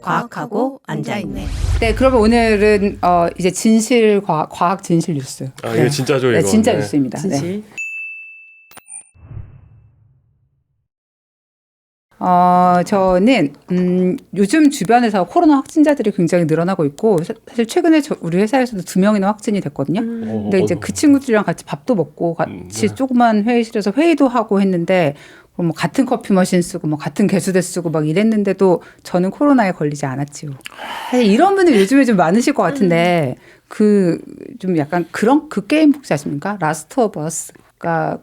과학하고 앉아있네. 네, 그러면 오늘은 이제 진실 과학 진실 뉴스. 아, 이게 진짜죠, 이거. 네, 진짜 네. 뉴스입니다. 진실. 네. 저는 요즘 주변에서 코로나 확진자들이 굉장히 늘어나고 있고 사실 최근에 우리 회사에서도 2명이나 확진이 됐거든요. 근데 이제 그 친구들이랑 같이 밥도 먹고 같이 네. 조그만 회의실에서 회의도 하고 했는데 뭐 같은 커피 머신 쓰고 뭐 같은 개수대 쓰고 막 이랬는데도 저는 코로나에 걸리지 않았지요. 사실 이런 분들 요즘에 좀 많으실 것 같은데 그 좀 약간 그런 그 게임 혹시 아십니까? 라스트 오브 어스. 그러니까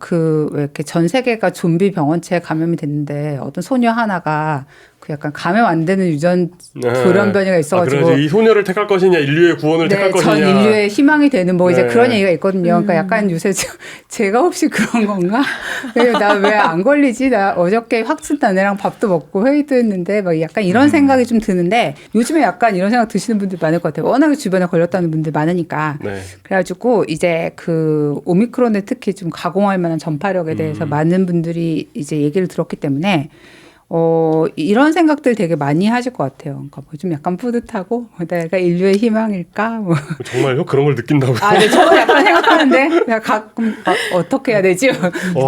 왜 이렇게 전 세계가 좀비 병원체에 감염이 됐는데 어떤 소녀 하나가 그 약간 감염 안 되는 유전 돌연변이가 있어가지고 그래서 이 소녀를 택할 것이냐 인류의 구원을 택할 전 것이냐 인류의 희망이 되는 뭐 이제 네. 그런 얘기가 있거든요. 그러니까 약간 요새 제가 혹시 그런 건가? 나 왜 안 걸리지? 나 어저께 확진 난 애랑 밥도 먹고 회의도 했는데 막 약간 이런 생각이 좀 드는데 요즘에 약간 이런 생각 드시는 분들 많을 것 같아요. 워낙에 주변에 걸렸다는 분들 많으니까. 네. 그래가지고 이제 그 오미크론에 특히 좀 가공할 만한 전파력에 대해서 많은 분들이 이제 얘기를 들었기 때문에 이런 생각들 되게 많이 하실 것 같아요. 그러니까 뭐 좀 약간 뿌듯하고 내가 인류의 희망일까? 뭐. 정말요? 그런 걸 느낀다고요? 네, 저는 약간 생각하는데 내가 가끔 어떻게 해야 되지?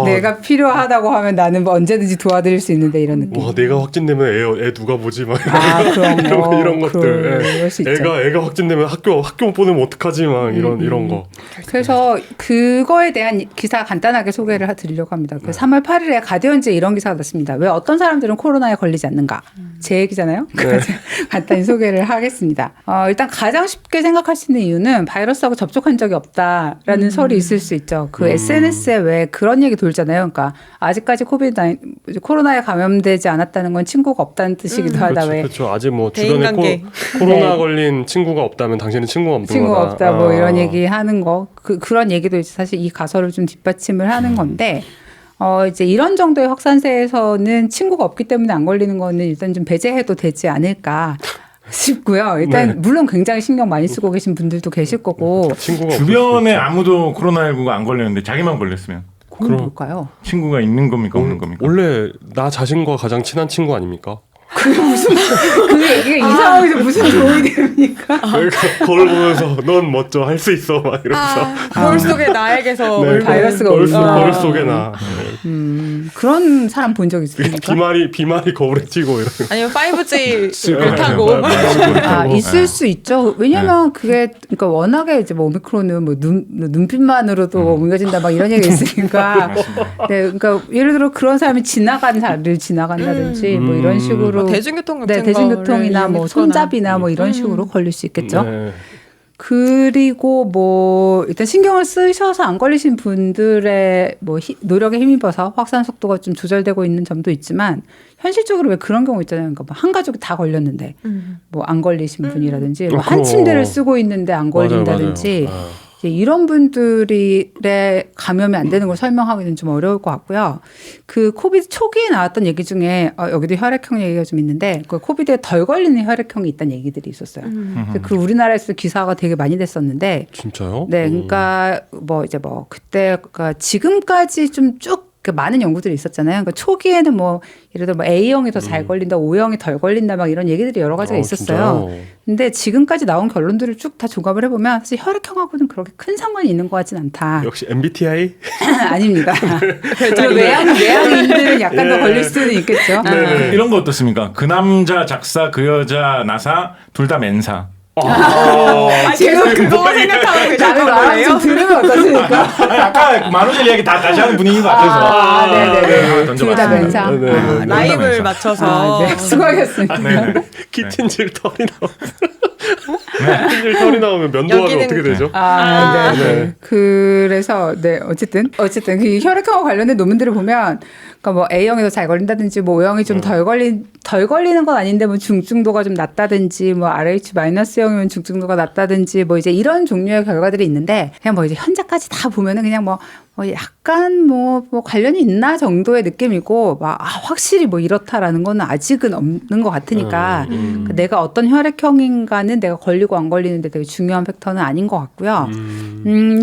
내가 필요하다고 하면 나는 뭐 언제든지 도와드릴 수 있는데 이런 느낌. 와, 내가 확진되면 애 누가 보지? 막 그럼 이런 것들. 그럴 수 있죠. 애가 확진되면 학교 못 보내면 어떡하지? 막 이런 거. 그래서 그거에 대한 기사 간단하게 소개를 드리려고 합니다. 3월 8일에 가디언즈에 이런 기사가 났습니다. 왜 어떤 사람들은 코로나에 걸리지 않는가? 제 얘기잖아요. 그래서 간단히 소개를 하겠습니다. 일단 가장 쉽게 생각할 수 있는 이유는 바이러스하고 접촉한 적이 없다라는 설이 있을 수 있죠. 그 SNS에 왜 그런 얘기 돌잖아요. 그러니까 아직까지 코로나에 감염되지 않았다는 건 친구가 없다는 뜻이기도 하다. 왜 그렇죠. 아직 뭐 주변에 대인관계. 코로나 네. 걸린 친구가 없다면 당신은 친구가 없는 친구가 거다. 없다 뭐 이런 얘기 하는 거 그런 얘기도 이제 사실 이 가설을 좀 뒷받침을 하는 건데 이제 이런 정도의 확산세에서는 친구가 없기 때문에 안 걸리는 거는 일단 좀 배제해도 되지 않을까 싶고요. 일단 네. 물론 굉장히 신경 많이 쓰고 계신 분들도 계실 거고 친구가 주변에 아무도 코로나19가 안 걸렸는데 자기만 걸렸으면 그건 뭘까요? 친구가 있는 겁니까 없는 겁니까? 원래 나 자신과 가장 친한 친구 아닙니까? 그 얘기가 이 상황에서 무슨 도움이 됩니까? 거울 보면서 넌 멋져 할 수 있어 막 이러면서 거울 속에 나에게서 바이러스가 거울 속에 나 그런 사람 본 적 있습니까? 비말이 거울에 튀고 이런. 아니면 5G 못 타고 있을 수 있죠. 왜냐면 그게 그러니까 워낙에 이제 뭐 오미크론은 뭐 눈빛만으로도 옮겨진다 막 이런 얘기 있으니까. 네, 그러니까 예를 들어 그런 사람이 지나간다든지 뭐 이런 식으로 대중교통 같은 네, 대중교통이나 뭐 손잡이나 뭐 이런 식으로 걸릴 수 있겠죠. 네. 그리고 뭐 일단 신경을 쓰셔서 안 걸리신 분들의 뭐 노력에 힘입어서 확산 속도가 좀 조절되고 있는 점도 있지만 현실적으로 왜 그런 경우 있잖아요. 그러니까 뭐 한 가족이 다 걸렸는데 뭐 안 걸리신 분이라든지 뭐 한 침대를 쓰고 있는데 안 걸린다든지 맞아요. 이제 이런 분들의 감염이 안 되는 걸 설명하기는 좀 어려울 것 같고요. 그 코비드 초기에 나왔던 얘기 중에 여기도 혈액형 얘기가 좀 있는데 그 코비드에 덜 걸리는 혈액형이 있다는 얘기들이 있었어요. 그 우리나라에서 기사가 되게 많이 됐었는데 진짜요? 네, 그러니까 그때 그러니까 지금까지 좀 쭉 많은 연구들이 있었잖아요. 그러니까 초기에는 뭐 예를 들어 뭐 A형이 더 잘 걸린다, O형이 덜 걸린다 막 이런 얘기들이 여러 가지가 있었어요. 진짜요? 근데 지금까지 나온 결론들을 쭉 다 종합을 해보면 사실 혈액형하고는 그렇게 큰 상관이 있는 것 같진 않다. 역시 MBTI? 아닙니다. 외향인들은 약간 더 걸릴 수는 있겠죠. 이런 거 어떻습니까? 그 남자 작사 그 여자 나사 둘 다 맨사. 계속 그거 생각하고 계실 남의 말을 거예요? 좀 들으면 어떻습니까? 아니, 아까 만우절 이야기 다시 하는 분위기인 것 같아서. 네네네. 둘 다 맨사. 네. 라임을 맞춰서 네, 수고하셨습니다. 네네. 키친질 털이 나오면 키친질 털이 나오면 면도하면 여기는 어떻게 되죠? 네. 그래서 어쨌든 그 혈액형과 관련된 논문들을 보면 그러니까 뭐 A형이 더 잘 걸린다든지 뭐 O형이 좀 덜 걸리는 건 아닌데 뭐 중증도가 좀 낮다든지 뭐 RH-형이면 중증도가 낮다든지 뭐 이제 이런 종류의 결과들이 있는데 그냥 뭐 이제 현재까지 다 보면은 그냥 뭐 약간 뭐 관련이 있나 정도의 느낌이고 확실히 뭐 이렇다라는 거는 아직은 없는 것 같으니까 그러니까 내가 어떤 혈액형인가는 내가 걸리고 안 걸리는데 되게 중요한 팩터는 아닌 것 같고요.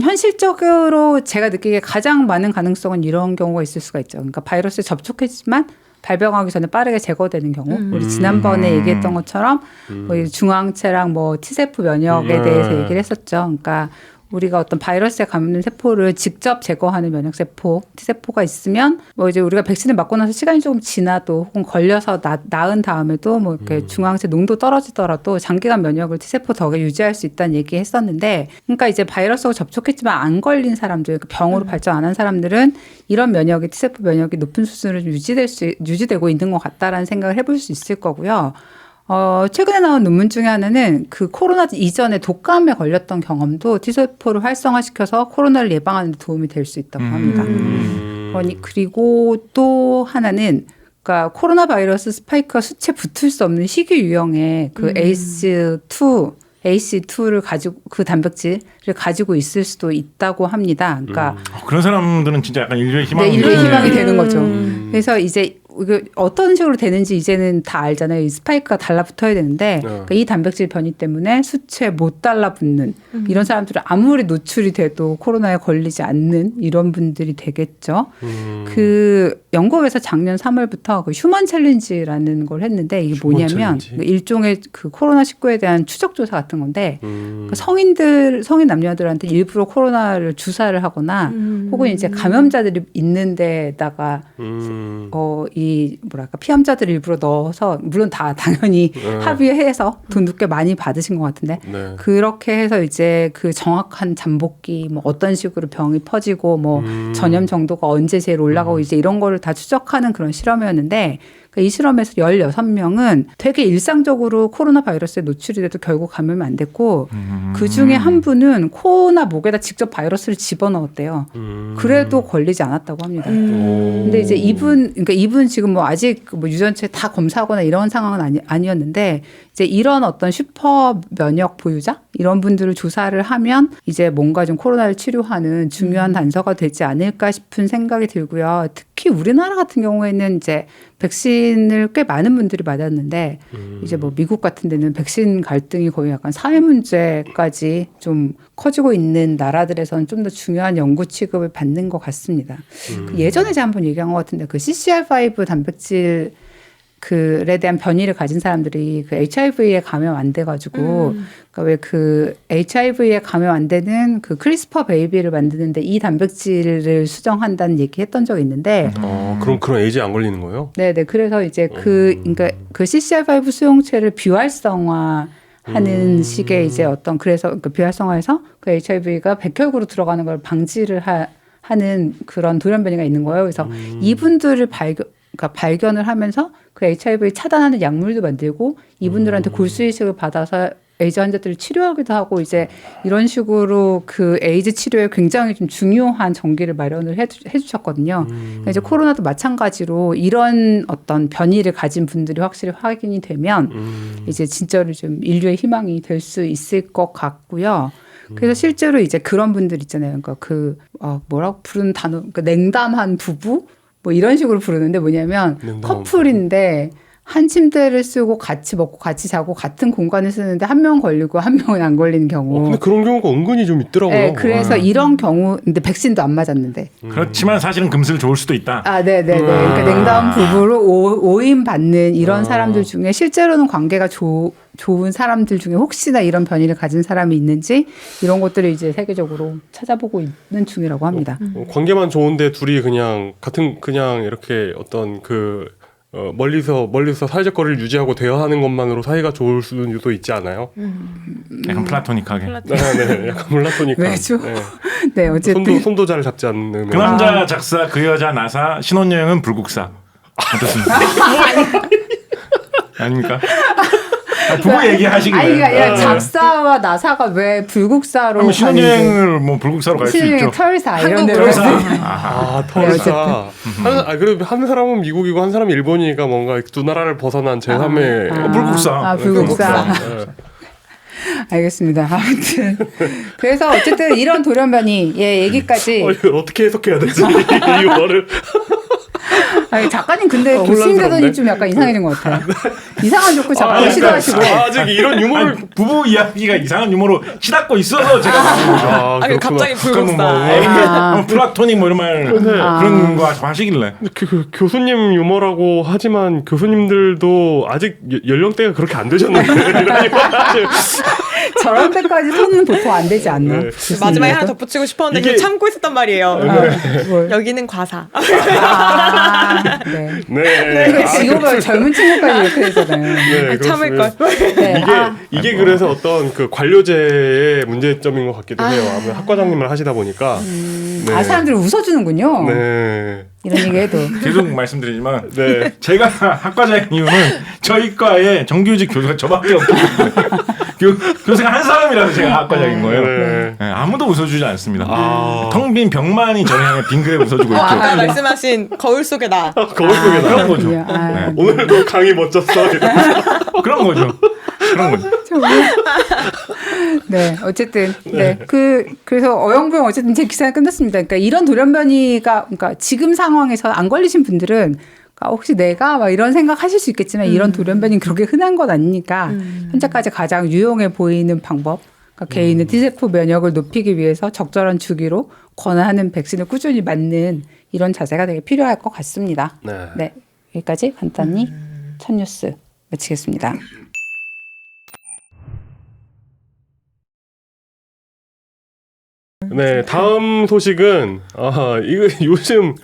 현실적으로 제가 느끼기에 가장 많은 가능성은 이런 경우가 있을 수가 있죠. 그러니까 바이러스에 접촉했지만 발병하기 전에 빠르게 제거되는 경우 우리 지난번에 얘기했던 것처럼 뭐 중앙체랑 뭐 T세포 면역에 대해서 얘기를 했었죠. 그러니까 우리가 어떤 바이러스에 감염된 세포를 직접 제거하는 면역세포, T세포가 있으면 뭐 이제 우리가 백신을 맞고 나서 시간이 조금 지나도 혹은 걸려서 나은 다음에도 뭐 이렇게 중앙체 농도 떨어지더라도 장기간 면역을 T세포 덕에 유지할 수 있다는 얘기 했었는데 그러니까 이제 바이러스하고 접촉했지만 안 걸린 사람들, 그러니까 병으로 발전 안 한 사람들은 이런 면역이 T세포 면역이 높은 수준으로 유지되고 있는 것 같다라는 생각을 해볼 수 있을 거고요. 최근에 나온 논문 중에 하나는 그 코로나 이전에 독감에 걸렸던 경험도 T세포를 활성화시켜서 코로나를 예방하는 데 도움이 될 수 있다고 합니다. 그리고 또 하나는 그러니까 코로나 바이러스 스파이크가 수치에 붙을 수 없는 희귀 유형의 그 ACE2를 가지고 그 단백질을 가지고 있을 수도 있다고 합니다. 그러니까 그런 사람들은 진짜 약간 인류의 희망이 네, 인류의 희망이 되는 거죠. 그래서 이제 어떤 식으로 되는지 이제는 다 알잖아요. 이 스파이크가 달라붙어야 되는데 그러니까 이 단백질 변이 때문에 수치에 못 달라붙는 이런 사람들은 아무리 노출이 돼도 코로나에 걸리지 않는 이런 분들이 되겠죠. 그 영국에서 작년 3월부터 그 휴먼 챌린지라는 걸 했는데 이게 뭐냐면 일종의 그 코로나19에 대한 추적 조사 같은 건데 그 성인 남녀들한테 일부러 코로나를 주사를 하거나 혹은 이제 감염자들이 있는 데다가 이 뭐랄까 피암자들 일부러 넣어서 물론 다 당연히 합의해서 돈도 꽤 많이 받으신 것 같은데 그렇게 해서 이제 그 정확한 잠복기 뭐 어떤 식으로 병이 퍼지고 뭐 전염 정도가 언제 제일 올라가고 이제 이런 거를 다 추적하는 그런 실험이었는데 이 실험에서 16명은 되게 일상적으로 코로나 바이러스에 노출이 돼도 결국 감염이 안 됐고 그중에 한 분은 코나 목에다 직접 바이러스를 집어넣었대요. 그래도 걸리지 않았다고 합니다. 근데 이제 이분 지금 뭐 아직 뭐 유전체 다 검사하거나 이런 상황은 아니었는데 이제 이런 어떤 슈퍼 면역 보유자 이런 분들을 조사를 하면 이제 뭔가 좀 코로나를 치료하는 중요한 단서가 되지 않을까 싶은 생각이 들고요. 특히 우리나라 같은 경우에는 이제 백신을 꽤 많은 분들이 맞았는데 이제 뭐 미국 같은 데는 백신 갈등이 거의 약간 사회 문제까지 좀 커지고 있는 나라들에서는 좀 더 중요한 연구 취급을 받는 것 같습니다. 예전에 제가 한번 얘기한 것 같은데 그 CCR5 단백질 그에 대한 변이를 가진 사람들이 그 HIV에 감염 안 돼가지고 그러니까 왜 그 HIV에 감염 안 되는 그 크리스퍼 베이비를 만드는데 이 단백질을 수정한다는 얘기했던 적이 있는데 그런 에이즈에 안 걸리는 거예요? 네네 그래서 이제 그러니까 그 CCR5 수용체를 비활성화하는 식의 이제 어떤 그래서 그 비활성화해서 그 HIV가 백혈구로 들어가는 걸 방지를 하는 그런 돌연변이가 있는 거예요. 그래서 이분들을 발견을 하면서 그 HIV 차단하는 약물도 만들고 이분들한테 골수 이식을 받아서 에이즈 환자들을 치료하기도 하고 이제 이런 식으로 그 에이즈 치료에 굉장히 좀 중요한 전기를 마련을 해주셨거든요. 그러니까 이제 코로나도 마찬가지로 이런 어떤 변이를 가진 분들이 확실히 확인이 되면 이제 진짜로 좀 인류의 희망이 될 수 있을 것 같고요. 그래서 실제로 이제 그런 분들 있잖아요. 그러니까 뭐라고 부르는 단어, 그 냉담한 부부 뭐 이런 식으로 부르는데 뭐냐면 커플인데 한 침대를 쓰고 같이 먹고 같이 자고 같은 공간을 쓰는데 한 명 걸리고 한 명은 안 걸리는 경우. 근데 그런 경우가 은근히 좀 있더라고요. 네, 그래서 이런 경우, 근데 백신도 안 맞았는데. 그렇지만 사실은 금슬 좋을 수도 있다. 네네네. 그러니까 냉담 부부로 오인 받는 이런 사람들 중에 실제로는 관계가 좋은 사람들 중에 혹시나 이런 변이를 가진 사람이 있는지 이런 것들을 이제 세계적으로 찾아보고 있는 중이라고 합니다. 관계만 좋은데 둘이 그냥 이렇게 어떤 멀리서 사회적 거리를 유지하고 대화하는 것만으로 사이가 좋을 수도 있지 않아요? 약간 플라토닉하게. 네, 약간 플라토닉한. 왜죠? 네, 어쨌든 손도 잘 잡지 않는. 그 남자 작사, 그 여자 나사, 신혼여행은 불국사. 어떻습니까? 아닙니까? 부부 얘기하시길래. 아니, 그러니까 작사와 나사가 왜 불국사로 신혼여행을 뭐 불국사로 갈 수 있죠. 털사 이런 데로 털사. 털사. 그래도 한 사람은 미국이고 한 사람은 일본이니까 뭔가 두 나라를 벗어난 제3의 불국사. 불국사. 알겠습니다. 아무튼 그래서 어쨌든 이런 돌연변이의 얘기까지 이걸 어떻게 해석해야 되지? 이 말을 아니, 작가님 근데 혼란스럽네. 교수님되더니 좀 약간 이상해진 것 같아요. 이상한 조크 자꾸 그러니까 시도하시고. 아직 이런 유머를 아니, 부부 이야기가 이상한 유머로 치닫고 있어서 제가 아, 그렇구나. 갑자기 불국사. 아. 플라토닉 뭐 이런 말 그런 거 하시길래 교수님 유머라고 하지만 교수님들도 아직 연령대가 그렇게 안 되셨는데 이런 유머를 저런 데까지 손은 보통 안 되지 않나? 네. 교수님들도? 마지막에 하나 덧붙이고 싶었는데 이게- 계속 참고 있었단 말이에요. 아, 뭘. 여기는 과사. 아, 네. 네. 그러니까 직업을 젊은 친구까지 이렇게 되잖아요. 네, 참을 걸. 그렇습니다. 네. 이게 그래서 어떤 그 관료제의 문제점인 것 같기도 해요. 아무래도 학과장님을 하시다 보니까. 네. 아, 사람들이 웃어주는군요. 네. 이런 얘기 해도. 계속 말씀드리지만 네. 제가 학과장인 이유는 저희 과에 정규직 교수가 저밖에 없기 때문에 교수가 한 사람이라서 제가 학과장인 거예요. 네. 네, 아무도 웃어주지 않습니다. 아. 텅 빈 벽만이 저를 향해 빙그레 웃어주고 있죠. 아까 말씀하신 거울 속의 나. 거울 속에 그런 나. 거죠. 아, 오늘도 강의 멋졌어. 그런 거죠. 그런 거죠. 네, 어쨌든 그래서 어영부영 어쨌든 제 기사가 끝났습니다. 그러니까 이런 돌연변이가 그러니까 지금 상황에서 안 걸리신 분들은 그러니까 혹시 내가 막 이런 생각하실 수 있겠지만 이런 돌연변이는 그렇게 흔한 건 아니니까 현재까지 가장 유용해 보이는 방법. 그러니까 개인의 T세포 면역을 높이기 위해서 적절한 주기로 권하는 백신을 꾸준히 맞는 이런 자세가 되게 필요할 것 같습니다. 네. 네, 여기까지 간단히 첫 뉴스 마치겠습니다. 네, 다음 소식은 이거 요즘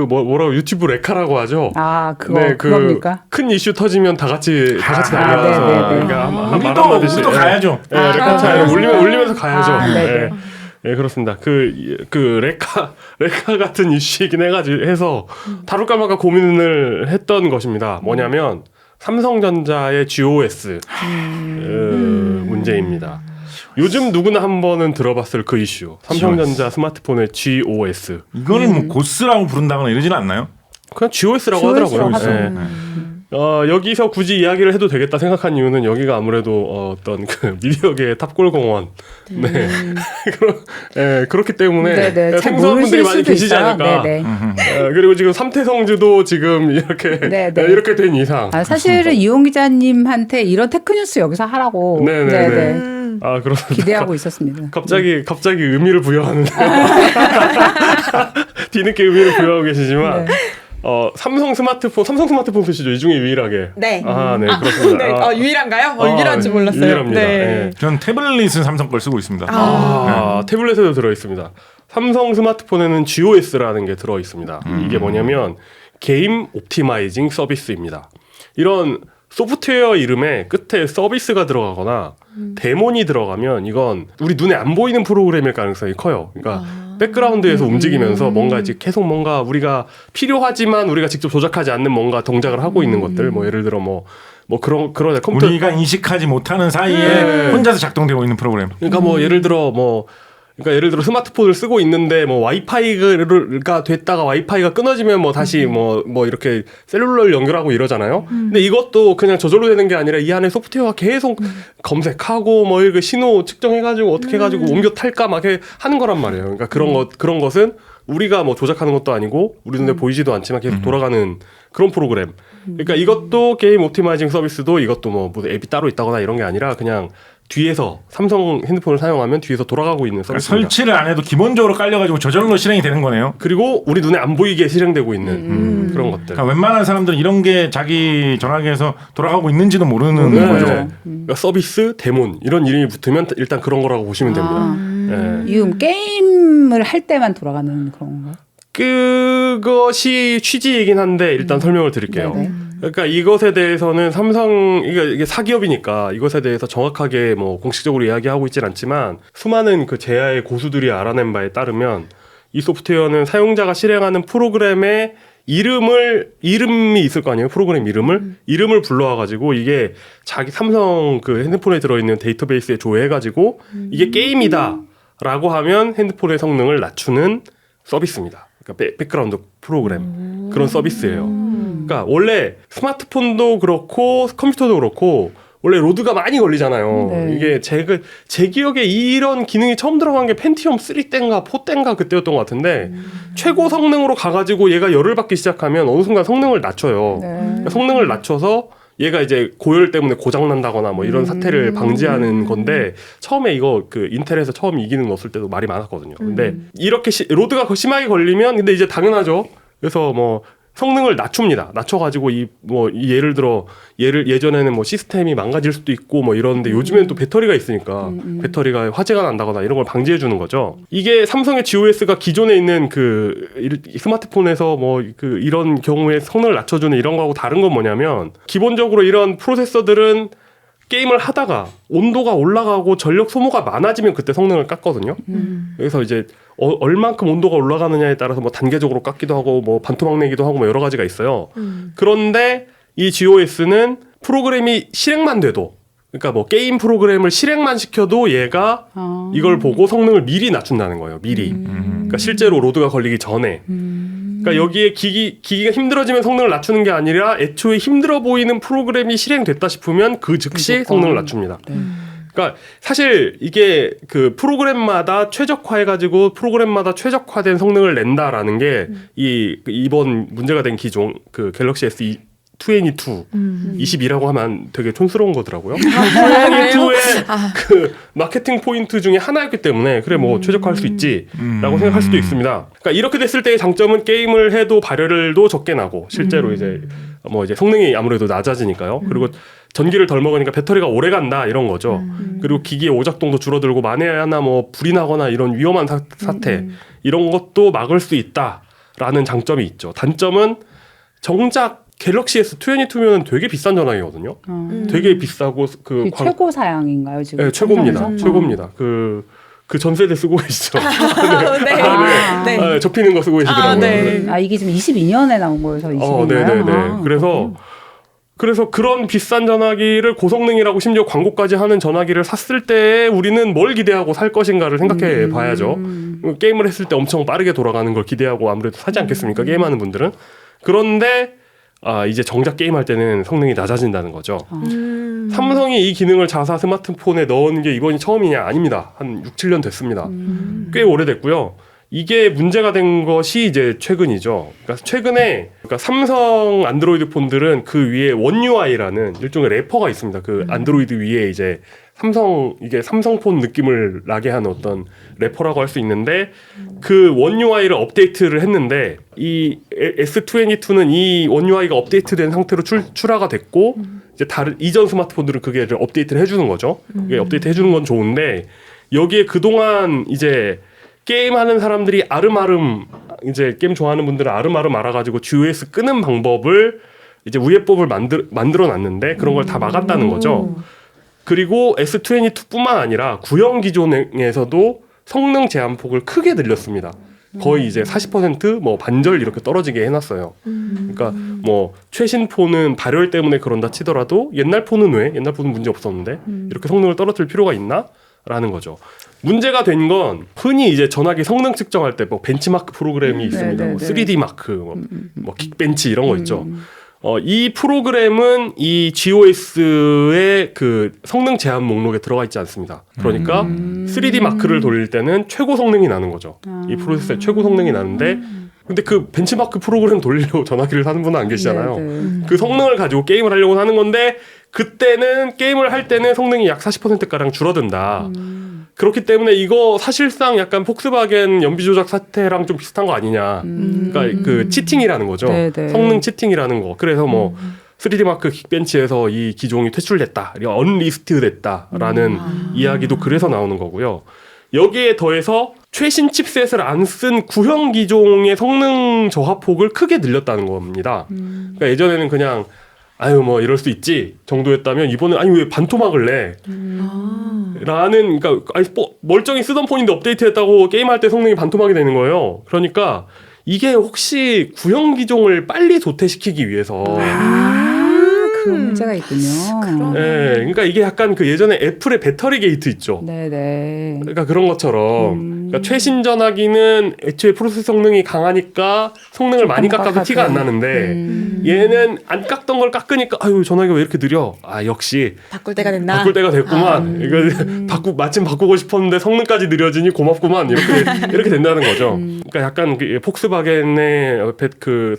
뭐라고 유튜브 레카라고 하죠. 아, 네, 그겁니까? 큰 이슈 터지면 다 같이 난리 네, 나서 네, 네. 그러니까 말 우리도 한마디씩 가야죠. 네, 레카 차이 울리면서 가야죠. 아, 네, 네. 네, 그렇습니다. 그 레카 같은 이슈이긴 해서 다룰까 말까 고민을 했던 것입니다. 뭐냐면 삼성전자의 GOS 문제입니다. 요즘 누구나 한 번은 들어봤을 그 이슈. 삼성전자 스마트폰의 GOS. 이거는 뭐 고스라고 부른다거나 이러지는 않나요? 그냥 GOS라고 하더라고요. 네. 여기서 굳이 이야기를 해도 되겠다 생각한 이유는 여기가 아무래도 어떤 그 미디어계의 탑골 공원. 네. 그렇기 때문에 네네. 잘 생소한 분들이 모르실 많이 수도 계시지 있어요. 않을까. 네네. 그리고 지금 삼태성주도 지금 이렇게 네네. 이렇게 된 이상. 아, 사실은 이용 기자님한테 이런 테크뉴스 여기서 하라고 네네네. 아, 그렇습니다. 기대하고 있었습니다. 갑자기 의미를 부여하는데 뒤늦게 의미를 부여하고 계시지만 네. 삼성 스마트폰 쓰시죠? 이 중에 유일하게. 네. 아, 네, 그렇습니다. 네. 유일한가요? 유일한 줄 몰랐어요. 유일합니다. 네. 네. 전 태블릿은 삼성 걸 쓰고 있습니다. 태블릿에도 들어 있습니다. 삼성 스마트폰에는 GOS라는 게 들어 있습니다. 이게 뭐냐면 게임 옵티마이징 서비스입니다. 이런 소프트웨어 이름에 끝에 서비스가 들어가거나 데몬이 들어가면 이건 우리 눈에 안 보이는 프로그램일 가능성이 커요. 그러니까 백그라운드에서 움직이면서 뭔가 이제 계속 뭔가 우리가 필요하지만 우리가 직접 조작하지 않는 뭔가 동작을 하고 있는 것들, 뭐 예를 들어 뭐 그런 컴퓨터 우리가 인식하지 못하는 사이에 네. 혼자서 작동되고 있는 프로그램. 그러니까 뭐 예를 들어 스마트폰을 쓰고 있는데 뭐 와이파이가 됐다가 와이파이가 끊어지면 뭐 다시 뭐 이렇게 셀룰러를 연결하고 이러잖아요. 근데 이것도 그냥 저절로 되는 게 아니라 이 안에 소프트웨어가 계속 검색하고 뭐 이렇게 신호 측정해가지고 어떻게 해가지고 옮겨 탈까 막 하는 거란 말이에요. 그러니까 그런 것은 우리가 뭐 조작하는 것도 아니고 우리 눈에 보이지도 않지만 계속 돌아가는 그런 프로그램. 그러니까 이것도 게임 옵티마이징 서비스도 이것도 뭐 앱이 따로 있다거나 이런 게 아니라 그냥 뒤에서 삼성 핸드폰을 사용하면 뒤에서 돌아가고 있는 그러니까 서비스입니다. 설치를 안 해도 기본적으로 깔려가지고 저절로 실행이 되는 거네요. 그리고 우리 눈에 안 보이게 실행되고 있는 그런 것들. 그러니까 웬만한 사람들은 이런 게 자기 전화기에서 돌아가고 있는지도 모르는 네. 거죠. 그러니까 서비스, 데몬 이런 이름이 붙으면 일단 그런 거라고 보시면 됩니다. 네. 이음 게임을 할 때만 돌아가는 그런 건가요? 그것이 취지이긴 한데 일단 설명을 드릴게요. 네네. 그러니까 이것에 대해서는 삼성 이게 사기업이니까 이것에 대해서 정확하게 뭐 공식적으로 이야기하고 있진 않지만 수많은 그 제야의 고수들이 알아낸 바에 따르면 이 소프트웨어는 사용자가 실행하는 프로그램의 이름이 있을 거 아니에요. 프로그램 이름을 불러와 가지고 이게 자기 삼성 그 핸드폰에 들어있는 데이터베이스에 조회해 가지고 이게 게임이다라고 하면 핸드폰의 성능을 낮추는 서비스입니다. 그러니까 백그라운드 프로그램 그런 서비스예요. 그러니까 원래 스마트폰도 그렇고 컴퓨터도 그렇고 원래 로드가 많이 걸리잖아요. 네. 이게 제 기억에 이런 기능이 처음 들어간 게 펜티엄 3 때인가 4 때인가 그때였던 것 같은데 최고 성능으로 가가지고 얘가 열을 받기 시작하면 어느 순간 성능을 낮춰요. 네. 그러니까 성능을 낮춰서 얘가 이제 고열 때문에 고장 난다거나 뭐 이런 사태를 방지하는 건데 처음에 이거 그 인텔에서 처음 이 기능 넣었을 때도 말이 많았거든요. 근데 이렇게 로드가 심하게 걸리면 근데 이제 당연하죠. 그래서 뭐 성능을 낮춥니다. 낮춰가지고 예를 들어 예전에는 뭐 시스템이 망가질 수도 있고 뭐 이러는데 요즘에는 또 배터리가 있으니까 배터리가 화재가 난다거나 이런 걸 방지해 주는 거죠. 이게 삼성의 GOS가 기존에 있는 그 스마트폰에서 뭐 그 이런 경우에 성능을 낮춰주는 이런 거하고 다른 건 뭐냐면 기본적으로 이런 프로세서들은 게임을 하다가 온도가 올라가고 전력 소모가 많아지면 그때 성능을 깎거든요. 그래서 이제 얼만큼 온도가 올라가느냐에 따라서 뭐 단계적으로 깎기도 하고 뭐 반토막 내기도 하고 뭐 여러 가지가 있어요. 그런데 이 GOS는 프로그램이 실행만 돼도 그러니까 뭐 게임 프로그램을 실행만 시켜도 얘가 이걸 보고 성능을 미리 낮춘다는 거예요. 미리. 그러니까 실제로 로드가 걸리기 전에. 그러니까 여기에 기기가 힘들어지면 성능을 낮추는 게 아니라 애초에 힘들어 보이는 프로그램이 실행됐다 싶으면 그 즉시 성능을 낮춥니다. 그러니까 사실 이게 그 프로그램마다 최적화해가지고 프로그램마다 최적화된 성능을 낸다라는 게 이번 문제가 된 기종 그 갤럭시 S22 22라고 하면 되게 촌스러운 거더라고요. 22의 그 마케팅 포인트 중에 하나였기 때문에 그래 뭐 최적화할 수 있지라고 생각할 수도 있습니다. 그러니까 이렇게 됐을 때의 장점은 게임을 해도 발열도 적게 나고 실제로 이제 뭐 이제 성능이 아무래도 낮아지니까요. 그리고 전기를 덜 먹으니까 배터리가 오래 간다 이런 거죠. 그리고 기기의 오작동도 줄어들고 만에 하나 뭐 불이 나거나 이런 위험한 사태 이런 것도 막을 수 있다라는 장점이 있죠. 단점은 정작 갤럭시 S22면 되게 비싼 전화기거든요. 되게 비싸고 그 최고 사양인가요 지금? 네, 최고입니다. 삼성에서? 최고입니다. 그 전 세대 쓰고 계시죠. 네. 네, 접히는 거 쓰고 계시더라고요. 네. 이게 지금 22년에 나온 거여서 22년이요? 네네네. 그래서 그런 비싼 전화기를 고성능이라고 심지어 광고까지 하는 전화기를 샀을 때 우리는 뭘 기대하고 살 것인가를 생각해 봐야죠. 게임을 했을 때 엄청 빠르게 돌아가는 걸 기대하고 아무래도 사지 않겠습니까? 게임하는 분들은. 그런데 이제 정작 게임할 때는 성능이 낮아진다는 거죠. 삼성이 이 기능을 자사 스마트폰에 넣은 게 이번이 처음이냐? 아닙니다. 한 6, 7년 됐습니다. 꽤 오래됐고요. 이게 문제가 된 것이 이제 최근이죠. 그러니까 최근에 삼성 안드로이드 폰들은 그 위에 원 UI라는 일종의 래퍼가 있습니다. 그 안드로이드 위에 이제 삼성폰 느낌을 나게 하는 어떤 래퍼라고 할 수 있는데 그 원 UI를 업데이트를 했는데 이 S22는 이 원 UI가 업데이트된 상태로 출하가 됐고 이제 다른 이전 스마트폰들은 그게 업데이트를 해주는 거죠. 이게 업데이트 해주는 건 좋은데 여기에 그동안 이제 게임하는 사람들이 아름아름 이제 게임 좋아하는 분들은 아름아름 알아가지고 GOS 끄는 방법을 이제 우회법을 만들어 놨는데 그런 걸 다 막았다는 거죠. 그리고 S22뿐만 아니라 구형 기종에서도 성능 제한폭을 크게 늘렸습니다. 거의 이제 40% 반절 이렇게 떨어지게 해놨어요. 그러니까 뭐 최신 폰은 발열 때문에 그런다 치더라도 옛날 폰은 문제 없었는데 이렇게 성능을 떨어뜨릴 필요가 있나? 라는 거죠. 문제가 된 건 흔히 이제 전화기 성능 측정할 때 뭐 벤치마크 프로그램이 있습니다. 뭐 3D 마크, 뭐 긱벤치 이런 거 있죠. 이 프로그램은 이 GOS의 그 성능 제한 목록에 들어가 있지 않습니다. 그러니까 3D 마크를 돌릴 때는 최고 성능이 나는 거죠. 이 프로세서의 최고 성능이 나는데 근데 그 벤치마크 프로그램 돌리려고 전화기를 사는 분은 안 계시잖아요. 그 성능을 가지고 게임을 하려고 하는 건데 그때는 게임을 할 때는 성능이 약 40%가량 줄어든다. 그렇기 때문에 이거 사실상 약간 폭스바겐 연비 조작 사태랑 좀 비슷한 거 아니냐. 그러니까 그 치팅이라는 거죠. 네네. 성능 치팅이라는 거. 그래서 뭐 3D 마크 긱벤치에서 이 기종이 퇴출됐다. 언리스트 됐다라는 이야기도 그래서 나오는 거고요. 여기에 더해서 최신 칩셋을 안 쓴 구형 기종의 성능 저하폭을 크게 늘렸다는 겁니다. 그러니까 예전에는 그냥 뭐 이럴 수 있지 정도였다면 이번엔 왜 반토막을 내? 라는 그러니까 멀쩡히 쓰던 폰인데 업데이트했다고 게임할 때 성능이 반토막이 되는 거예요. 그러니까 이게 혹시 구형 기종을 빨리 도태시키기 위해서 그 문제가 있군요. 예, 그러니까 이게 약간 그 예전에 애플의 배터리 게이트 있죠. 네네. 그러니까 그런 것처럼 그러니까 최신 전화기는 애초에 프로세서 성능이 강하니까 성능을 많이 깎아도 티가 안 나는데 얘는 안 깎던 걸 깎으니까 아유 전화기가 왜 이렇게 느려? 아 역시 바꿀 때가 됐나? 바꿀 때가 됐구만. 이거 마침 바꾸고 싶었는데 성능까지 느려지니 고맙구만. 이렇게 된다는 거죠. 그러니까 약간 그 폭스바겐의 그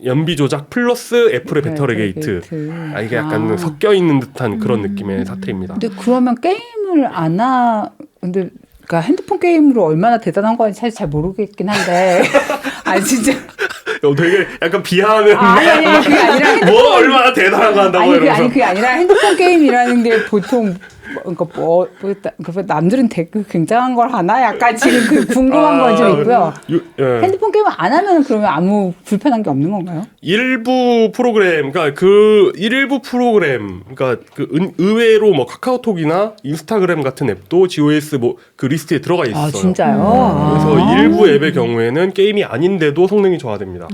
연비 조작 플러스 애플의 배터리 게이트. 아, 이게 약간 섞여 있는 듯한 그런 느낌의 사태입니다. 근데 그러면 게임을 안 근데 그러니까 핸드폰 게임으로 얼마나 대단한 건지 사실 잘 모르겠긴 한데. 아 진짜. 되게 약간 비하하는. 아니 그게 아니라 핸드폰. 뭐 얼마나 대단한 거 한다고 이러면서. 그게 아니라 핸드폰 게임이라는 게 보통 그러니까 남들은 되게 굉장한 걸 하나 약간 지금 그 궁금한 건 좀 있고요. 핸드폰 게임을 안 하면 그러면 아무 불편한 게 없는 건가요? 일부 프로그램, 그러니까 그 일부 프로그램, 그러니까 그 의외로 뭐 카카오톡이나 인스타그램 같은 앱도 GOS 뭐 그 리스트에 들어가 있어요. 아 진짜요? 그래서 일부 앱의 경우에는 게임이 아닌데도 성능이 저하됩니다.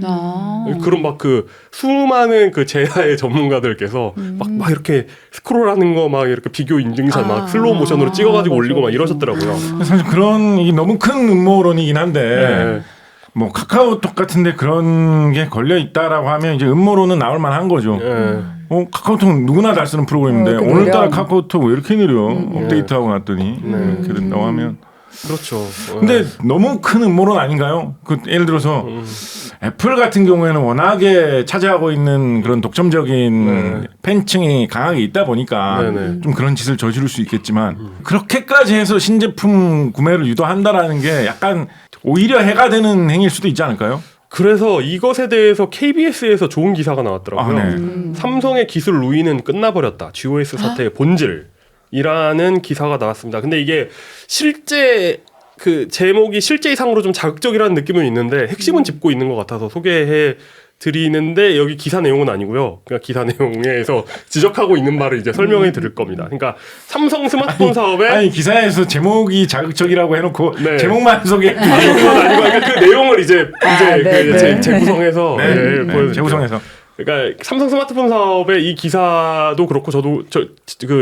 그럼 막 그 수많은 그 제야의 전문가들께서 막 이렇게 스크롤하는 거 막 이렇게 비교 인증샷 막 슬로우 모션으로 찍어가지고 올리고 막 이러셨더라고요. 사실 그런 이게 너무 큰 음모론이긴 한데. 네. 뭐 카카오톡 같은데 그런 게 걸려 있다라고 하면 이제 음모론은 나올 만한 거죠. 카카오톡 누구나 잘 쓰는 프로그램인데 오늘따라 카카오톡 왜 이렇게 느려? 업데이트하고 났더니 이렇게 된다고 하면 그렇죠. 근데 너무 큰 음모론 아닌가요? 그 예를 들어서 애플 같은 경우에는 워낙에 차지하고 있는 그런 독점적인 팬층이 강하게 있다 보니까 좀 그런 짓을 저지를 수 있겠지만 그렇게까지 해서 신제품 구매를 유도한다라는 게 약간 오히려 해가 되는 행위일 수도 있지 않을까요? 그래서 이것에 대해서 KBS에서 좋은 기사가 나왔더라고요. 삼성의 기술 루인은 끝나버렸다. GOS 사태의 본질이라는 기사가 나왔습니다. 근데 이게 실제 그 제목이 실제 이상으로 좀 자극적이라는 느낌은 있는데 핵심은 짚고 있는 것 같아서 소개해 드리는데 여기 기사 내용은 아니고요. 그러니까 기사 내용에서 지적하고 있는 바를 이제 설명해 드릴 겁니다. 그러니까 삼성 스마트폰 사업에 아니 기사에서 제목이 자극적이라고 해놓고 제목만 소개. 그건 아니고 그러니까 그 내용을 이제 재구성해서 보여드릴게요. 재구성해서. 그러니까 삼성 스마트폰 사업의 이 기사도 그렇고 저도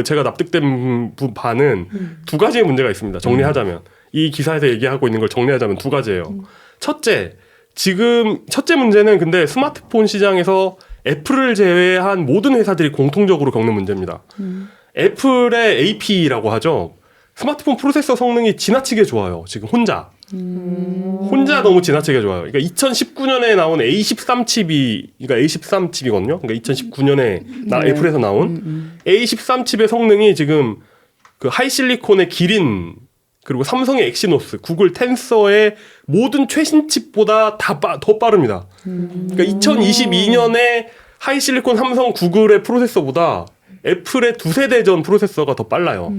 제가 납득된 바는 두 가지의 문제가 있습니다. 정리하자면 이 기사에서 얘기하고 있는 걸 정리하자면 두 가지예요. 첫째 문제는 근데 스마트폰 시장에서 애플을 제외한 모든 회사들이 공통적으로 겪는 문제입니다. 애플의 AP라고 하죠. 스마트폰 프로세서 성능이 지나치게 좋아요. 지금 혼자 너무 지나치게 좋아요. 그러니까 2019년에 나온 A13칩이 그러니까 A13칩이거든요. 그러니까 2019년에 애플에서 나온 A13 칩의 성능이 지금 그 하이실리콘의 기린 그리고 삼성의 엑시노스, 구글 텐서의 모든 최신 칩보다 더 빠릅니다. 그러니까 2022년에 하이실리콘 삼성 구글의 프로세서보다 애플의 두세 대 전 프로세서가 더 빨라요.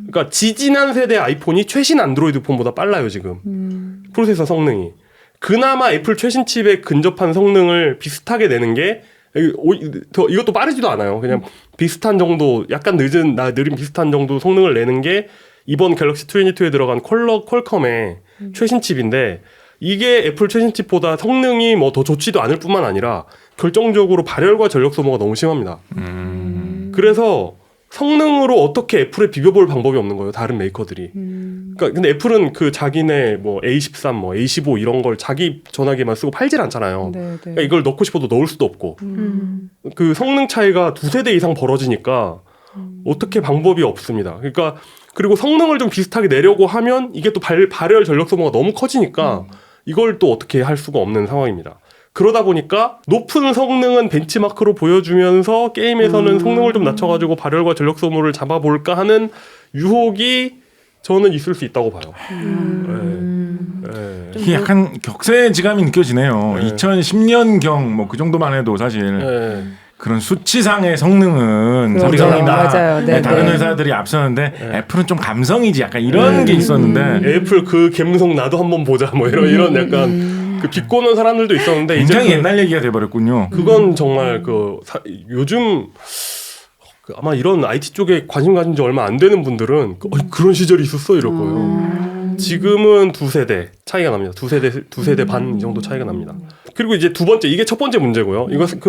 그러니까 지지난 세대 아이폰이 최신 안드로이드 폰보다 빨라요, 지금. 프로세서 성능이. 그나마 애플 최신 칩에 근접한 성능을 비슷하게 내는 게 이것도 빠르지도 않아요. 그냥 비슷한 정도, 약간 느린 비슷한 정도 성능을 내는 게 이번 갤럭시 22에 들어간 퀄컴의 최신 칩인데 이게 애플 최신 칩보다 성능이 뭐 더 좋지도 않을 뿐만 아니라 결정적으로 발열과 전력 소모가 너무 심합니다. 그래서 성능으로 어떻게 애플에 비벼볼 방법이 없는 거예요. 다른 메이커들이. 그러니까 근데 애플은 그 자기네 뭐 A13, 뭐 A15 이런 걸 자기 전화기만 쓰고 팔질 않잖아요. 그러니까 이걸 넣고 싶어도 넣을 수도 없고. 그 성능 차이가 두세 대 이상 벌어지니까 어떻게 방법이 없습니다. 그러니까 그리고 성능을 좀 비슷하게 내려고 하면 이게 또 발열 전력 소모가 너무 커지니까 이걸 또 어떻게 할 수가 없는 상황입니다. 그러다 보니까 높은 성능은 벤치마크로 보여주면서 게임에서는 성능을 좀 낮춰가지고 발열과 전력 소모를 잡아볼까 하는 유혹이 저는 있을 수 있다고 봐요. 이게 약간 격세지감이 느껴지네요. 2010년경 뭐 그 정도만 해도 사실 그런 수치상의 성능은 삼성이다. 다른 회사들이 앞서는데 애플은 좀 감성이지 약간 이런 게 있었는데 애플 그 감성 나도 한번 보자 뭐 이런 약간 그 비꼬는 사람들도 있었는데 굉장히 옛날 얘기가 돼버렸군요. 그건 정말 요즘 아마 이런 IT 쪽에 관심 가진 지 얼마 안 되는 분들은 그런 시절이 있었어 이럴 거예요. 지금은 두세 대 차이가 납니다. 두세 대 반 이 정도 차이가 납니다. 그리고 이제 두 번째 이게 첫 번째 문제고요. 이것은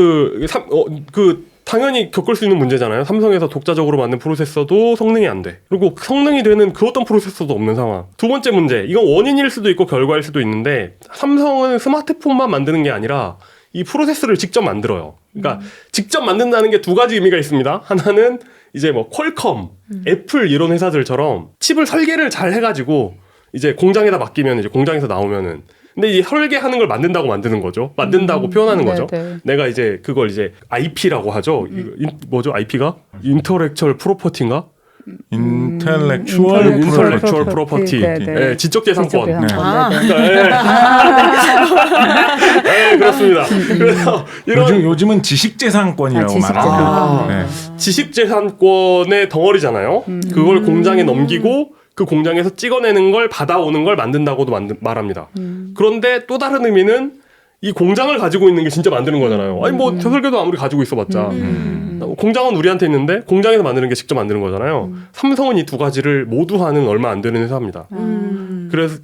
당연히 겪을 수 있는 문제잖아요. 삼성에서 독자적으로 만든 프로세서도 성능이 안 돼. 그리고 성능이 되는 그 어떤 프로세서도 없는 상황. 두 번째 문제, 이건 원인일 수도 있고 결과일 수도 있는데 삼성은 스마트폰만 만드는 게 아니라 이 프로세서를 직접 만들어요. 그러니까 직접 만든다는 게 두 가지 의미가 있습니다. 하나는 이제 뭐 퀄컴, 애플 이런 회사들처럼 칩을 설계를 잘 해가지고 이제 공장에다 맡기면 이제 공장에서 나오면은, 근데 이 설계하는 걸 만든다고 만드는 거죠. 만든다고 표현하는 거죠. 네. 내가 이제 그걸 이제 IP라고 하죠. 뭐죠? IP가? 인터렉처럴 프로퍼티인가? 인텔렉추얼 프로퍼티. 네, 지적재산권. 네. 네, 그렇습니다. 그래서 이런 요즘은 지식재산권이라고 말하죠. 네. 지식재산권의 덩어리잖아요. 그걸 공장에 넘기고 그 공장에서 찍어내는 걸 받아오는 걸 만든다고도 말합니다. 그런데 또 다른 의미는 이 공장을 가지고 있는 게 진짜 만드는 거잖아요. 아니 뭐 설계도 아무리 가지고 있어봤자 공장은 우리한테 있는데 공장에서 만드는 게 직접 만드는 거잖아요. 삼성은 이 두 가지를 모두 하는 얼마 안 되는 회사입니다.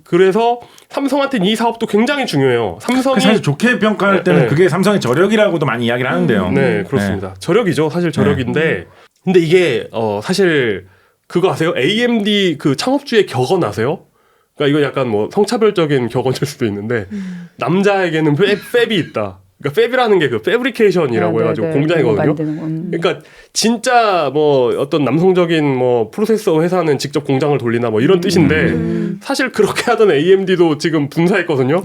그래서 삼성한테는 이 사업도 굉장히 중요해요. 삼성이 사실 좋게 평가할 때는 네. 그게 삼성의 저력이라고도 많이 이야기를 하는데요. 네, 그렇습니다. 저력이죠. 사실 저력인데 근데 이게 사실 그거 아세요? AMD 그 창업주의 격언 아세요? 그러니까 이거 약간 뭐 성차별적인 격언일 수도 있는데 남자에게는 팹이 있다. 그러니까 팹이라는 게 그 패브리케이션이라고 해가지고 공장이거든요. 그러니까 진짜 뭐 어떤 남성적인 뭐 프로세서 회사는 직접 공장을 돌리나 뭐 이런 뜻인데 사실 그렇게 하던 AMD도 지금 분사했거든요.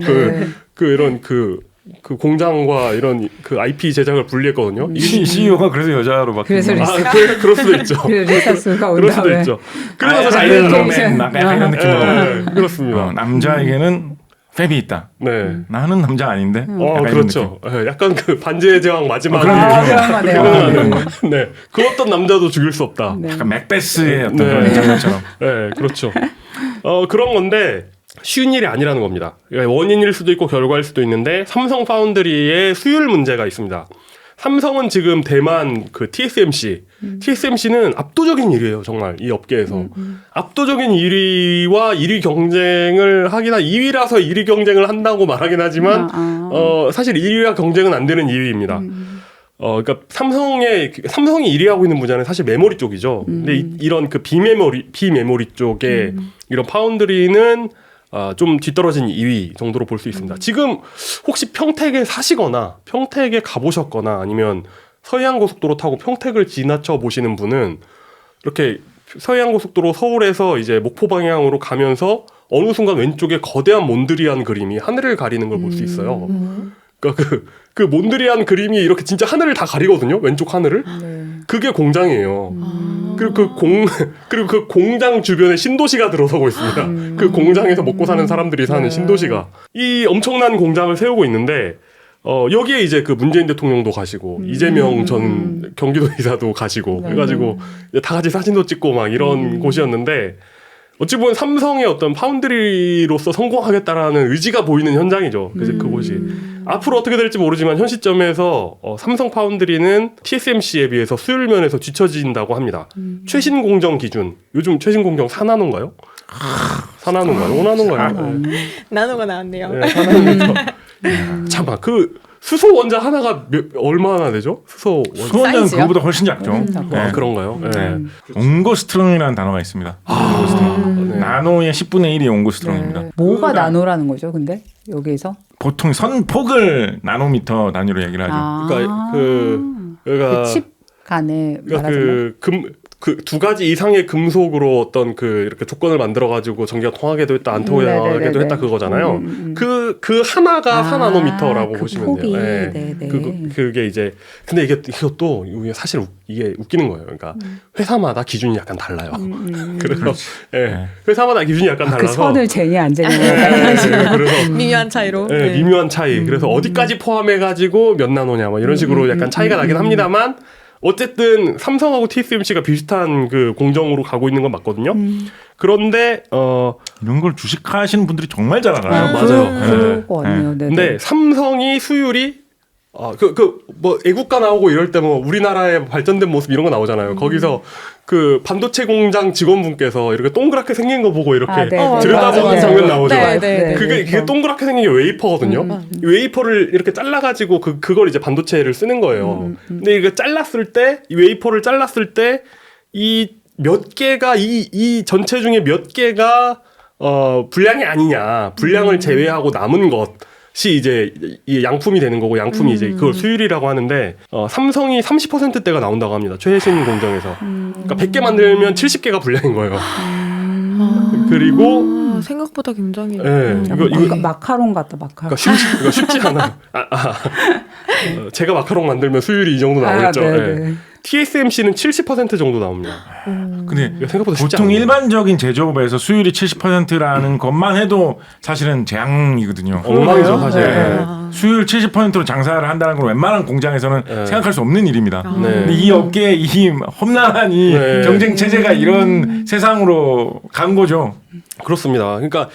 그 공장과 이런 그 IP 제작을 분리했거든요. CEO가 그래서 여자로 바뀌는 그래서 거예요. 그럴 수도 있죠. 리사스가 온 그럴 수도 다음에 있죠. 그래서 잘 아이언 되는 맨 약간 이런 느낌으로. 네, 그렇습니다. 남자에게는 팹이 있다. 네. 나는 남자 아닌데. 약간 이런 그렇죠. 네, 약간 그 반지의 제왕 마지막 그런 거네요. 네, 그 어떤 남자도 죽일 수 없다. 네. 약간 맥베스의 어떤 네. 그런 장면처럼. 네, 그렇죠. 그런 건데 쉬운 일이 아니라는 겁니다. 그러니까 원인일 수도 있고 결과일 수도 있는데 삼성 파운드리의 수율 문제가 있습니다. 삼성은 지금 대만 그 TSMC는 압도적인 1위예요. 정말 이 업계에서 압도적인 1위와 1위 경쟁을 하긴 2위라서 1위 경쟁을 한다고 말하긴 하지만 사실 1위와 경쟁은 안 되는 2위입니다. 그러니까 삼성이 1위하고 있는 분야는 사실 메모리 쪽이죠. 근데 이런 그 비메모리 쪽에 이런 파운드리는 좀 뒤떨어진 2위 정도로 볼 수 있습니다. 지금 혹시 평택에 사시거나 평택에 가보셨거나 아니면 서해안고속도로 타고 평택을 지나쳐 보시는 분은 이렇게 서해안고속도로 서울에서 이제 목포 방향으로 가면서 어느 순간 왼쪽에 거대한 몬드리안 그림이 하늘을 가리는 걸 볼 수 있어요. 그러니까 그 몬드리안 그림이 이렇게 진짜 하늘을 다 가리거든요. 왼쪽 하늘을. 그게 공장이에요. 그리고 그 공장 주변에 신도시가 들어서고 있습니다. 그 공장에서 먹고 사는 사람들이 사는 신도시가 이 엄청난 공장을 세우고 있는데 여기에 이제 그 문재인 대통령도 가시고 이재명 전 경기도지사도 가시고 해가지고 이제 다 같이 사진도 찍고 막 이런 곳이었는데 어찌 보면 삼성의 어떤 파운드리로서 성공하겠다라는 의지가 보이는 현장이죠. 그래서 그곳이 앞으로 어떻게 될지 모르지만 현 시점에서 삼성 파운드리는 TSMC에 비해서 수율 면에서 뒤처진다고 합니다. 최신 공정 기준, 요즘 최신 공정 4나노인가요? 4나노인가요? 5나노인가요? 나노가 나왔네요. 네, 4나노. 잠깐 그 수소 원자 하나가 얼마나 되죠? 수소 원자는 사이즈요? 그거보다 훨씬 작죠. 그런가요? 네. 옹고스트롱이라는 단어가 있습니다. 옹고스트롱. 네. 나노의 10분의 1이 옹고스트롱입니다. 뭐가 나노라는 거죠? 근데 여기에서 보통 선폭을 나노미터 단위로 얘기를 하죠. 그러니까 그 칩 간에 말하자면 그 두 가지 이상의 금속으로 어떤 그 이렇게 조건을 만들어 가지고 전기가 통하게도 했다 안 통하게도 했다 그거잖아요. 그 하나가 4나노미터라고 그 보시면 폭이. 돼요. 네. 네네. 그게 이제 근데 이것도 사실 이게 웃기는 거예요. 그러니까 회사마다 기준이 약간 달라요. 그래서 회사마다 기준이 약간 달라서 그 선을 재니 안 재니 그래서 미묘한 차이로. 네, 미묘한 차이. 그래서 어디까지 포함해 가지고 몇 나노냐 뭐 이런 식으로 약간 차이가 나긴 합니다만 어쨌든 삼성하고 TSMC가 비슷한 그 공정으로 가고 있는 건 맞거든요. 그런데 이런 걸 주식하시는 분들이 정말 잘 알아요. 맞아요. 그럴 거 같네요. 근데 삼성이 수율이 뭐 애국가 나오고 이럴 때 뭐 우리나라의 발전된 모습 이런 거 나오잖아요. 거기서 그 반도체 공장 직원분께서 이렇게 동그랗게 생긴 거 보고 이렇게 들여다보는 장면 나오죠. 그게 동그랗게 생긴 게 웨이퍼거든요. 웨이퍼를 이렇게 잘라가지고 그걸 이제 반도체를 쓰는 거예요. 근데 이거 잘랐을 때, 이 웨이퍼를 잘랐을 때 이 몇 개가 이 전체 중에 몇 개가 불량이 아니냐, 불량을 제외하고 남은 것이 이제 이 양품이 되는 거고, 양품이 이제 그걸 수율이라고 하는데, 삼성이 30%대가 나온다고 합니다. 최신 공정에서. 그러니까 100개 만들면 70개가 불량인 거예요. 그리고 생각보다 굉장히 이거 마카롱 같다, 마카롱. 그러니까 쉽지 않아. 제가 마카롱 만들면 수율이 이 정도 나오겠죠. TSMC는 70% 정도 나옵니다. 근데 생각보다 쉽지 보통 않아요. 일반적인 제조업에서 수율이 70%라는 것만 해도 사실은 재앙이거든요. 엉망이죠, 사실. 수율 70%로 장사를 한다는 건 웬만한 공장에서는 생각할 수 없는 일입니다. 근데 이 업계의 이 험난한 이 경쟁 체제가 이런 세상으로 간 거죠. 그렇습니다. 그러니까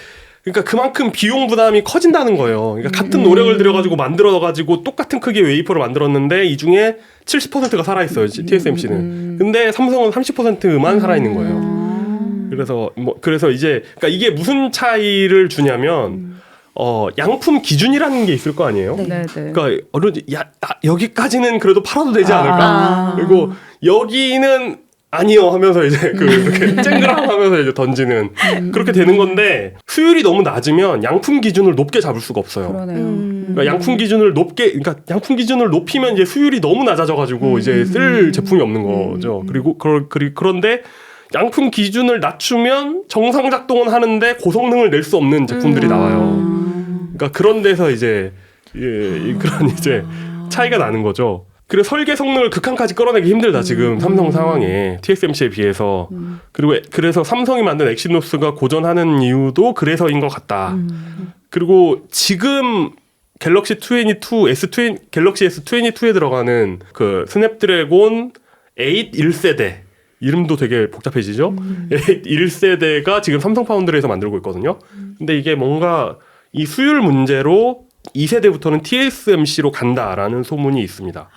그만큼 비용 부담이 커진다는 거예요. 그러니까 같은 노력을 들여가지고 만들어가지고 똑같은 크기의 웨이퍼를 만들었는데 이 중에 70%가 살아있어요. TSMC는. 근데 삼성은 30%만 살아있는 거예요. 그래서 이제 그러니까 이게 무슨 차이를 주냐면 양품 기준이라는 게 있을 거 아니에요. 그러니까 여기까지는 그래도 팔아도 되지 않을까. 그리고 여기는 아니요 하면서 이제 이렇게 쨍그랑 하면서 이제 던지는 그렇게 되는 건데, 수율이 너무 낮으면 양품 기준을 높게 잡을 수가 없어요. 그러니까 양품 기준을 높이면 이제 수율이 너무 낮아져가지고 이제 쓸 제품이 없는 거죠. 그런데 양품 기준을 낮추면 정상 작동은 하는데 고성능을 낼 수 없는 제품들이 나와요. 그러니까 그런 데서 이제 그런 이제 차이가 나는 거죠. 그래서 설계 성능을 극한까지 끌어내기 힘들다, 지금 삼성 상황에 TSMC에 비해서. 그래서 삼성이 만든 엑시노스가 고전하는 이유도 그래서인 것 같다. 그리고 지금 갤럭시 S22에 들어가는 그 스냅드래곤 8 1세대, 이름도 되게 복잡해지죠. 8 1세대가 지금 삼성 파운드리에서 만들고 있거든요. 근데 이게 뭔가 이 수율 문제로 2세대부터는 TSMC로 간다라는 소문이 있습니다.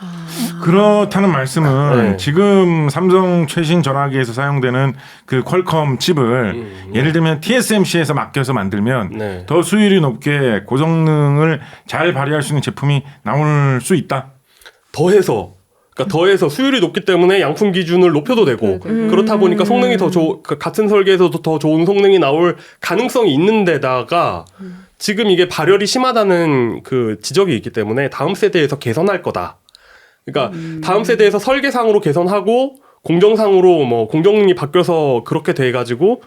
그렇다는 말씀은 지금 삼성 최신 전화기에서 사용되는 그 퀄컴 칩을 예를 들면 TSMC에서 맡겨서 만들면 더 수율이 높게 고성능을 잘 발휘할 수 있는 제품이 나올 수 있다. 더해서 수율이 높기 때문에 양품 기준을 높여도 되고, 그렇다 보니까 성능이 같은 설계에서도 더 좋은 성능이 나올 가능성이 있는 데다가 지금 이게 발열이 심하다는 그 지적이 있기 때문에 다음 세대에서 개선할 거다. 그러니까 다음 세대에서 설계상으로 개선하고 공정상으로 뭐 공정능이 바뀌어서 그렇게 돼가지고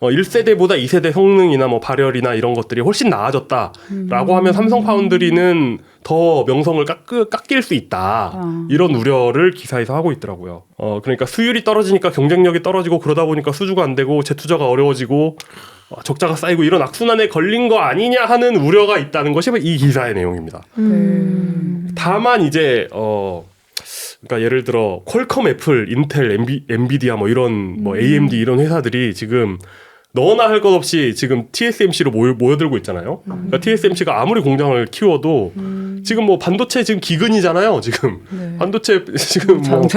1세대보다 2세대 성능이나 뭐 발열이나 이런 것들이 훨씬 나아졌다라고 하면 삼성 파운드리는 더 명성을 깎일 수 있다. 이런 우려를 기사에서 하고 있더라고요. 그러니까 수율이 떨어지니까 경쟁력이 떨어지고, 그러다 보니까 수주가 안 되고 재투자가 어려워지고 적자가 쌓이고 이런 악순환에 걸린 거 아니냐 하는 우려가 있다는 것이 이 기사의 내용입니다. 다만 이제 그러니까 예를 들어 퀄컴, 애플, 인텔, 엔비디아 뭐 이런 뭐 AMD 이런 회사들이 지금 너나 할 것 없이 지금 TSMC로 모여들고 있잖아요. 그러니까 TSMC가 아무리 공장을 키워도 지금 뭐 반도체 지금 기근이잖아요. 지금 반도체 지금 뭐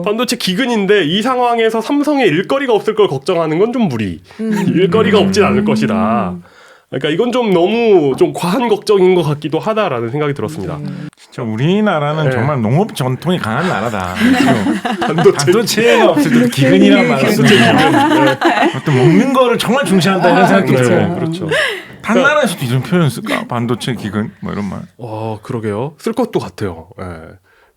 반도체 기근인데, 이 상황에서 삼성에 일거리가 없을 걸 걱정하는 건 좀 무리. 일거리가 없진 않을 것이다. 그러니까 이건 좀 너무 좀 과한 걱정인 것 같기도 하다라는 생각이 들었습니다. 진짜 우리나라는 정말 농업 전통이 강한 나라다. 반도체가 없을 때 기근이란 말을 어떤 먹는 거를 정말 중시한다 이런 생각도 들어요. 그렇죠. 다른 나라에서도 이런 표현 쓸까? 반도체 기근 뭐 이런 말. 그러게요. 쓸 것도 같아요.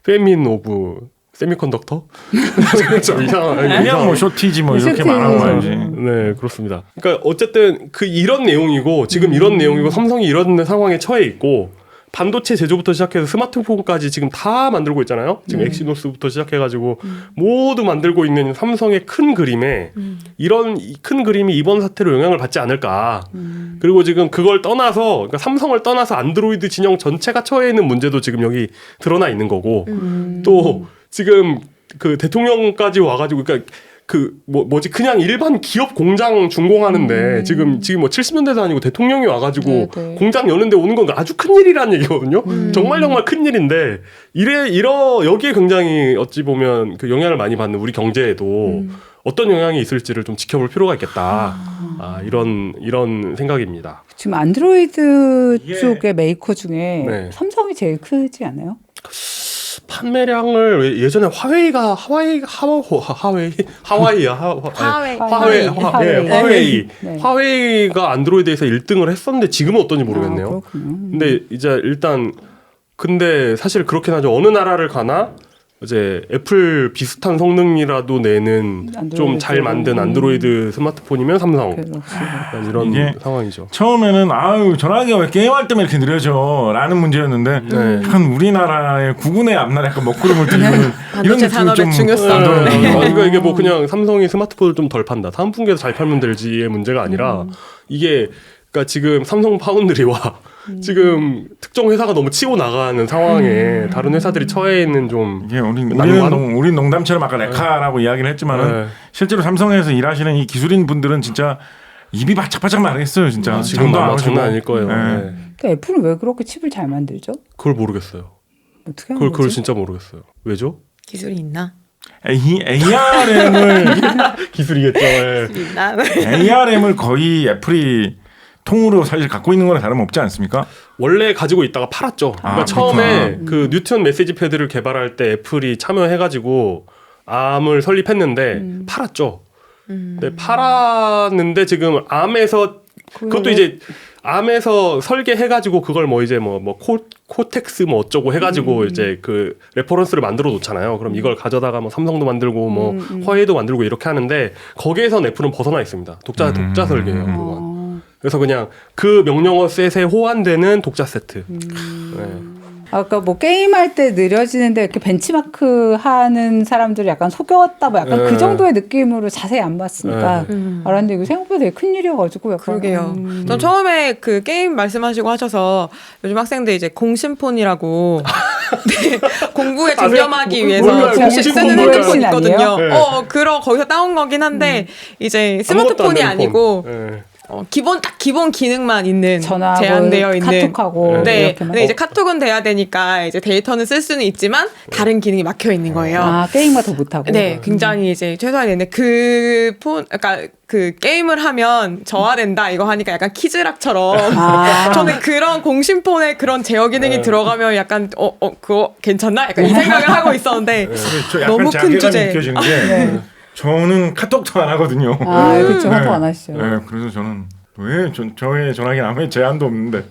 페민 오브 세미컨덕터? 그냥 뭐 쇼티지 뭐 이렇게 말하는 거야지. 네, 그렇습니다. 그러니까 어쨌든 이런 내용이고, 지금 이런 내용이고, 삼성이 이런 상황에 처해 있고, 반도체 제조부터 시작해서 스마트폰까지 지금 다 만들고 있잖아요. 지금 엑시노스부터 시작해가지고 모두 만들고 있는 삼성의 큰 그림에 이런 큰 그림이 이번 사태로 영향을 받지 않을까. 그리고 지금 그걸 떠나서, 그러니까 삼성을 떠나서 안드로이드 진영 전체가 처해 있는 문제도 지금 여기 드러나 있는 거고, 또 지금 그 대통령까지 와가지고, 그러니까 뭐지 그냥 일반 기업 공장 준공하는데 지금 뭐 70년대도 아니고 대통령이 와가지고 네. 공장 여는데 오는 건 아주 큰 일이라는 얘기거든요. 정말 큰 일인데 여기에 굉장히 어찌 보면 그 영향을 많이 받는 우리 경제에도 어떤 영향이 있을지를 좀 지켜볼 필요가 있겠다. 이런 생각입니다. 지금 안드로이드 이게- 쪽의 메이커 중에 네. 삼성이 제일 크지 않아요? 판매량을 예전에 화웨이가 네. 화웨이가 안드로이드에서 1등을 했었는데 지금은 어떤지 모르겠네요. 그렇군요. 근데 이제 근데 사실 그렇긴 하죠. 어느 나라를 가나 이제 애플 비슷한 성능이라도 내는 좀 잘 만든 안드로이드 스마트폰이면 삼성. 약간 이런 이게 상황이죠. 처음에는 전화기가 왜 게임할 때만 이렇게 느려져 라는 문제였는데 네. 약간 우리나라의 국군의 앞날 약간 먹구름을 들이는 이런 반도체 느낌이 산업의 좀 중요성. 그러니까 이게 뭐 그냥 삼성이 스마트폰을 좀 덜 판다. 다음 분기에서 잘 팔면 될지의 문제가 아니라 이게 그러니까 지금 삼성 파운드리와 지금 특정 회사가 너무 치고 나가는 상황에 다른 회사들이 처해 있는 좀 이게 난관? 우리 농담처럼 아까 레카라고 이야기를 했지만은 네. 실제로 삼성에서 일하시는 이 기술인 분들은 진짜 입이 바짝바짝 마르겠어요 진짜. 지금 잠도 안 아마 오시고. 장난 아닐 거예요. 네. 네. 그러니까 애플은 왜 그렇게 칩을 잘 만들죠? 그걸 모르겠어요. 어떻게 하는 그걸 거지? 진짜 모르겠어요. 왜죠? 기술이 있나? ARM을 기술이겠죠. 네. 있나? ARM을 거의 애플이 통으로 사실 갖고 있는 거나 다름없지 않습니까? 원래 가지고 있다가 팔았죠. 그러니까 아, 처음에 그 뉴튼 메시지 패드를 개발할 때 애플이 참여해가지고 암을 설립했는데 팔았죠. 근데 팔았는데 지금 암에서 그것도 이제 암에서 설계해가지고 그걸 뭐 이제 뭐 코텍스 뭐 어쩌고 해가지고 이제 그 레퍼런스를 만들어 놓잖아요. 그럼 이걸 가져다가 뭐 삼성도 만들고 뭐 화웨이도 만들고 이렇게 하는데 거기에서 애플은 벗어나 있습니다. 독자 설계예요. 그건. 그래서 그냥 그 명령어 셋에 호환되는 독자 세트. 네. 아까 뭐 게임할 때 느려지는데 이렇게 벤치마크 하는 사람들을 약간 속였다 뭐 약간 네. 그 정도의 느낌으로 자세히 안 봤으니까 알았는데 이거 생각보다 되게 큰일이어가지고 약간 그러게요. 전 처음에 그 게임 말씀하시고 하셔서 요즘 학생들 이제 공심폰이라고 네, 공부에 전념하기 위해서 몰라요. 공식 쓰는 공심폰 핸드폰 아니에요? 있거든요. 네. 그런 거기서 따온 거긴 한데 이제 아무것도 안 스마트폰이 되는 아니고 폰. 네. 기본 기능만 있는 전화하고 제한되어 있는 카톡하고 네. 이렇게만. 근데 이제 카톡은 돼야 되니까 이제 데이터는 쓸 수는 있지만 다른 기능이 막혀 있는 거예요. 아 게임만 더 못하고 네, 굉장히 이제 최소화되는데 그러니까 그 게임을 하면 저하된다 이거 하니까 약간 키즈락처럼 저는 그런 공심폰에 그런 제어 기능이 들어가면 약간 그거 괜찮나? 약간 이 생각을 하고 있었는데 저 약간 너무 큰 자괴감이 주제. 느껴지는 게 저는 카톡도 안 하거든요. 아 그렇죠 네. 카톡 안 하시죠. 네, 그래서 저는 왜 저의 전화기는 아무 제한도 없는데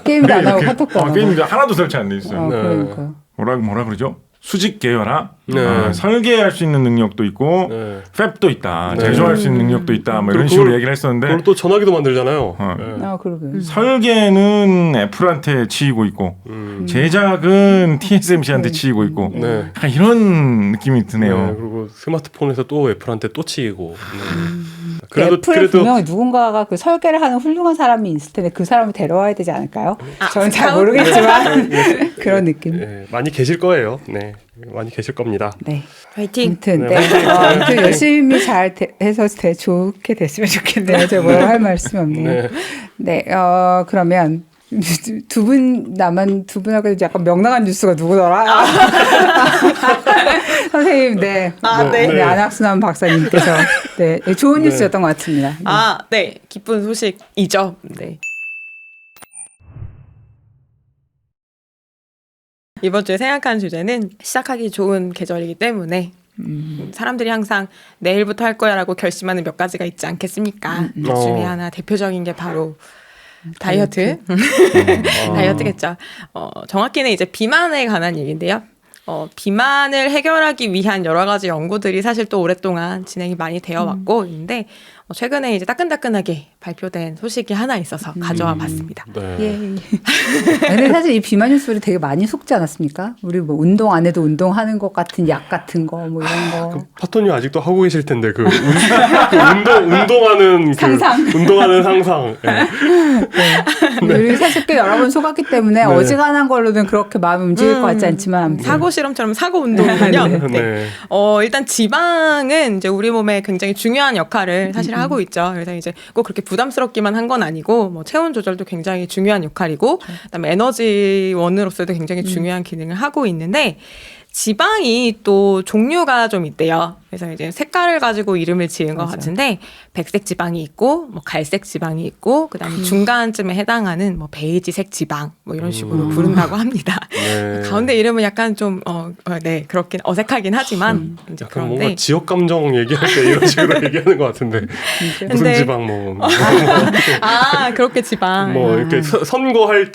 게임도 안 하고 이렇게- 카톡도 안 하고 게임도 하나도 설치 안 돼 있어요. 아, 그러니까요. 뭐라 그러죠? 수직 계열화, 네. 설계할 수 있는 능력도 있고, 네. 팹도 있다, 네. 제조할 수 있는 능력도 있다, 뭐 이런 그걸- 식으로 얘기를 했었는데 그걸 또 전화기도 만들잖아요. 어. 네. 아 그러게 설계는 애플한테 치이고 있고, 제작은 TSMC한테 치이고 있고, 네. 약간 이런 느낌이 드네요. 네, 그리고 스마트폰에서 또 애플한테 또 치이고. 애플에 분명히 누군가가 그 설계를 하는 훌륭한 사람이 있을 텐데 그 사람을 데려와야 되지 않을까요? 저는 잘 모르겠지만 그런 느낌. 네, 많이 계실 거예요. 네, 많이 계실 겁니다. 네. 화이팅! 아무튼, 네, 아무튼 열심히 잘 해서 좋게 됐으면 좋겠네요. 제가 뭐라 할 말씀이 없네요. 네, 그러면 두 분하고 약간 명랑한 뉴스가 누구더라? 선생님, 네. 네. 안학순환 박사님께서 네, 좋은 네. 뉴스였던 것 같습니다. 네. 기쁜 소식이죠. 네. 이번 주에 생각한 주제는 시작하기 좋은 계절이기 때문에 사람들이 항상 내일부터 할 거야라고 결심하는 몇 가지가 있지 않겠습니까? 그 중에 하나 대표적인 게 바로 다이어트. 다이어트겠죠. 정확히는 이제 비만에 관한 얘기인데요. 비만을 해결하기 위한 여러 가지 연구들이 사실 또 오랫동안 진행이 많이 되어 왔고 있는데 최근에 이제 따끈따끈하게 발표된 소식이 하나 있어서 가져와 봤습니다. 네. 예. 근데 사실 이 비만인 소리 되게 많이 속지 않았습니까? 우리 뭐 운동 안 해도 운동하는 것 같은 약 같은 거 뭐 이런 거. 파토님 아직도 하고 계실 텐데 그 운동하는 상상. 운동하는 상상. 네. 우리 사실 꽤 여러 번 속았기 때문에 어지간한 걸로는 그렇게 마음이 움직일 것 같지 않지만 아무튼. 사고 실험처럼 사고 운동이군요. 네. 네. 일단 지방은 이제 우리 몸에 굉장히 중요한 역할을 사실 하고 있죠. 그래서 이제 꼭 그렇게 부담스럽기만 한 건 아니고 뭐 체온 조절도 굉장히 중요한 역할이고 그다음에 에너지원으로서도 굉장히 중요한 기능을 하고 있는데 지방이 또 종류가 좀 있대요. 그래서 이제 색깔을 가지고 이름을 지은 것 같은데 백색 지방이 있고 뭐 갈색 지방이 있고 그다음에 중간쯤에 해당하는 뭐 베이지색 지방 뭐 이런 식으로 부른다고 합니다. 네. 가운데 이름은 약간 좀 네 그렇긴 어색하긴 하지만 이제 약간 뭔가 그런데 지역 감정 얘기할 때 이런 식으로 얘기하는 것 같은데 무슨 근데- 지방 뭐 그렇게 지방 뭐 이렇게 선거할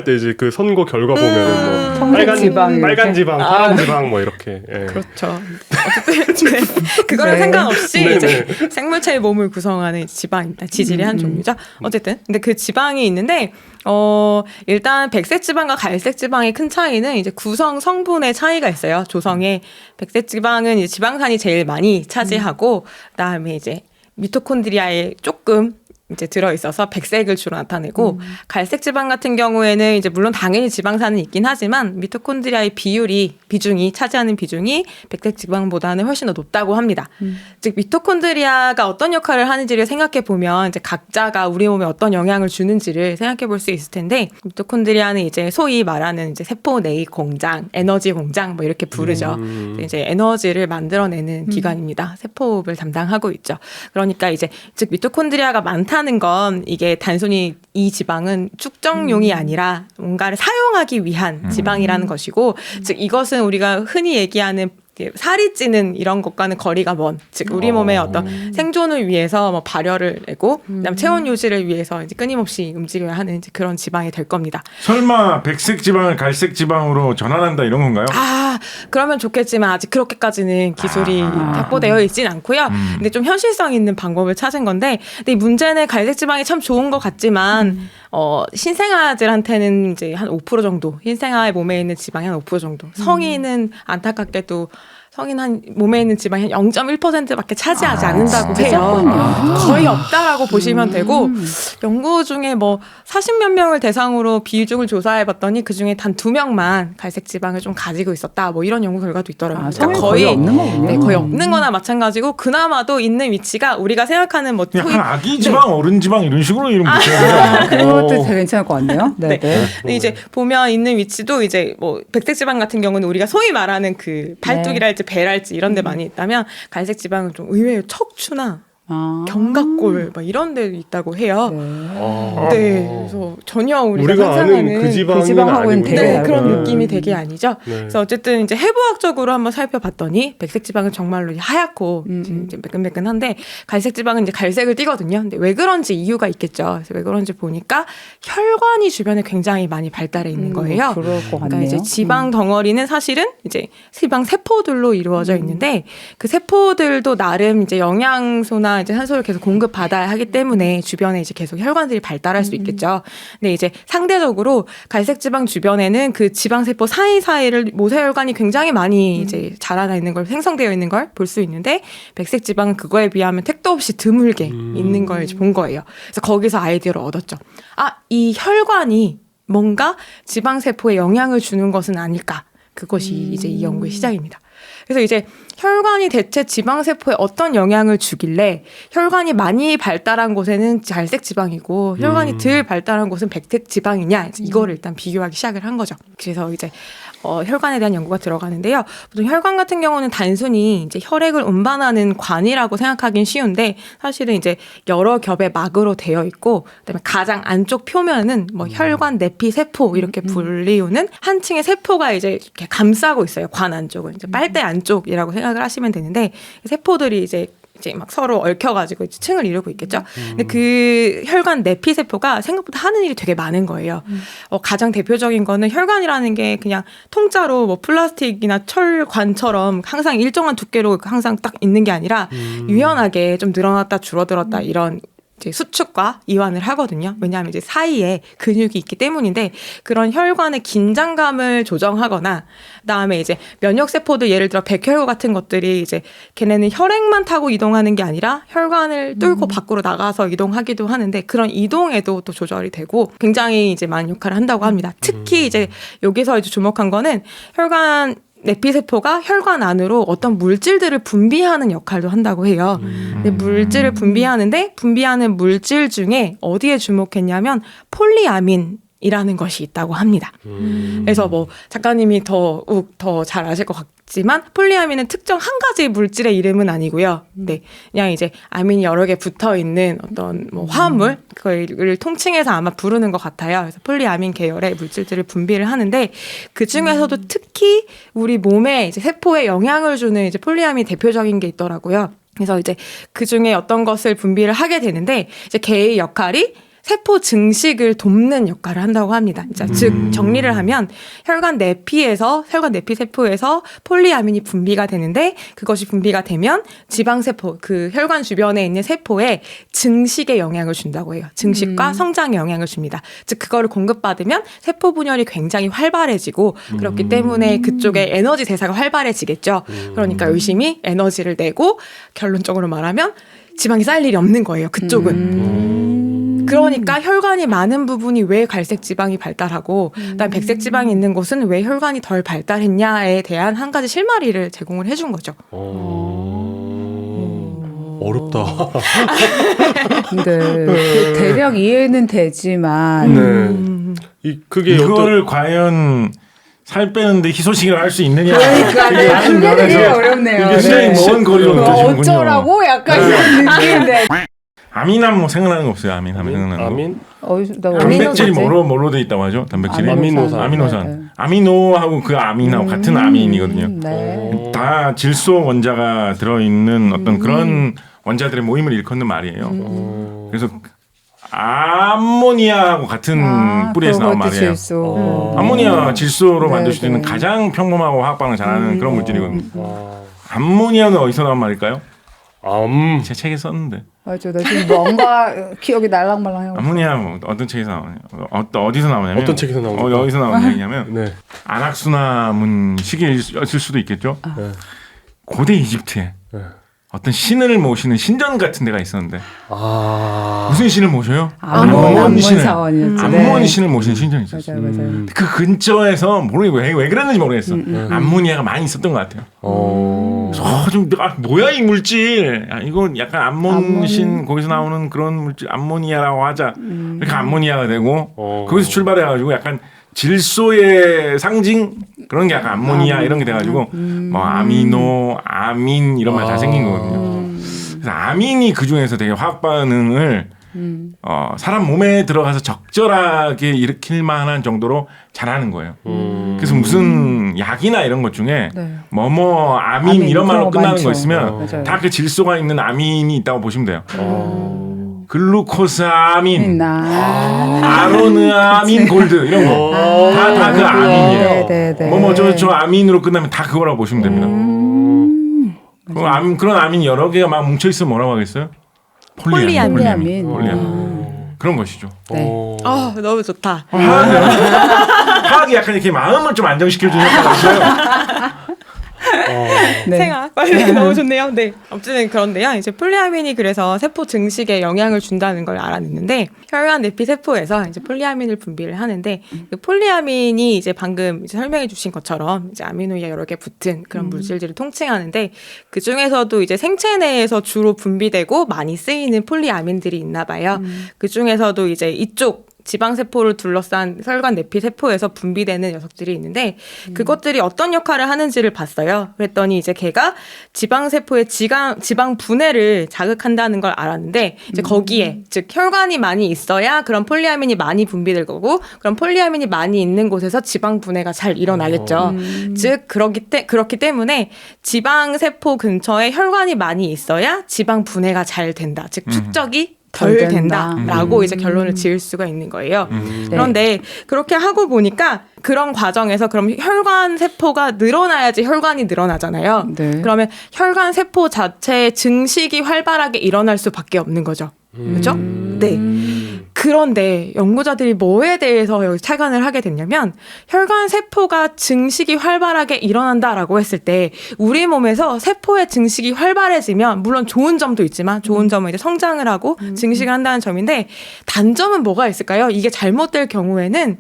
때 이제 그 선거 결과 보면은 뭐 청색 지방 빨간 이렇게. 지방, 파란 지방 뭐 이렇게. 예. 그렇죠. 어쨌든 네. 그거랑 네. 상관없이 네, 이제 생물체의 몸을 구성하는 지방입니다. 지질의 한 종류죠. 어쨌든 근데 그 지방이 있는데 일단 백색 지방과 갈색 지방의 큰 차이는 이제 구성 성분의 차이가 있어요. 조성에 백색 지방은 이제 지방산이 제일 많이 차지하고 그다음에 이제 미토콘드리아에 조금 이제 들어 있어서 백색을 주로 나타내고 갈색 지방 같은 경우에는 이제 물론 당연히 지방산은 있긴 하지만 미토콘드리아의 비중이 차지하는 비중이 백색 지방보다는 훨씬 더 높다고 합니다. 즉 미토콘드리아가 어떤 역할을 하는지를 생각해 보면 이제 각자가 우리 몸에 어떤 영향을 주는지를 생각해 볼 수 있을 텐데 미토콘드리아는 이제 소위 말하는 이제 세포 내의 공장, 에너지 공장 뭐 이렇게 부르죠. 이제 에너지를 만들어내는 기관입니다. 세포를 담당하고 있죠. 그러니까 이제 즉 미토콘드리아가 많다는 건 이게 단순히 이 지방은 축적용이 아니라 뭔가를 사용하기 위한 지방이라는 것이고 즉 이것은 우리가 흔히 얘기하는 살이 찌는 이런 것과는 거리가 먼, 즉 우리 몸의 어떤 생존을 위해서 뭐 발열을 내고 그다음 체온 유지를 위해서 이제 끊임없이 움직여야 하는 이제 그런 지방이 될 겁니다. 설마 백색 지방을 갈색 지방으로 전환한다 이런 건가요? 그러면 좋겠지만 아직 그렇게까지는 기술이 확보되어 있진 않고요. 근데 좀 현실성 있는 방법을 찾은 건데, 근데 이 문제는 갈색 지방이 참 좋은 것 같지만 신생아들한테는 이제 한 5% 정도, 신생아의 몸에 있는 지방이 한 5% 정도, 성인은 안타깝게도 성인 한 몸에 있는 지방이 한 0.1%밖에 차지하지 않는다고 해요. 거의 없다라고 보시면 되고 연구 중에 뭐 40몇 명을 대상으로 비중을 조사해봤더니 그 중에 단 2명만 갈색 지방을 좀 가지고 있었다. 뭐 이런 연구 결과도 있더라고요. 그러니까 거의 없는 거군요. 네, 거의 없는 거나 마찬가지고 그나마도 있는 위치가 우리가 생각하는 뭐 약간 아기 지방, 어른 지방 이런 식으로 이름 붙여야 돼요. 그것도 되게 괜찮을 것 같네요. 네. 근데 이제 보면 있는 위치도 이제 뭐 백색 지방 같은 경우는 우리가 소위 말하는 그 발뚝이랄지 배랄지 이런 데 많이 있다면 갈색 지방은 좀 의외로 척추나 견갑골 막 이런 데 있다고 해요. 네. 그래서 전혀 우리가 상상하는 아는 그 지방은 지방하고는 아니군요. 되게 네, 그런 느낌이 되게 아니죠. 네. 그래서 어쨌든 이제 해부학적으로 한번 살펴봤더니 백색 지방은 정말로 하얗고 이제 매끈매끈한데 갈색 지방은 이제 갈색을 띠거든요. 근데 왜 그런지 이유가 있겠죠. 그래서 왜 그런지 보니까 혈관이 주변에 굉장히 많이 발달해 있는 거예요. 그럴 것 그러니까 같네요. 이제 지방 덩어리는 사실은 이제 지방 세포들로 이루어져 있는데 그 세포들도 나름 이제 영양소나 이제 산소를 계속 공급받아야 하기 때문에 주변에 이제 계속 혈관들이 발달할 수 있겠죠. 근데 이제 상대적으로 갈색 지방 주변에는 그 지방 세포 사이사이를 모세혈관이 굉장히 많이 이제 자라나 있는 걸 생성되어 있는 걸 볼 수 있는데 백색 지방은 그거에 비하면 택도 없이 드물게 있는 걸 이제 본 거예요. 그래서 거기서 아이디어를 얻었죠. 이 혈관이 뭔가 지방 세포에 영향을 주는 것은 아닐까. 그것이 이제 이 연구의 시작입니다. 그래서 이제 혈관이 대체 지방세포에 어떤 영향을 주길래 혈관이 많이 발달한 곳에는 갈색 지방이고 혈관이 덜 발달한 곳은 백색 지방이냐 이거를 일단 비교하기 시작을 한 거죠. 그래서 이제 혈관에 대한 연구가 들어가는데요. 보통 혈관 같은 경우는 단순히 이제 혈액을 운반하는 관이라고 생각하긴 쉬운데 사실은 이제 여러 겹의 막으로 되어 있고 그다음에 가장 안쪽 표면은 뭐 혈관 내피 세포 이렇게 불리우는 한 층의 세포가 이제 이렇게 감싸고 있어요. 관 안쪽을 이제 빨대 안쪽이라고 생각을 하시면 되는데 세포들이 이제 이제 막 서로 얽혀가지고 이제 층을 이루고 있겠죠. 근데 그 혈관 내피 세포가 생각보다 하는 일이 되게 많은 거예요. 가장 대표적인 거는 혈관이라는 게 그냥 통짜로 뭐 플라스틱이나 철관처럼 항상 일정한 두께로 항상 딱 있는 게 아니라 유연하게 좀 늘어났다 줄어들었다 이런 이제 수축과 이완을 하거든요. 왜냐하면 이제 사이에 근육이 있기 때문인데 그런 혈관의 긴장감을 조정하거나 그다음에 이제 면역 세포도 예를 들어 백혈구 같은 것들이 이제 걔네는 혈액만 타고 이동하는 게 아니라 혈관을 뚫고 밖으로 나가서 이동하기도 하는데 그런 이동에도 또 조절이 되고 굉장히 이제 많은 역할을 한다고 합니다. 특히 이제 여기서 이제 주목한 거는 혈관 내피세포가 혈관 안으로 어떤 물질들을 분비하는 역할도 한다고 해요. 근데 물질을 분비하는데 분비하는 물질 중에 어디에 주목했냐면 폴리아민이라는 것이 있다고 합니다. 그래서 뭐 작가님이 더 잘 아실 것 같지만 폴리아민은 특정 한 가지 물질의 이름은 아니고요. 네, 그냥 이제 아민이 여러 개 붙어 있는 어떤 뭐 화합물 그걸 통칭해서 아마 부르는 것 같아요. 그래서 폴리아민 계열의 물질들을 분비를 하는데 그 중에서도 특히 우리 몸에 이제 세포에 영향을 주는 이제 폴리아민 대표적인 게 있더라고요. 그래서 이제 그 중에 어떤 것을 분비를 하게 되는데 이제 걔의 역할이 세포 증식을 돕는 역할을 한다고 합니다. 즉 정리를 하면 혈관 내피 세포에서 폴리아민이 분비가 되는데 그것이 분비가 되면 지방 세포 그 혈관 주변에 있는 세포에 증식에 영향을 준다고 해요. 증식과 성장에 영향을 줍니다. 즉 그거를 공급받으면 세포 분열이 굉장히 활발해지고 그렇기 때문에 그쪽에 에너지 대사가 활발해지겠죠. 그러니까 열심히 에너지를 내고 결론적으로 말하면 지방이 쌓일 일이 없는 거예요. 그쪽은. 그러니까 혈관이 많은 부분이 왜 갈색 지방이 발달하고 그다음에 백색 지방이 있는 곳은 왜 혈관이 덜 발달했냐에 대한 한 가지 실마리를 제공을 해준 거죠. 어렵다. 근데 대략 이해는 되지만 그게 이거를 과연 살 빼는데 희소식을 할 수 있느냐. 그러니까 그게 되게 어렵네요. 이게 굉장히 먼 거리로 느껴지는군요. 어쩌라고 약간 이런 느낌인데. 아민하면 뭐 생각나는 거 없어요. 아민 하면 생각나는 거. 아민? 단백질이 뭐로 돼 있다고 하죠? 단백질이 아미노산. 네. 아미노하고 그 아민하고 같은 아민이거든요. 네. 다 질소 원자가 들어있는 어떤 그런 원자들의 모임을 일컫는 말이에요. 그래서 암모니아하고 같은 뿌리에서 나온 말이에요. 질소. 암모니아 질소로 네, 만들 수 있는 네. 가장 평범하고 화학 반응을 잘하는 그런 물질이거든요. 암모니아는 어디서 나온 말일까요? 제 책에 썼는데. 맞아, 나 지금 뭔가 기억이 날랑말랑해요. 암모니아 뭐 어떤 책에서 나오냐? 어디서 나오냐면 어떤 책에서 나오냐? 어디서 나온 얘기냐면 네. 안악수나문 시기였을 수도 있겠죠. 네. 고대 이집트에 네. 어떤 신을 모시는 신전 같은 데가 있었는데 아. 무슨 신을 모셔요? 암몬 신을. 사원이었지. 암몬 신을 모시는 신전이 있었어요. 맞아요. 그 근처에서 모르겠고 왜 그랬는지 모르겠어. 암모니아가 많이 있었던 것 같아요. 뭐야 이 물질? 이거 약간 암몬신 거기서 나오는 그런 물질 암모니아라고 하자. 그러니까 암모니아가 되고 거기서 출발해가지고 약간 질소의 상징 그런 게 약간 암모니아 이런 게 돼가지고 뭐 아미노, 아민 이런 말 잘 생긴 거거든요. 그래서 아민이 그 중에서 되게 화학 반응을 사람 몸에 들어가서 적절하게 일으킬 만한 정도로 잘하는 거예요. 그래서 무슨 약이나 이런 것 중에 네. 뭐뭐 아민 이런 말로 끝나는 많죠. 거 있으면 다 그 질소가 있는 아민이 있다고 보시면 돼요. 글루코사민, 아로느아민 골드 이런 거 다 그 아민이에요. 네. 저 아민으로 끝나면 다 그거라고 보시면 됩니다. 그런 아민 여러 개가 막 뭉쳐 있으면 뭐라고 하겠어요? 폴리아민. 그런 것이죠. 네. 너무 좋다. 화학이 약간 이렇게 마음을 좀 안정시켜주는 효과가 있어요. 네. 생각. 너무 좋네요. 네. 아무튼 그런데요. 이제 폴리아민이 그래서 세포 증식에 영향을 준다는 걸 알아냈는데 혈관 내피 세포에서 이제 폴리아민을 분비를 하는데 그 폴리아민이 이제 방금 이제 설명해 주신 것처럼 이제 아미노가 여러 개 붙은 그런 물질들을 통칭하는데 그 중에서도 이제 생체 내에서 주로 분비되고 많이 쓰이는 폴리아민들이 있나 봐요. 그 중에서도 이제 이쪽 지방세포를 둘러싼 혈관 내피 세포에서 분비되는 녀석들이 있는데 그것들이 어떤 역할을 하는지를 봤어요. 그랬더니 이제 걔가 지방세포의 지방 분해를 자극한다는 걸 알았는데 이제 거기에 즉 혈관이 많이 있어야 그런 폴리아민이 많이 분비될 거고 그런 폴리아민이 많이 있는 곳에서 지방 분해가 잘 일어나겠죠. 즉 그렇기 때문에 지방세포 근처에 혈관이 많이 있어야 지방 분해가 잘 된다. 즉 축적이 덜 된다라고 이제 결론을 지을 수가 있는 거예요. 그런데 그렇게 하고 보니까 그런 과정에서 그럼 혈관 세포가 늘어나야지 혈관이 늘어나잖아요. 네. 그러면 혈관 세포 자체의 증식이 활발하게 일어날 수밖에 없는 거죠. 그렇죠? 네. 그런데 연구자들이 뭐에 대해서 여기 착안을 하게 됐냐면 혈관 세포가 증식이 활발하게 일어난다라고 했을 때 우리 몸에서 세포의 증식이 활발해지면 물론 좋은 점도 있지만 좋은 점은 이제 성장을 하고 증식을 한다는 점인데 단점은 뭐가 있을까요? 이게 잘못될 경우에는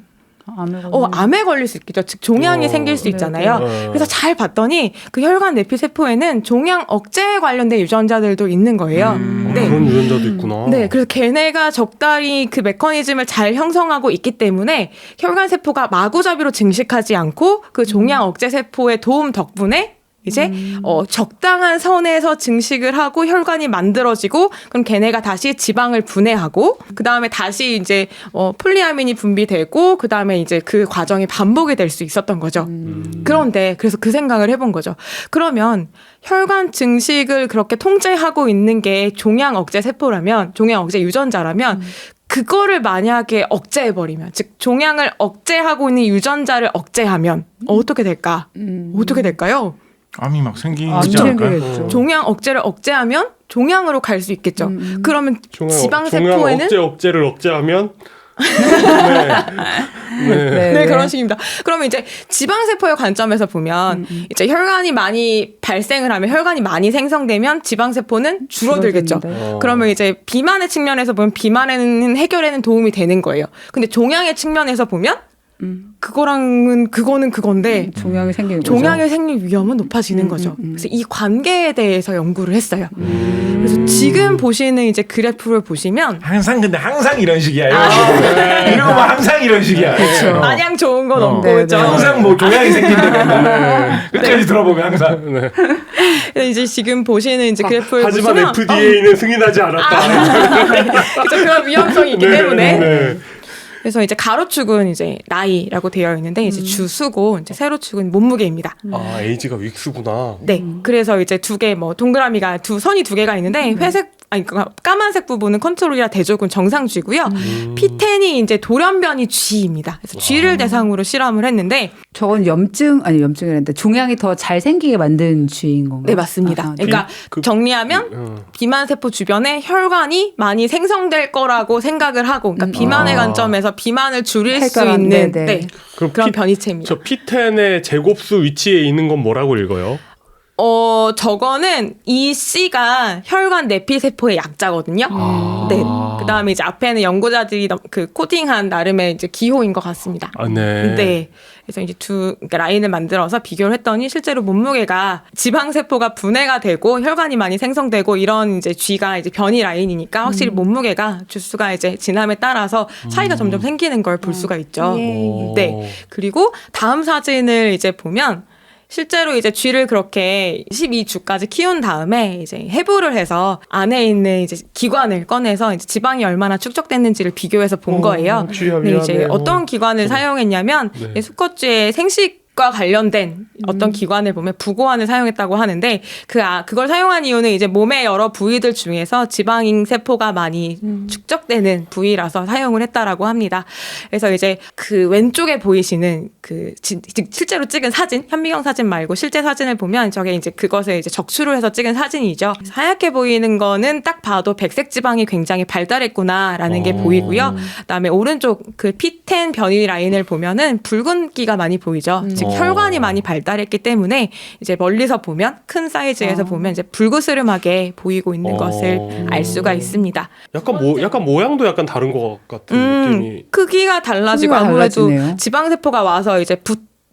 암에 걸릴 수 있겠죠. 즉 종양이 생길 수 있잖아요. 그래서 잘 봤더니 그 혈관 내피 세포에는 종양 억제에 관련된 유전자들도 있는 거예요. 네. 그런 유전자도 있구나. 네, 그래서 걔네가 적당히 그 메커니즘을 잘 형성하고 있기 때문에 혈관 세포가 마구잡이로 증식하지 않고 그 종양 억제 세포의 도움 덕분에 이제 적당한 선에서 증식을 하고 혈관이 만들어지고 그럼 걔네가 다시 지방을 분해하고 그 다음에 다시 이제 폴리아민이 분비되고 그 다음에 이제 그 과정이 반복이 될 수 있었던 거죠. 그런데 그래서 그 생각을 해본 거죠. 그러면 혈관 증식을 그렇게 통제하고 있는 게 종양 억제 세포라면 종양 억제 유전자라면 그거를 만약에 억제해버리면 즉 종양을 억제하고 있는 유전자를 억제하면 어떻게 될까? 어떻게 될까요? 암이 막 생기지 않을까요? 종양 억제를 억제하면 종양으로 갈 수 있겠죠. 그러면 지방세포에는 종양 억제를 억제하면 네, 그런 식입니다. 그러면 이제 지방세포의 관점에서 보면 이제 혈관이 많이 발생을 하면 혈관이 많이 생성되면 지방세포는 줄어들겠죠. 그러면 이제 비만의 측면에서 보면 비만에는 해결에는 도움이 되는 거예요. 근데 종양의 측면에서 보면 그거는 그건데 종양이 생기는 종양이 생길 위험은 높아지는 거죠. 그래서 이 관계에 대해서 연구를 했어요. 그래서 지금 보시는 이제 그래프를 보시면 항상 이런 식이야. 이러고 뭐 항상 이런 식이야. 그렇죠. 마냥 좋은 건 없고 네, 그죠. 항상 뭐 종양이 생긴다. 끝까지 들어보면 항상. 이제 지금 보시는 이제 그래프를 하지만 보시면 FDA는 승인하지 않았다. 그래서 그런 위험성이 있기 네, 때문에 네. 그래서 이제 가로축은 이제 나이라고 되어 있는데 이제 주수고 이제 세로축은 몸무게입니다. 아, 에이지가 윅스구나. 네. 그래서 이제 두 개 뭐 동그라미가 선이 두 개가 있는데 까만색 부분은 컨트롤이라 대조군 정상쥐고요. P10이 이제 돌연변이 쥐입니다. 그래서 쥐를 대상으로 실험을 했는데 저건 염증이란데 종양이 더 잘 생기게 만든 쥐인 건가요? 네, 맞습니다. 그러니까 정리하면 비만 세포 주변에 혈관이 많이 생성될 거라고 생각을 하고 그러니까 비만의 관점에서 비만을 줄일 수 있는 그런 변이체입니다. 저 P10의 제곱수 위치에 있는 건 뭐라고 읽어요? 저거는 이 C가 혈관 내피 세포의 약자거든요. 네. 그다음에 이제 앞에는 연구자들이 그 코딩한 나름의 이제 기호인 것 같습니다. 아, 네. 네. 그래서 이제 그러니까 라인을 만들어서 비교를 했더니 실제로 몸무게가 지방 세포가 분해가 되고 혈관이 많이 생성되고 이런 이제 G가 이제 변이 라인이니까 확실히 몸무게가 주수가 이제 지남에 따라서 차이가 점점 생기는 걸 볼 수가 있죠. 네. 그리고 다음 사진을 이제 보면 실제로 이제 쥐를 그렇게 12주까지 키운 다음에 이제 해부를 해서 안에 있는 이제 기관을 꺼내서 이제 지방이 얼마나 축적됐는지를 비교해서 본 거예요. 근데 이제 어떤 기관을 사용했냐면 수컷쥐의 생식 과 관련된 어떤 기관을 보면 부고환을 사용했다고 하는데 그걸 사용한 이유는 이제 몸의 여러 부위들 중에서 지방인 세포가 많이 축적되는 부위라서 사용을 했다라고 합니다. 그래서 이제 그 왼쪽에 보이시는 실제로 찍은 사진, 현미경 사진 말고 실제 사진을 보면 저게 이제 그것을 이제 적출을 해서 찍은 사진이죠. 하얗게 보이는 거는 딱 봐도 백색 지방이 굉장히 발달했구나라는 게 보이고요. 그다음에 오른쪽 그 P10 변이 라인을 보면은 붉은기가 많이 보이죠. 즉 혈관이 많이 발달했기 때문에 이제 멀리서 보면 큰 사이즈에서 보면 이제 불그스름하게 보이고 있는 것을 알 수가 있습니다. 약간 모양도 약간 다른 것 같은 느낌이. 크기가 달라지고 아무래도 달라지네요. 지방 세포가 와서 이제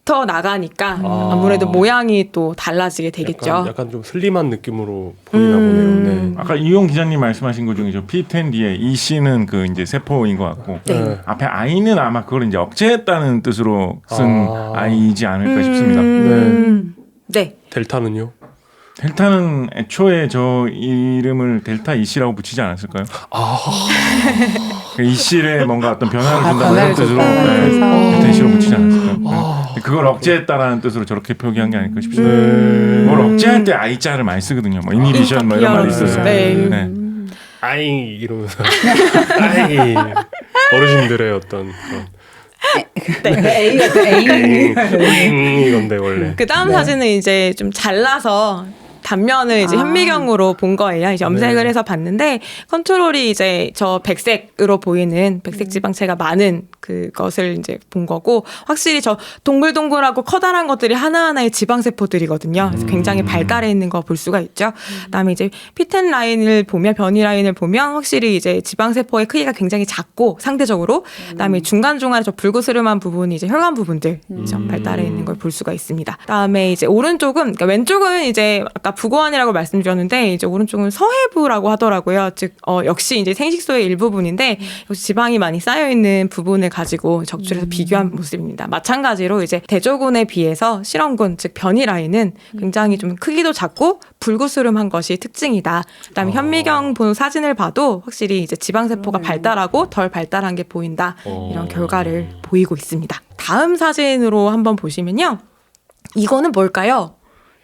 붙어 나가니까 아무래도 모양이 또 달라지게 되겠죠. 약간 좀 슬림한 느낌으로 보이나 보네요. 네. 아까 이용 기자님 말씀하신 것 중에 저 P10D의 이 C는 그 이제 세포인 것 같고 네. 앞에 I는 아마 그걸 이제 억제했다는 뜻으로 쓴 I이지 않을까 싶습니다. 네. 델타는요? 델타는 애초에 저 이름을 델타 이씨라고 붙이지 않았을까요? 이씨에 뭔가 어떤 변화를 준다는 뜻으로 델타 이씨로 붙이지 않았을까요? 네. 그걸 억제했다라는 뜻으로 저렇게 표기한 게 아닐까 싶습니다. 뭘 억제할 때 I자를 많이 쓰거든요. 뭐 이니비션 뭐 이런 말이 있어서. 네. 네. 아이 이러면서 아이 어르신들의 어떤 그런 A 같은 A. 이건데 원래. 그 다음 사진은 이제 좀 잘라서 단면을 이제 현미경으로 본 거예요. 이제 염색을 해서 봤는데 컨트롤이 이제 저 백색으로 보이는 백색 지방체가 많은 그것을 이제 본 거고 확실히 저 동글동글하고 커다란 것들이 하나하나의 지방세포들이거든요. 그래서 굉장히 발달해 있는 거 볼 수가 있죠. 그다음에 이제 P10 라인을 보면 변이 라인을 보면 확실히 이제 지방세포의 크기가 굉장히 작고 상대적으로 그다음에 중간중간에 저 불그스름한 부분이 이제 혈관 부분들 좀 발달해 있는 걸 볼 수가 있습니다. 그다음에 이제 오른쪽은 그러니까 왼쪽은 이제 아까 부고환이라고 말씀드렸는데 이제 오른쪽은 서해부라고 하더라고요. 즉 역시 이제 생식소의 일부분인데 역시 지방이 많이 쌓여 있는 부분을 가지고 적출해서 비교한 모습입니다. 마찬가지로 이제 대조군에 비해서 실험군 즉 변이 라인은 굉장히 좀 크기도 작고 불구스름한 것이 특징이다. 그다음에 현미경 본 사진을 봐도 확실히 이제 지방세포가 발달하고 덜 발달한 게 보인다. 이런 결과를 보이고 있습니다. 다음 사진으로 한번 보시면요. 이거는 뭘까요?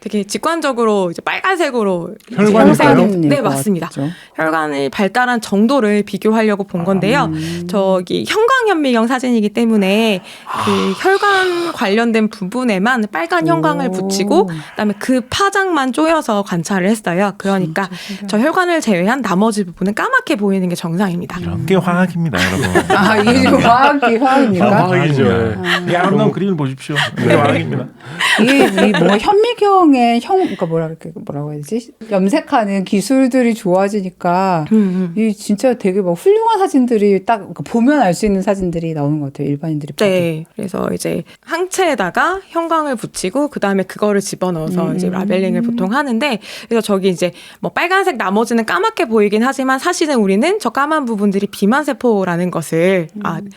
되게 직관적으로 이제 빨간색으로 혈관일까요? 네, 맞습니다. 혈관의 발달한 정도를 비교하려고 본 건데요. 저기 형광현미경 사진이기 때문에 그 혈관 관련된 부분에만 빨간 형광을 붙이고 그다음에 그 파장만 쪼여서 관찰을 했어요. 그러니까 저 혈관을 제외한 나머지 부분은 까맣게 보이는 게 정상입니다. 이게 화학입니다, 여러분. 아, 이게 지금 화학입니까? 화학이죠. 이 아름다운 그림을 보십시오. 이게 화학입니다. 이게 뭔가 현미경의 그러니까 뭐라고 해야 되지? 염색하는 기술들이 좋아지니까 이 진짜 되게 막 훌륭한 사진들이 딱 그러니까 보면 알 수 있는 사진들이 나오는 것 같아요. 일반인들이 봐도. 네. 그래서 이제 항체에다가 형광을 붙이고 그 다음에 그거를 집어넣어서 이제 라벨링을 보통 하는데 그래서 저기 이제 뭐 빨간색 나머지는 까맣게 보이긴 하지만 사실은 우리는 저 까만 부분들이 비만세포라는 것을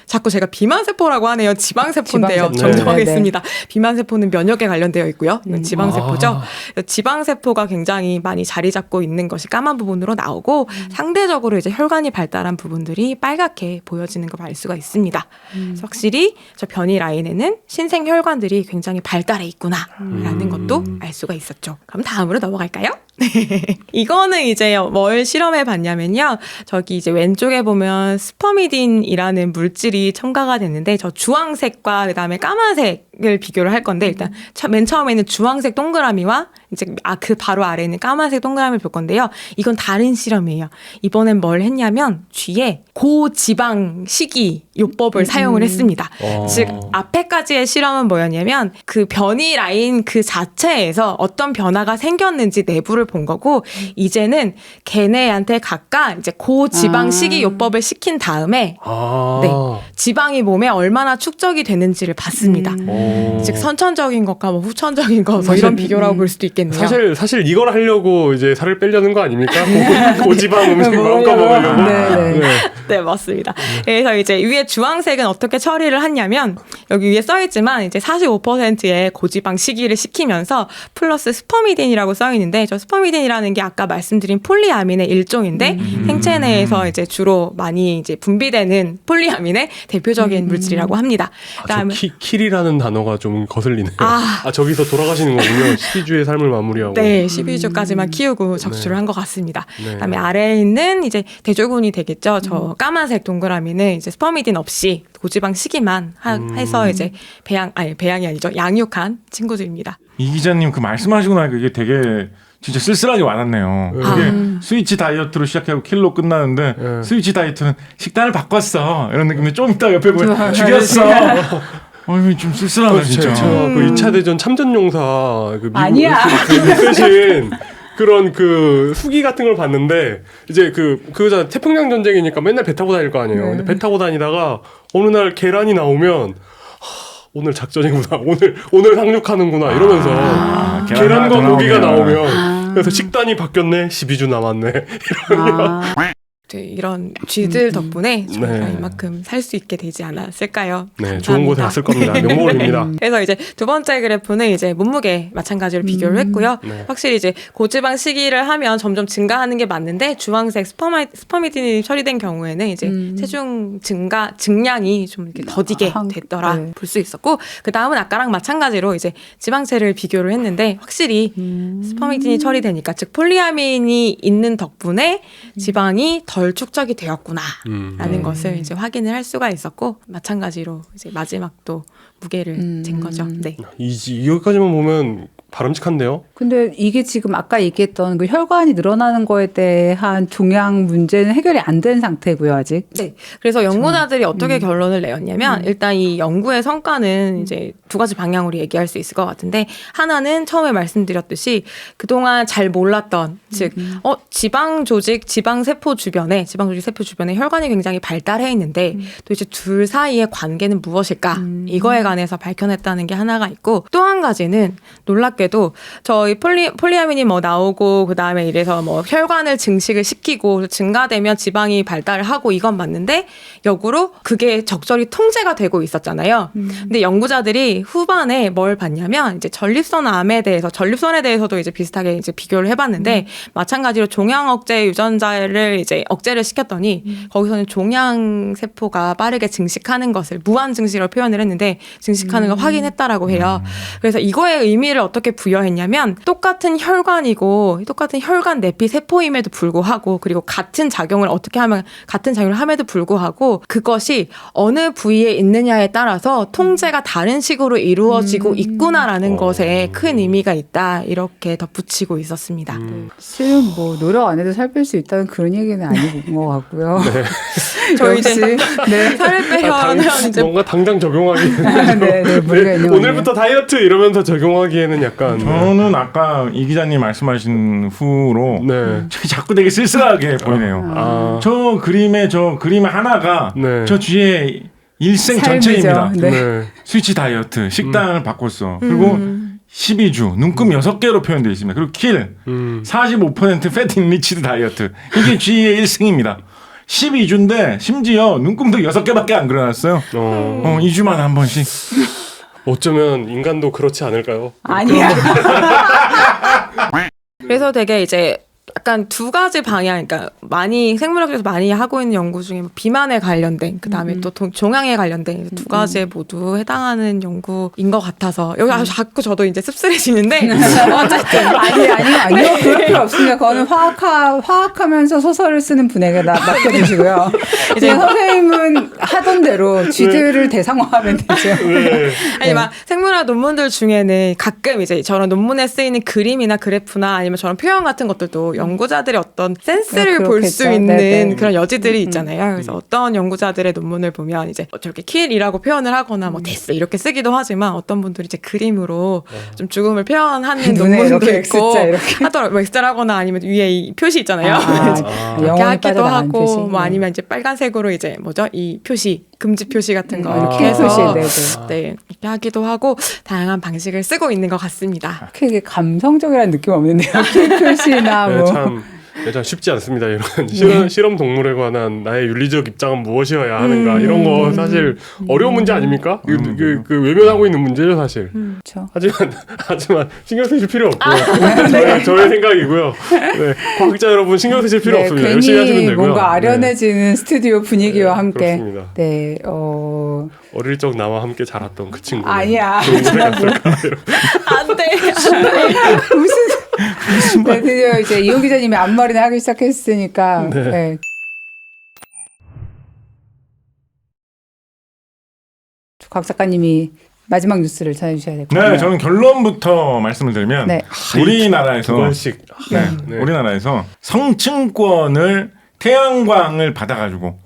자꾸 제가 비만세포라고 하네요. 지방세포인데요. 지방세포. 정정하겠습니다. 비만세포는 면역에 관련되어 있고요. 이건 지방세포죠. 지방세포가 굉장히 많이 자리 잡고 있는 것이 까만 부분으로 나오고 상대적으로 이제 혈관이 발달한 부분들이 빨갛게 보여지는 걸 알 수가 있습니다. 그래서 확실히 저 변이 라인에는 신생 혈관들이 굉장히 발달해 있구나라는 것도 알 수가 있었죠. 그럼 다음으로 넘어갈까요? 이거는 이제 뭘 실험해 봤냐면요. 저기 이제 왼쪽에 보면 스퍼미딘이라는 물질이 첨가가 됐는데 저 주황색과 그다음에 까만색을 비교를 할 건데 일단 맨 처음에는 주황색 동그라미와 이제 그 바로 아래에 있는 까만색 동그라미를 볼 건데요. 이건 다른 실험이에요. 이번엔 뭘 했냐면 쥐에 고지방 식이 요법을 사용을 했습니다. 즉 앞에까지의 실험은 뭐였냐면 그 변이 라인 그 자체에서 어떤 변화가 생겼는지 내부를 본 거고 이제는 걔네한테 각각 이제 고지방 식이 요법을 시킨 다음에 네, 지방이 몸에 얼마나 축적이 되는지를 봤습니다. 즉 선천적인 것과 뭐 후천적인 것 뭐 이런 비교라고 볼 수도 있겠네요. 사실 이걸 하려고 이제 살을 빼려는 거 아닙니까? 고지방 음식 마음껏 먹으려고. 네, 맞습니다. 그래서 이제 위에 주황색은 어떻게 처리를 했냐면 여기 위에 써있지만 이제 45%의 고지방 식이를 시키면서 플러스 스퍼미딘이라고 써있는데 저 스퍼미딘이라는 게 아까 말씀드린 폴리아민의 일종인데 생체 내에서 이제 주로 많이 이제 분비되는 폴리아민의 대표적인 물질이라고 합니다. 그다음에 킬이라는 단어가 좀 거슬리네요. 저기서 돌아가시는 거군요. 12주의 삶을 마무리하고. 네, 12주까지만 키우고 적출을 한 것 같습니다. 그다음에 아래에 있는 이제 대조군이 되겠죠. 저 까만색 동그라미는 이제 스퍼미딘 없이 고지방 식이만 해서 이제 배양이 아니죠. 양육한 친구들입니다. 이 기자님 그 말씀하시고 나니까 이게 되게 진짜 쓸쓸하게 와닿네요. 이게 스위치 다이어트로 시작하고 킬로 끝나는데 스위치 다이어트는 식단을 바꿨어 이런 느낌인데 좀 이따 옆에 보면 죽였어. 좀 쓸쓸하다 진짜. 그 2차 대전 참전용사 그 미국 아니야. 쓰신 그런 그 후기 같은 걸 봤는데 이제 그거잖아 태평양 전쟁이니까 맨날 배 타고 다닐 거 아니에요. 근데 배 타고 다니다가 어느 날 계란이 나오면 오늘 작전이구나. 오늘 상륙하는구나 이러면서 계란과 계란만 고기가 나오면. 나오면 그래서 식단이 바뀌었네. 12주 남았네. 이런 쥐들 덕분에 저희가 네. 이만큼 살 수 있게 되지 않았을까요? 네, 좋은 곳에 감사합니다. 갔을 겁니다. 명목입니다. 그래서 이제 두 번째 그래프는 이제 몸무게 마찬가지로 비교를 했고요. 네. 확실히 이제 고지방 시기를 하면 점점 증가하는 게 맞는데 주황색 스퍼미딘이 처리된 경우에는 이제 체중 증량이 좀 이렇게 더디게 됐더라 네. 볼 수 있었고 그 다음은 아까랑 마찬가지로 이제 지방체를 비교를 했는데 확실히 스퍼미딘이 처리되니까 즉 폴리아민이 있는 덕분에 지방이 덜 축적이 되었구나라는 것을 이제 확인을 할 수가 있었고 마찬가지로 이제 마지막도 무게를 잰 거죠. 네. 여기까지만 보면 바람직한데요. 근데 이게 지금 아까 얘기했던 그 혈관이 늘어나는 거에 대한 종양 문제는 해결이 안 된 상태고요, 아직. 네. 그래서 연구자들이 어떻게 결론을 내었냐면 일단 이 연구의 성과는 이제 두 가지 방향으로 얘기할 수 있을 것 같은데 하나는 처음에 말씀드렸듯이 그동안 잘 몰랐던 즉 지방 조직, 지방 세포 주변에 혈관이 굉장히 발달해 있는데 또 이제 둘 사이의 관계는 무엇일까? 이거에 관해서 밝혀냈다는 게 하나가 있고 또 한 가지는 놀랍게도 저희 폴리아민이 뭐 나오고 그다음에 이래서 뭐 혈관을 증식을 시키고 증가되면 지방이 발달을 하고 이건 맞는데 역으로 그게 적절히 통제가 되고 있었잖아요. 근데 연구자들이 후반에 뭘 봤냐면 이제 전립선에 대해서도 이제 비슷하게 이제 비교를 해봤는데 마찬가지로 종양 억제 유전자를 이제 억제를 시켰더니 거기서는 종양 세포가 빠르게 증식하는 것을 무한 증식으로 표현을 했는데 증식하는 걸 확인했다라고 해요. 그래서 이거의 의미를 어떻게 부여했냐면 똑같은 혈관이고 똑같은 혈관 내피 세포임에도 불구하고 그리고 같은 작용을 함에도 불구하고 그것이 어느 부위에 있느냐에 따라서 통제가 다른 식으로 이루어지고 있구나라는 것에 큰 의미가 있다 이렇게 덧붙이고 있었습니다. 실은 뭐 노력 안 해도 살 뺄 수 있다는 그런 얘기는 아닌 것 같고요. 저 역시 이제 네. 살을 빼면 이제 뭔가 당장 적용하기에는 네, 무리가 있는 오늘부터 다이어트 이러면서 적용하기에는 약간 저는 아까 이 기자님 말씀하신 후로 네. 자꾸 되게 쓸쓸하게 보이네요. 저 그림 하나가 네. 저 뒤에 일생 삶이죠. 전체입니다. 네. 네. 스위치 다이어트, 식단을 바꿨어. 그리고 12주, 눈금 6개로 표현되어 있습니다. 그리고 킬, 45% 패트 인리치드 다이어트. 이게 G의 1승입니다. 12주인데 심지어 눈금도 6개밖에 안 그려놨어요. 2주만에 한 번씩. 어쩌면 인간도 그렇지 않을까요? 아니야. 그래서 되게 이제 약간 두 가지 방향, 그러니까 생물학에서 많이 하고 있는 연구 중에 뭐 비만에 관련된, 그 다음에 또 종양에 관련된 두 가지에 모두 해당하는 연구인 것 같아서 여기 아주 자꾸 저도 이제 씁쓸해지는데 어쨌든 아니요. 그럴 필요 없습니다. 그거는 화학하면서 소설을 쓰는 분에게 맡겨주시고요. 이제 선생님은 하던 대로 쥐들을 대상화하면 되죠. 네. 아니 막 생물학 논문들 중에는 가끔 이제 저런 논문에 쓰이는 그림이나 그래프나 아니면 저런 표현 같은 것들도 연구자들의 어떤 센스를 볼 수 그렇겠죠. 있는 네네. 그런 여지들이 있잖아요. 그래서 어떤 연구자들의 논문을 보면 이제 저렇게 킬이라고 표현을 하거나 뭐 데스 이렇게 쓰기도 하지만 어떤 분들이 이제 그림으로 좀 죽음을 표현하는 눈에 논문도 이렇게 있고 X자 이렇게. 하더라고요. 뭐 X를 하거나 아니면 위에 이 표시 있잖아요. 이렇게 영혼이 하기도 빠져나가는 하고 표시. 뭐 아니면 이제 빨간색으로 이제 이 표시 금지 표시 같은 거 이렇게 이렇게 해서 표시, 네 이렇게 하기도 하고 다양한 방식을 쓰고 있는 것 같습니다. 그게 감성적이라는 느낌 없는데요. 키 표시나 네, 뭐. 참 쉽지 않습니다. 이런 실험 동물에 관한 나의 윤리적 입장은 무엇이어야 하는가 이런 거 사실 어려운 문제 아닙니까? 그 외면하고 있는 문제죠 사실. 그렇죠. 하지만 신경 쓰실 필요 없고 저의 생각이고요. 네, 과학자 여러분 신경 쓰실 필요 없습니다. 열심히 하시면 괜히 되고요. 뭔가 아련해지는 스튜디오 분위기와 함께. 그렇습니다. 네, 어릴 적 나와 함께 자랐던 그 친구. 아니야. 안돼. 무슨 네, 드디어 이제 이호 기자님이 앞머리를 하기 시작했으니까. 네. 네. 각 작가님이 마지막 뉴스를 전해주셔야 될 것 같아요. 네, 저는 결론부터 말씀을 드리면 네. 우리나라에서 두 번씩. 네. 우리나라에서 성층권을 태양광을 받아가지고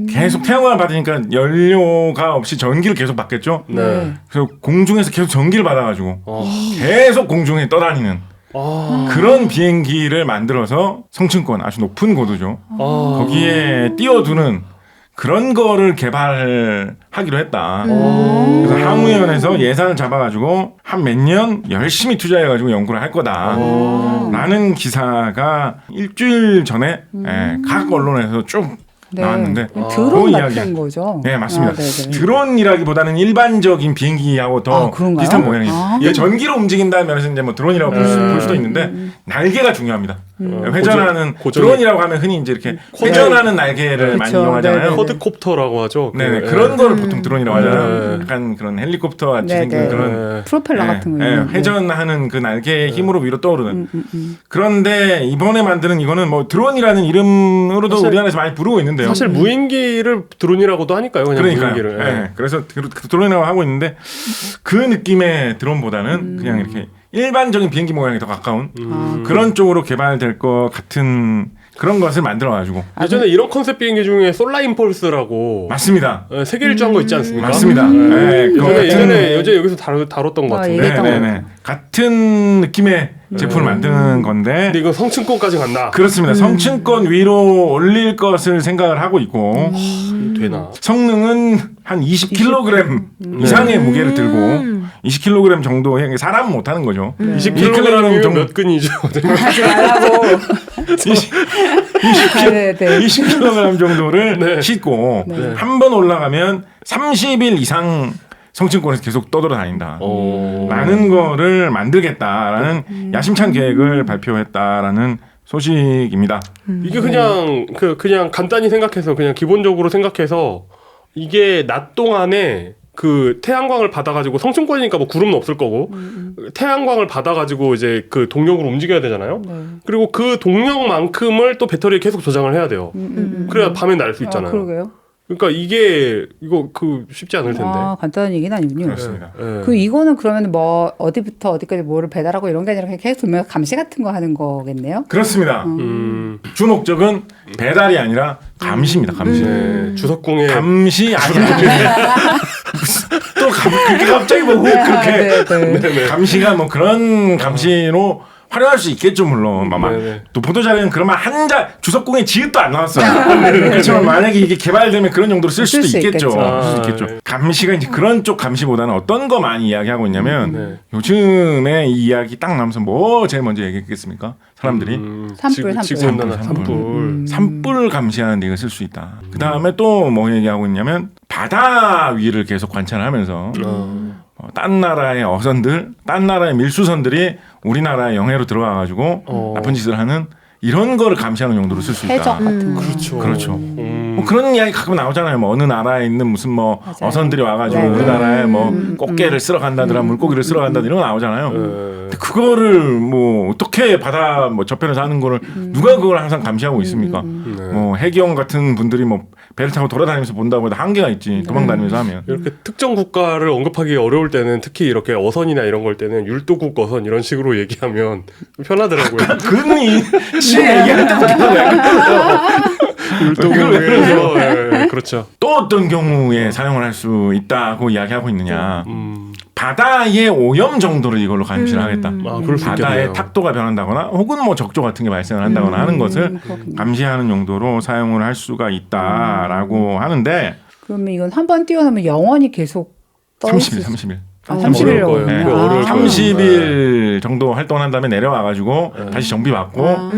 계속 태양광을 받으니까 연료가 없이 전기를 계속 받겠죠. 네. 그래서 공중에서 계속 전기를 받아가지고 계속 공중에 떠다니는 그런 비행기를 만들어서 성층권 아주 높은 고도죠. 거기에 띄워두는 그런 거를 개발하기로 했다. 그래서 항우연에서 예산을 잡아가지고 한 몇 년 열심히 투자해가지고 연구를 할 거다라는 기사가 일주일 전에 각 언론에서 쭉 나왔는데 드론 그 같은 이야기. 거죠. 네, 맞습니다. 네네. 드론이라기보다는 일반적인 비행기하고 더 그런가요? 비슷한 모양이에요. 아. 이게 전기로 움직인다는 면에서 이제 뭐 드론이라고 볼 수도 있는데 날개가 중요합니다. 회전하는 드론이라고 하면 흔히 이제 이렇게 회전하는 날개를 많이 그쵸. 이용하잖아요. 네네. 쿼드콥터라고 하죠. 네네 그, 그런 거를 보통 드론이라고 하잖아요. 약간 그런 헬리콥터 같이 생긴 네네. 그런 프로펠러 같은 거. 있는데. 회전하는 그 날개의 힘으로 위로 떠오르는. 그런데 이번에 만드는 이거는 뭐 드론이라는 이름으로도 사실- 우리나라에서 많이 부르고 있는데요. 사실 무인기를 드론이라고도 하니까요. 그냥 그러니까요. 무인기를. 예. 그래서 드론이라고 하고 있는데 그 느낌의 드론보다는 그냥 이렇게 일반적인 비행기 모양에 더 가까운 그런 쪽으로 개발될 것 같은 그런 것을 만들어가지고 예전에 이런 컨셉 비행기 중에 솔라임펄스라고 맞습니다. 세계 일주한 거 있지 않습니까? 맞습니다. 네, 그거 같은- 예전에 여기서 다뤘던 것 같은데. 얘기했던 네네네. 같은 느낌의 제품을 만드는 건데 근데 이거 성층권까지 간다. 그렇습니다. 성층권 위로 올릴 것을 생각을 하고 있고 되나? 성능은 한 20kg 이상의 무게를 들고 20kg 정도의 사람은 못하는 거죠. 20kg이면 정도. 몇 근이죠? 하지 말라고. 20kg 정도를 네. 싣고 한 번 올라가면 30일 이상 성층권에서 계속 떠돌아 다닌다. 라는 거를 만들겠다라는 야심찬 계획을 발표했다라는 소식입니다. 이게 그냥 간단히 생각해서 그냥 기본적으로 생각해서 이게 낮 동안에 그 태양광을 받아가지고 성층권이니까 뭐 구름은 없을 거고 태양광을 받아가지고 이제 그 동력으로 움직여야 되잖아요. 그리고 그 동력만큼을 또 배터리에 계속 저장을 해야 돼요. 그래야 밤에 날 수 있잖아요. 그러게요. 그러니까 이거 쉽지 않을 텐데. 간단한 얘기는 아니군요. 그렇습니다. 그 이거는 그러면 뭐 어디부터 어디까지 뭐를 배달하고 이런 게 아니라 그냥 계속 돌면서 감시 같은 거 하는 거겠네요. 그렇습니다. 주 목적은 배달이 아니라 감시입니다. 감시. 주석궁에 감시 아니야. 또 그렇게 갑자기 뭐 그렇게 네. 감시가 뭐 그런 감시로 활용할 수 있겠죠 물론. 또 보도자료는 그러면 주석궁에 지읒도 안 나왔어요. 그렇지만 만약에 이게 개발되면 그런 용도로 쓸 수도 있겠죠. 감시가 이제 그런 쪽 감시보다는 어떤 거 많이 이야기하고 있냐면 요즘에 이 이야기 딱 나오면서 뭐 제일 먼저 얘기했겠습니까? 사람들이 산불 감시하는 데 이거 쓸 수 있다. 그 다음에 또 뭐 얘기하고 있냐면 바다 위를 계속 관찰하면서 딴 나라의 어선들, 딴 나라의 밀수선들이 우리나라의 영해로 들어와가지고 나쁜 짓을 하는 이런 거를 감시하는 용도로 쓸 수 있다. 해적 같은 거. 그렇죠. 뭐 그런 이야기 가끔 나오잖아요. 뭐 어느 나라에 있는 무슨 뭐 맞아요. 어선들이 와가지고 우리나라에 뭐 꽃게를 쓸어 간다더라, 물고기를 쓸어 간다더라 이런 거 나오잖아요. 근데 그거를 뭐 어떻게 바다 뭐 저편에서 하는 거를 누가 그걸 항상 감시하고 있습니까? 뭐 해경 같은 분들이 뭐 배를 타고 돌아다니면서 본다고 해도 한계가 있지. 도망다니면서 하면. 이렇게 특정 국가를 언급하기 어려울 때는 특히 이렇게 어선이나 이런 걸 때는 율도국 어선 이런 식으로 얘기하면 편하더라고요. 그니 얘기할 때부터 율도국에서 그렇죠. 또 어떤 경우에 사용을 할 수 있다고 이야기하고 있느냐. 바다의 오염 정도를 이걸로 감시를 하겠다. 그럴 수 바다의 있겠네요. 탁도가 변한다거나 혹은 뭐 적조 같은 게 발생을 한다거나 하는 것을 감시하는 용도로 사용을 할 수가 있다라고 하는데 그러면 이건 한 번 띄워놓으면 영원히 계속 30일. 30일 어려울 거예요. 네. 그거 어려울 거예요. 30일 정도 활동한 다음에 내려와가지고 다시 정비받고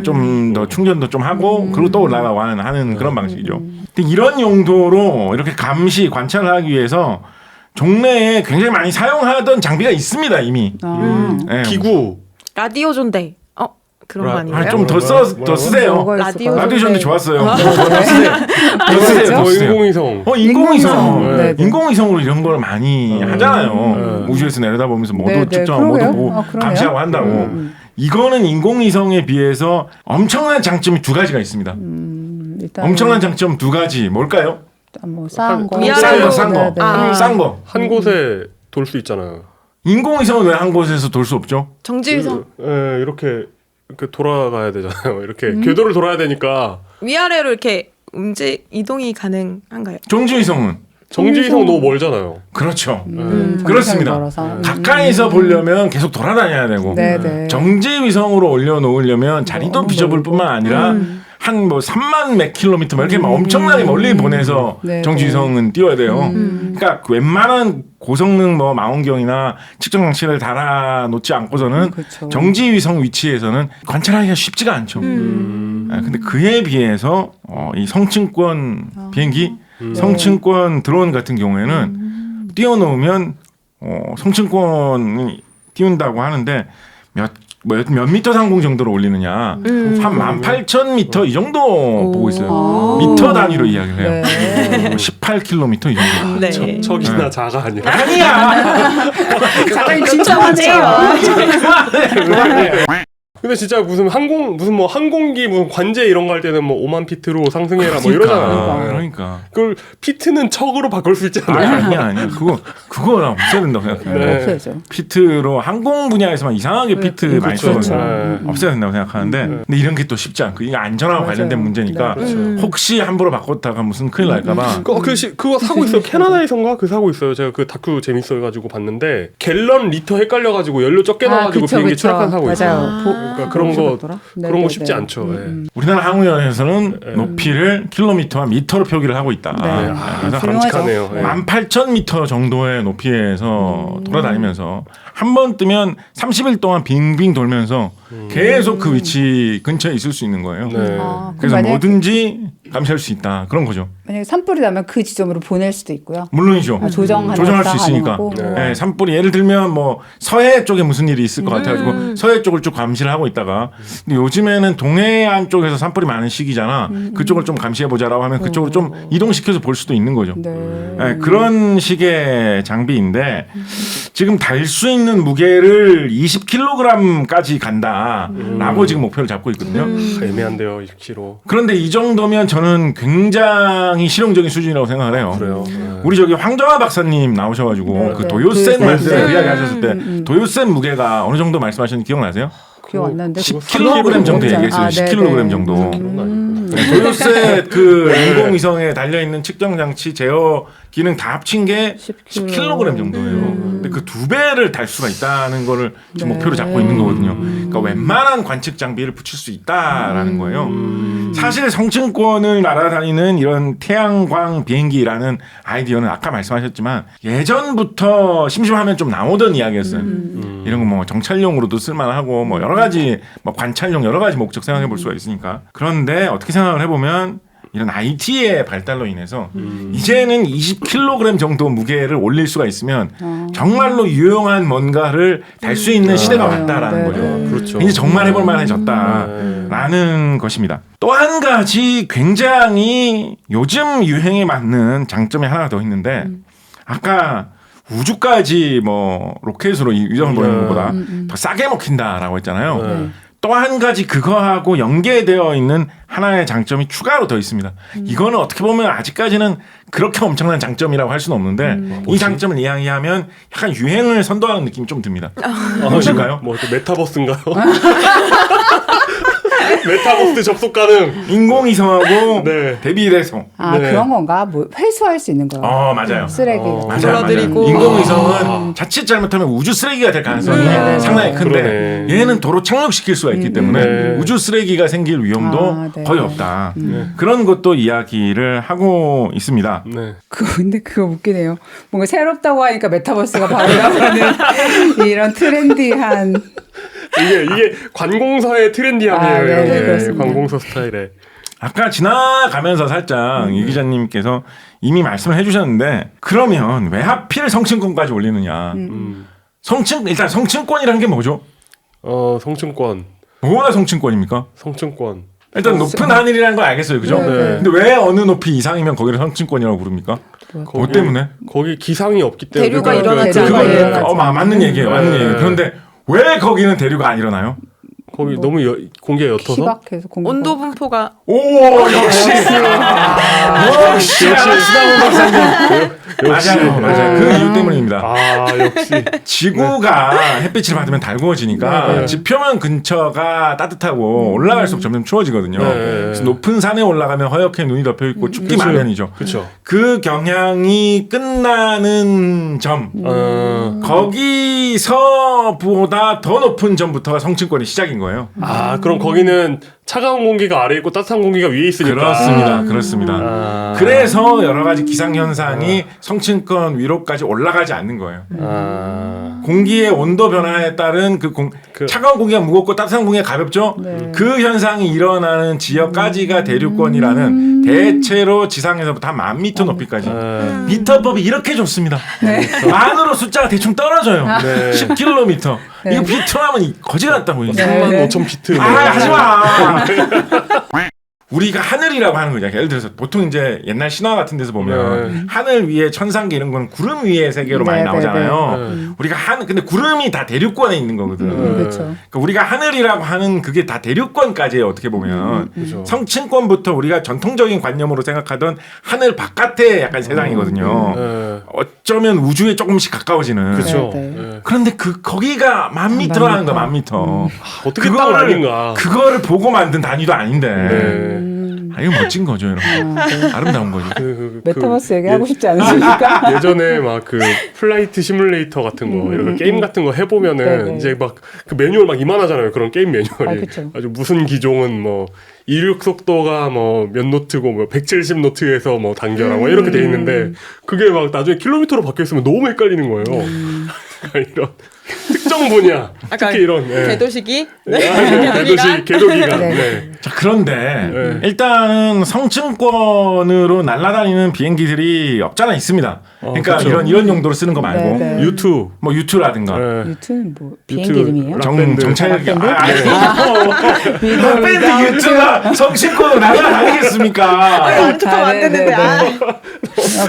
좀 더 충전도 좀 하고 그리고 또 올라가고 하는 그런 방식이죠. 근데 이런 용도로 이렇게 감시 관찰하기 위해서 종래에 굉장히 많이 사용하던 장비가 있습니다 이미. 네. 기구. 라디오 존대. 그런 거 아닌가요? 좀 더 쓰세요. 라디오 라디오 전데 좋았어요. 더 그렇죠? 쓰세요. 인공위성. 인공위성. 네. 인공위성으로 이런 걸 많이 하잖아요. 우주에서 내려다보면서 모두 네, 측정하고 모두 그러게요. 보고 그러네요. 감시하고 한다고. 이거는 인공위성에 비해서 엄청난 장점이 두 가지가 있습니다. 일단 엄청난 장점 두 가지 뭘까요? 뭐 싸운 거, 위아래로. 싼 거. 싼 거. 한 곳에 돌 수 있잖아요. 인공위성은 왜 한 곳에서 돌 수 없죠? 정지위성 이렇게 돌아가야 되잖아요. 이렇게 궤도를 돌아야 되니까 위아래로 이렇게 이동이 가능한가요? 정지위성은 정지위성 너무 멀잖아요. 그렇죠. 정상이 그렇습니다. 멀어서. 가까이서 보려면 계속 돌아다녀야 되고 네네. 정지위성으로 올려놓으려면 자리도 비좁을 뿐만 아니라 한 뭐 3만 몇 킬로미터 막 이렇게 막 엄청나게 멀리 보내서 네, 정지위성은 띄워야 돼요. 그러니까 웬만한 고성능 뭐 망원경이나 측정 장치를 달아놓지 않고서는 그렇죠. 정지위성 위치에서는 관찰하기가 쉽지가 않죠. 근데 그에 비해서 이 성층권 비행기, 성층권 드론 같은 경우에는 띄워놓으면 성층권이 띄운다고 하는데 몇 미터 상공 정도로 올리느냐 한 18,000m 이 정도 보고 있어요. 미터 단위로 이야기를 해요. 네. 18km 이 정도. 네. 척이나 자가 아니라. 아니야. 작가님 진정하세요. 근데 진짜 무슨 항공기 무슨 관제 이런 거 할 때는 뭐 5만 피트로 상승해라 뭐 이러잖아요. 그러니까. 그걸 피트는 척으로 바꿀 수 있지 않아요? 아니야. 그거랑 없애야 된다고 생각해요. 네. 없어야죠. 피트로 항공 분야에서만 이상하게 피트 많이 그렇죠. 써거든요. 없애야 된다고 생각하는데 근데 이런 게 또 쉽지 않고 이게 안전하고 맞아요. 관련된 문제니까 혹시 함부로 바꿨다가 무슨 큰일 날까봐 그거 사고 있어요. 캐나다에선가 그 사고 있어요. 제가 그 다큐 재밌어가지고 봤는데 갤런 리터 헷갈려가지고 연료 적게 넣어가지고 비행기 추락한 사고 있어요. 맞아요. 그러니까 그런 거 쉽지 않죠. 우리나라 항공연에서는 높이를 킬로미터와 미터로 표기를 하고 있다. 네. 그래서 바람직하네요. 18,000m 정도의 높이에서 돌아다니면서 한 번 뜨면 30일 동안 빙빙 돌면서 계속 그 위치 근처에 있을 수 있는 거예요. 네. 그래서 만약에 뭐든지 감시할 수 있다. 그런 거죠. 만약에 산불이 나면 그 지점으로 보낼 수도 있고요. 물론이죠. 조정할 수 있으니까. 가능하고. 네, 산불이 예를 들면 뭐 서해 쪽에 무슨 일이 있을 것 같아가지고 서해 쪽을 쭉 감시를 하고 있다가 근데 요즘에는 동해안 쪽에서 산불이 많은 시기잖아. 그쪽을 좀 감시해보자라고 하면 그쪽으로 좀 이동시켜서 볼 수도 있는 거죠. 네. 네, 그런 식의 장비인데 지금 달 수 있는 무게를 20kg까지 간다라고 지금 목표를 잡고 있거든요. 애매한데요, 20kg. 그런데 이 정도면 저는 굉장히 실용적인 수준이라고 생각을 해요. 그래요. 우리 저기 황정아 박사님 나오셔가지고 그 도요센 말씀 그 이야기 하셨을 때 도요센 무게가 어느 정도 말씀하셨는지 기억나세요? 기억 안 나는데 10kg 정도 얘기했어요. 10kg 정도. 도요셋 그 인공위성에 달려있는 측정 장치 제어 기능 다 합친 게 10kg 정도예요. 근데 그 2배를 달 수가 있다는 거를 지금 목표로 잡고 있는 거거든요. 그러니까 웬만한 관측 장비를 붙일 수 있다라는 거예요. 사실 성층권을 날아다니는 이런 태양광 비행기라는 아이디어는 아까 말씀하셨지만 예전부터 심심하면 좀 나오던 이야기였어요. 이런 거 뭐 정찰용으로도 쓸만하고 뭐 여러 가지 뭐 관찰용 여러 가지 목적 생각해 볼 수가 있으니까. 그런데 어떻게 생각을 해보면 이런 IT의 발달로 인해서 이제는 20kg 정도 무게를 올릴 수가 있으면 정말로 유용한 뭔가를 달 수 있는 시대가 왔다라는 거죠. 그렇죠. 이제 정말 해볼 만해졌다라는 것입니다. 또 한 가지 굉장히 요즘 유행에 맞는 장점이 하나 더 있는데 아까 우주까지 뭐 로켓으로 위성을 보내는 것보다 더 싸게 먹힌다라고 했잖아요. 또 한 가지 그거하고 연계되어 있는 하나의 장점이 추가로 더 있습니다. 이거는 어떻게 보면 아직까지는 그렇게 엄청난 장점이라고 할 수는 없는데 이 장점을 이야기하면 약간 유행을 선도하는 느낌이 좀 듭니다. 무엇인가요? 뭐 메타버스인가요? 메타버스 접속 가능. 인공위성하고 네. 대비대성. 아 네. 그런 건가? 뭐 회수할 수 있는 거요. 맞아요. 쓰레기. 맞아요. 불러들이고. 인공위성은 자칫 잘못하면 우주 쓰레기가 될 가능성이 상당히 큰데 그러네. 얘는 도로 착륙시킬 수가 있기 때문에 네. 우주 쓰레기가 생길 위험도 네. 거의 없다. 그런 것도 이야기를 하고 있습니다. 네. 근데 그거 웃기네요. 뭔가 새롭다고 하니까 메타버스가 바로 나오는 이런 트렌디한. 이게 관공서의 트렌디함이에요. 네, 이런 게. 그렇습니다. 관공서 스타일에. 아까 지나가면서 살짝 이 기자님께서 이미 말씀을 해주셨는데 그러면 왜 하필 성층권까지 올리느냐. 일단 성층권이라는 게 뭐죠? 성층권. 뭐가 성층권입니까? 성층권. 일단 높은 하늘이라는 걸 알겠어요, 그죠? 네. 근데 왜 어느 높이 이상이면 거기를 성층권이라고 부릅니까? 뭐 때문에? 거기 기상이 없기 때문에. 대류가 그러니까 일어나지 대류가 않아요. 일어나지 맞는 얘기예요, 맞는 네. 얘기예요. 그런데 왜 거기는 대류가 안 일어나요? 거기 너무 공기가 옅어서. 희박해서 공부. 온도 분포가 오, 역시. 역시 시다문 박사님. 맞아요. 그 이유 때문입니다. 역시. 지구가 햇빛을 받으면 달구어지니까 지표면 근처가 따뜻하고 올라갈수록 점점 추워지거든요. 네. 그래서 높은 산에 올라가면 허옇게 눈이 덮여 있고 춥기 그쵸. 마련이죠. 그렇죠. 그 경향이 끝나는 점, 거기서보다 더 높은 점부터가 성층권의 시작인 거예요. 그럼 거기는 차가운 공기가 아래에 있고 따뜻한 공기가 위에 있으니까. 그렇습니다. 그렇습니다. 아. 그래서 여러 가지 기상 현상이 성층권 위로까지 올라가지 않는 거예요. 공기의 온도 변화에 따른 차가운 공기가 무겁고 따뜻한 공기가 가볍죠. 네. 그 현상이 일어나는 지역까지가 대륙권이라는 대체로 지상에서부터 한 1000m 높이까지 미터법이 이렇게 좋습니다. 만으로 숫자가 대충 떨어져요. 네. 10km. 네. 이거 비트로 하면 거지 같다고. 35,000 비트. 아, 하지 마. 우리가 하늘이라고 하는 거죠. 예를 들어서 보통 이제 옛날 신화 같은 데서 보면 하늘 위에 천상계 이런 건 구름 위의 세계로 많이 나오잖아요. 우리가 근데 구름이 다 대륙권에 있는 거거든. 그렇죠. 그러니까 우리가 하늘이라고 하는 그게 다 대륙권까지예요. 어떻게 보면 성층권부터 우리가 전통적인 관념으로 생각하던 하늘 바깥의 약간 세상이거든요. 어쩌면 우주에 조금씩 가까워지는. 그렇죠. 네, 네. 그런데 거기가 1000m라는 거야. 1000m. 어떻게 딱 아닌가. 그거를 보고 만든 단위도 아닌데. 네. 아, 이거 멋진 거죠, 여러분. 아름다운 거죠. 메타버스 얘기하고 싶지 않으십니까? 예전에 막 그 플라이트 시뮬레이터 같은 거 이런 게임 같은 거 해보면은 네네. 이제 막 그 매뉴얼 막 이만하잖아요. 그런 게임 매뉴얼이. 아, 그쵸. 아주 무슨 기종은 뭐 이륙 속도가 뭐 몇 노트고 뭐 170 노트에서 뭐 단결하고 뭐 이렇게 돼 있는데 그게 막 나중에 킬로미터로 바뀌어 있으면 너무 헷갈리는 거예요. 이런 특정 분야 특히 이런 궤도식이 궤도기간. 네. 네. 자, 그런데 일단은 성층권으로 날아다니는 비행기들이 없잖아 있습니다. 그러니까 그렇죠. 이런 용도로 쓰는 거 말고 네, 네. 유투 뭐 유투라든가 유튜브 뭐 비행기 이름이에요? 정찰기 밴드? 밴드 유투가 성층권으로 날아다니겠습니까? 안 척하면 안 되는데.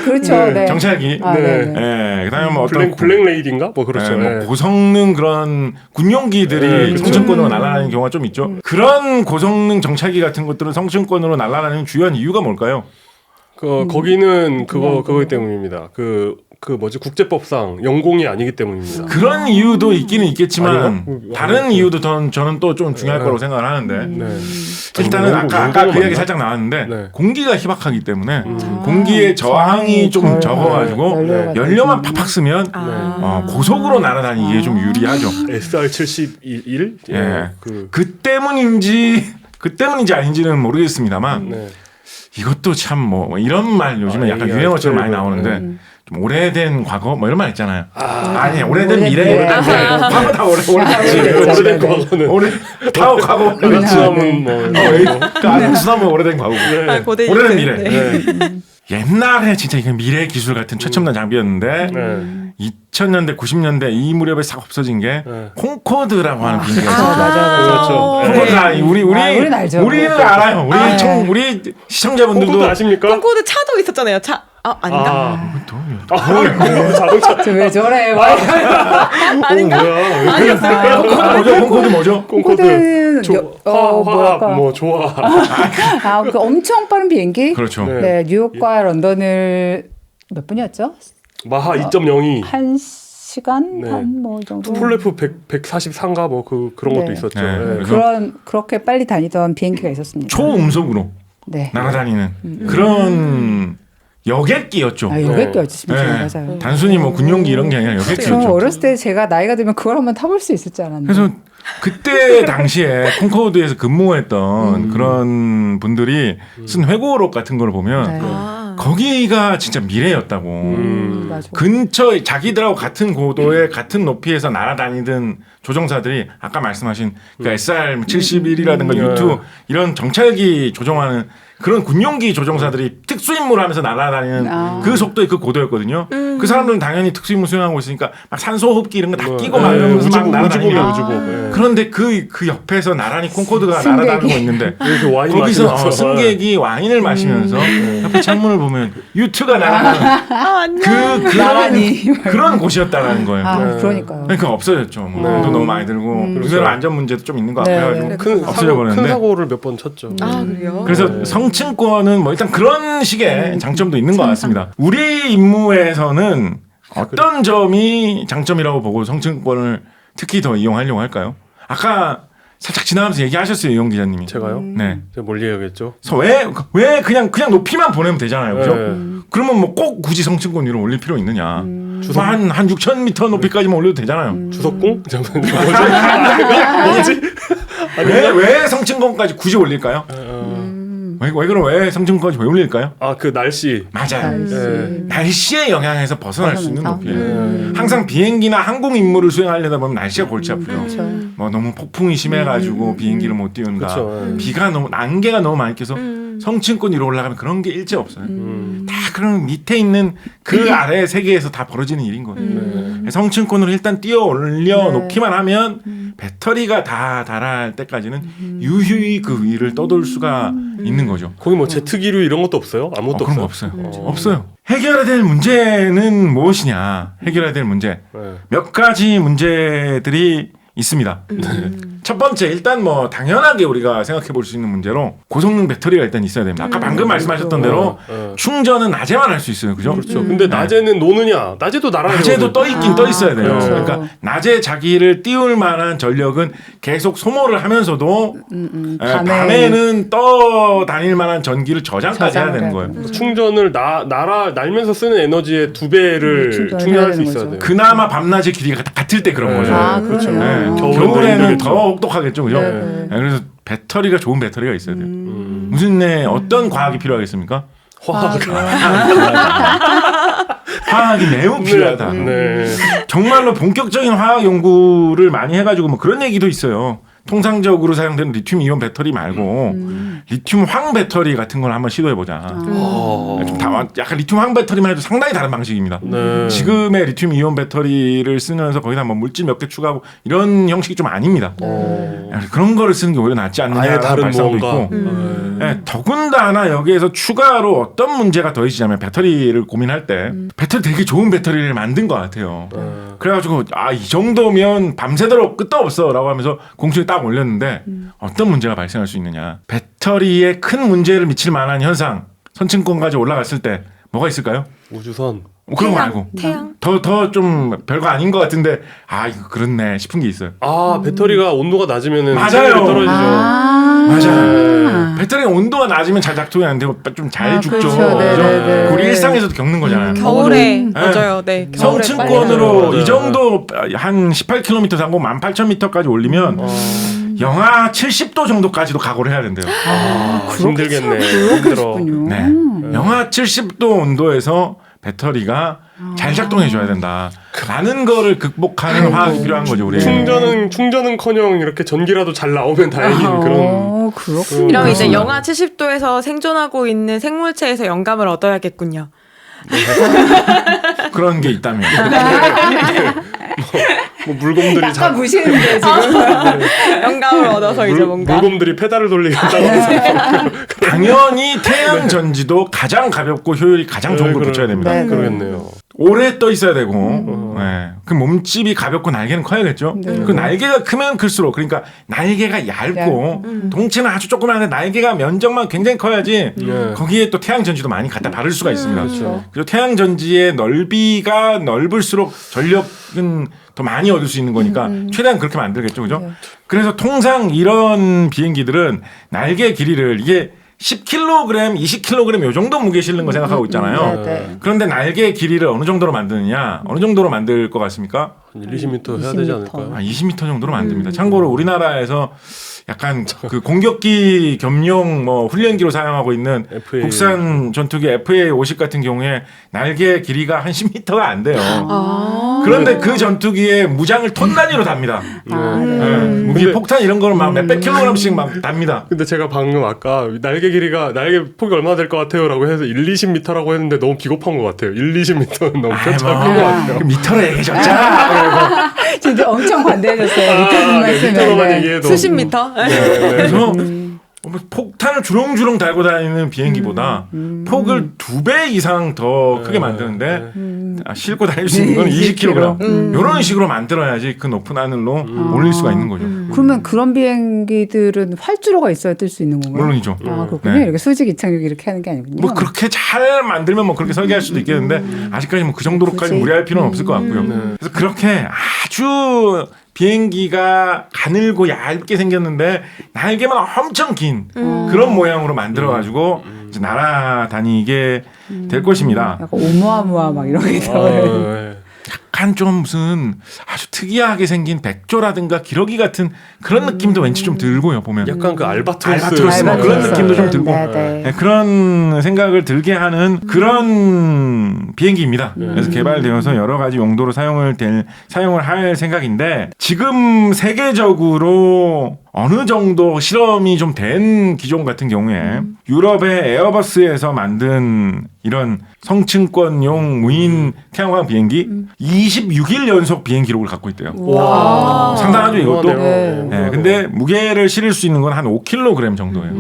그렇죠. 네. 정찰기. 아, 네. 네. 예, 그다음에 뭐 어떤 블랙레이디인가 뭐 그렇죠. 뭐 네. 고성능 그런 군용기들이 그렇죠. 성층권으로 날아다니는 경우가 좀 있죠. 그런 고성능 정찰기 같은 것들은 성층권으로 날아다니는 주요한 이유가 뭘까요? 거기는 그거 때문입니다. 그 뭐지 국제법상 영공이 아니기 때문입니다. 그런 이유도 있기는 있겠지만 아닌가? 다른 이유도 저는 또 좀 중요할 거라고 생각을 하는데 네. 일단은 아까 그 영공은 이야기 맞나? 살짝 나왔는데 네. 공기가 희박하기 때문에 공기의 저항이 좀 적어가지고 연료만 팍팍 쓰면 고속으로 날아다니기에 좀 유리하죠. SR-71? 예. 그 때문인지 아닌지는 모르겠습니다만 네. 이것도 참 뭐 이런 말 요즘에 약간 유행어처럼 많이 나오는데 좀 오래된 과거 뭐 이런 말 있잖아요. 아니 오래된 미래. 과거 다 오래된 과거는 다 과거. 베트남은 베트남은 오래된 과거고. 오래된 미래. 네. 옛날에 진짜 이게 미래 기술 같은 최첨단 장비였는데 2000년대 90년대 이 무렵에 싹 없어진 게 콩코드라고 하는 비행기가 있었죠. 그렇죠. 콩코드 우리는 알죠. 우리는 알아요. 우리 시청자분들도 콩코드 아십니까? 콩코드 차도 있었잖아요. 차. 아닌가? 자동차. 왜 저래? 아닌가? 뭐야? 콩코드 뭐죠? 콩코드는 뭐랄까? 뭐 좋아. 그 엄청 빠른 비행기. 그렇죠. 네, 뉴욕과 런던을 몇 분이었죠? 마하 2.02. 1시간 네. 한 뭐 정도. 플래프 143가 뭐 그런 것도 네. 있었죠. 네. 네. 그래서 그렇게 빨리 다니던 비행기가 있었습니다. 초음속으로 네. 날아다니는 그런 여객기였죠. 여객기였습니다. 네. 맞아요. 단순히 뭐 군용기 이런 게 아니라 저 여객기였죠. 어렸을 때 제가 나이가 들면 그걸 한번 타볼 수 있을 줄 알았는데. 그래서 그때 당시에 콩코드에서 근무했던 그런 분들이 쓴 회고록 같은 걸 보면 네. 거기가 진짜 미래였다고. 맞아. 근처에 자기들하고 같은 고도에 같은 높이에서 날아다니던 조종사들이 아까 말씀하신 그 SR-71이라든가 U2 이런 정찰기 조종하는 그런 군용기 조종사들이 특수임무를 하면서 날아다니는 그 속도의 그 고도였거든요. 그 사람들은 당연히 특수임무 수행하고 있으니까 막 산소 호흡기 이런 거 다 끼고 막 이러면서 막 날아다니고. 우주복. 그런데 그 옆에서 나란히 콩코드가 날아다니고 있는데 이렇게 와인 거기서 마시면서. 승객이 와인을 마시면서 옆에 창문을 보면 유튜가 날아가는 그런 곳이었다라는 거예요. 그러니까요. 그러니까 없어졌죠. 뭐 돈도 너무 많이 들고 의외로 안전 문제도 좀 있는 것 같아요. 네. 큰 없어져버렸는데. 사고를 몇 번 쳤죠. 그래요? 그래서 성층권은 뭐 일단 그런 식의 장점도 있는 것 같습니다. 우리 임무에서는 어떤 점이 장점이라고 보고 성층권을 특히 더 이용하려고 할까요? 아까 살짝 지나가면서 얘기하셨어요, 이용 기자님이. 제가요? 네. 제가 뭘 얘기하겠죠? 그래서 왜 그냥 높이만 보내면 되잖아요, 그죠? 네. 그러면 뭐 꼭 굳이 성층권 위로 올릴 필요 있느냐? 한 6,000m 높이까지만 올려도 되잖아요. 주석공? 잠깐만요. 뭐지? 왜 성층권까지 굳이 올릴까요? 왜 성층권까지 왜 올릴까요? 아, 그 날씨. 맞아요. 날씨. 날씨의 영향에서 벗어날 수 있는 벗어나서? 높이에요. 항상 비행기나 항공 임무를 수행하려다 보면 날씨가 골치 아프죠. 그렇죠. 뭐 너무 폭풍이 심해가지고 비행기를 못 띄운다. 그쵸. 비가 너무 안개가 너무 많이 껴서 성층권 위로 올라가면 그런 게 일체 없어요. 다 그런 밑에 있는 그 아래 세계에서 다 벌어지는 일인 거예요. 성층권으로 일단 띄어 올려 놓기만 하면 배터리가 다 달할 때까지는 유유히 그 위를 떠돌 수가 있는 거죠. 거기 뭐 제트기류 이런 것도 없어요? 아무것도 그런 거 없어요? 없어요. 없어요. 해결해야 될 문제는 무엇이냐? 해결해야 될 문제. 네. 몇 가지 문제들이 있습니다. 첫 번째 일단 뭐 당연하게 우리가 생각해 볼 수 있는 문제로 고성능 배터리가 일단 있어야 됩니다. 아까 방금 말씀하셨던 대로 충전은 낮에만 할 수 있어요. 그죠? 그렇죠. 근데 낮에는 노느냐? 낮에도 날아야 낮에도 떠 있긴 떠 있어야 돼요. 그렇죠. 그러니까 낮에 자기를 띄울 만한 전력은 계속 소모를 하면서도 밤에는 떠 다닐 만한 전기를 저장까지 해야 되는 거예요. 충전을 날면서 쓰는 에너지의 2배를 충전할 수 있어야 돼요. 그나마 밤낮의 길이가 같을 때 그런 거죠. 아, 그렇죠. 그러네요. 겨울에는 더 혹독하겠죠, 그죠? 네. 그래서 배터리가 좋은 배터리가 있어야 돼요. 무슨 어떤 과학이 필요하겠습니까? 화학이 매우 필요하다. 네. 정말로 본격적인 화학 연구를 많이 해가지고 뭐 그런 얘기도 있어요. 통상적으로 사용되는 리튬 이온 배터리 말고 리튬 황 배터리 같은 걸 한번 시도해 보자. 약간 리튬 황 배터리만 해도 상당히 다른 방식입니다. 네. 지금의 리튬 이온 배터리를 쓰면서 거기다 뭐 물질 몇 개 추가하고 이런 형식이 좀 아닙니다. 그런 거를 쓰는 게 오히려 낫지 않느냐 아예 다른 발상도 무언가. 있고. 네, 더군다나 여기에서 추가로 어떤 문제가 더해지냐면 배터리를 고민할 때 배터리 되게 좋은 배터리를 만든 것 같아요. 그래가지고 이 정도면 밤새도록 끝도 없어라고 하면서 공중에 딱 올렸는데 어떤 문제가 발생할 수 있느냐. 배터리에 큰 문제를 미칠 만한 현상 선층권까지 올라갔을 때 뭐가 있을까요? 우주선. 그런 거 말고 태양. 더 좀 별거 아닌 것 같은데 이거 그렇네 싶은 게 있어요. 배터리가 온도가 낮으면은 맞아요. 생활이 떨어지죠. 맞아요. 배터리가 온도가 낮으면 잘 작동이 안 되고 좀 잘 죽죠. 그렇죠. 네네네. 우리 일상에서도 겪는 거잖아요. 겨울에 맞아요. 네. 겨울에 성층권으로 빨리 이 정도 한 18km 상고 18,000m까지 올리면 영하 70도 정도까지도 각오를 해야 된대요. 힘들겠네. 힘들어. 네. 영하 70도 온도에서 배터리가 잘 작동해줘야 된다. 라는 거를 극복하는 화학이 필요한 거죠. 우리. 충전은커녕 이렇게 전기라도 잘 나오면 다행인 그런. 그렇군요. 이러면 이제 영하 70도에서 생존하고 있는 생물체에서 영감을 얻어야겠군요. 그런 게 있다면. 뭐 물곰들이 약간 무시했는데 지금. 영감을 얻어서 이제 뭔가 물곰들이 페달을 돌리겠다고. 당연히 태양 전지도 가장 가볍고 효율이 가장 좋은 걸 붙여야 됩니다. 네. 그러겠네요. 오래 떠 있어야 되고, 그 몸집이 가볍고 날개는 커야겠죠. 그 날개가 크면 클수록, 그러니까 날개가 얇고 동체는 아주 조그만한데 날개가 면적만 굉장히 커야지 거기에 또 태양 전지도 많이 갖다 바를 수가 있습니다. 그리고 태양 전지의 넓이가 넓을수록 전력은 더 많이 얻을 수 있는 거니까 최대한 그렇게 만들겠죠, 그죠? 그래서 통상 이런 비행기들은 날개 길이를 이게 10kg, 20kg 요 정도 무게 실는 거 생각하고 있잖아요. 그런데 날개 길이를 어느 정도로 만드느냐? 어느 정도로 만들 것 같습니까? 1, 20m 해야 되지 않을까요? 20m 정도로 만듭니다. 참고로 우리나라에서 약간 그 공격기 겸용 뭐 훈련기로 사용하고 있는 FA. 국산 전투기 FA-50 같은 경우에 날개 길이가 한 10m가 안 돼요. 그런데 그 전투기에 무장을 톤 단위로 답니다. 무기 폭탄 이런 거는 막 몇백 킬로그램씩 막 답니다. 근데 제가 방금 아까 날개 폭이 얼마나 될 것 같아요라고 해서 1, 20m라고 했는데 너무 비겁한 것 같아요. 1, 20m는 너무 작은 것 같아요. 미터로 얘기해줬잖아. 진짜 엄청 관대해졌어요. 미터로만 얘기해도 수십 미터. 그래서 폭탄을 주렁주렁 달고 다니는 비행기보다 폭을 2배 이상 더 크게 만드는데 싣고 다닐 수 있는 건 20kg. 이런 식으로 만들어야지 그 높은 하늘로 올릴 수가 있는 거죠. 그러면 그런 비행기들은 활주로가 있어야 뜰 수 있는 건가요? 물론이죠. 그렇군요. 네. 이렇게 수직 이착륙 이렇게 하는 게 아니군요. 뭐 그렇게 잘 만들면 뭐 그렇게 설계할 수도 있겠는데 아직까지 뭐 그 정도로까지 무리할 필요는 없을 것 같고요. 그래서 그렇게 아주 비행기가 가늘고 얇게 생겼는데 날개만 엄청 긴 그런 모양으로 만들어가지고 이제 날아다니게 될 것입니다. 약간 오모아모아 막 이런 게 나와요. 약간 좀 무슨 아주 특이하게 생긴 백조라든가 기러기 같은 그런 느낌도 왠지 좀 들고요. 보면 약간 그 알바트로스 뭐 그런 느낌도 좀 들고 네. 그런 생각을 들게 하는 그런 비행기입니다. 그래서 개발되어서 여러 가지 용도로 사용을 할 생각인데 지금 세계적으로 어느 정도 실험이 좀 된 기종 같은 경우에 유럽의 에어버스에서 만든 이런 성층권용 무인 태양광 비행기 26일 연속 비행 기록을 갖고 있대요. 와. 상당하죠 이것도. 그러네요. 네, 근데 무게를 실을 수 있는 건 한 5kg 정도예요.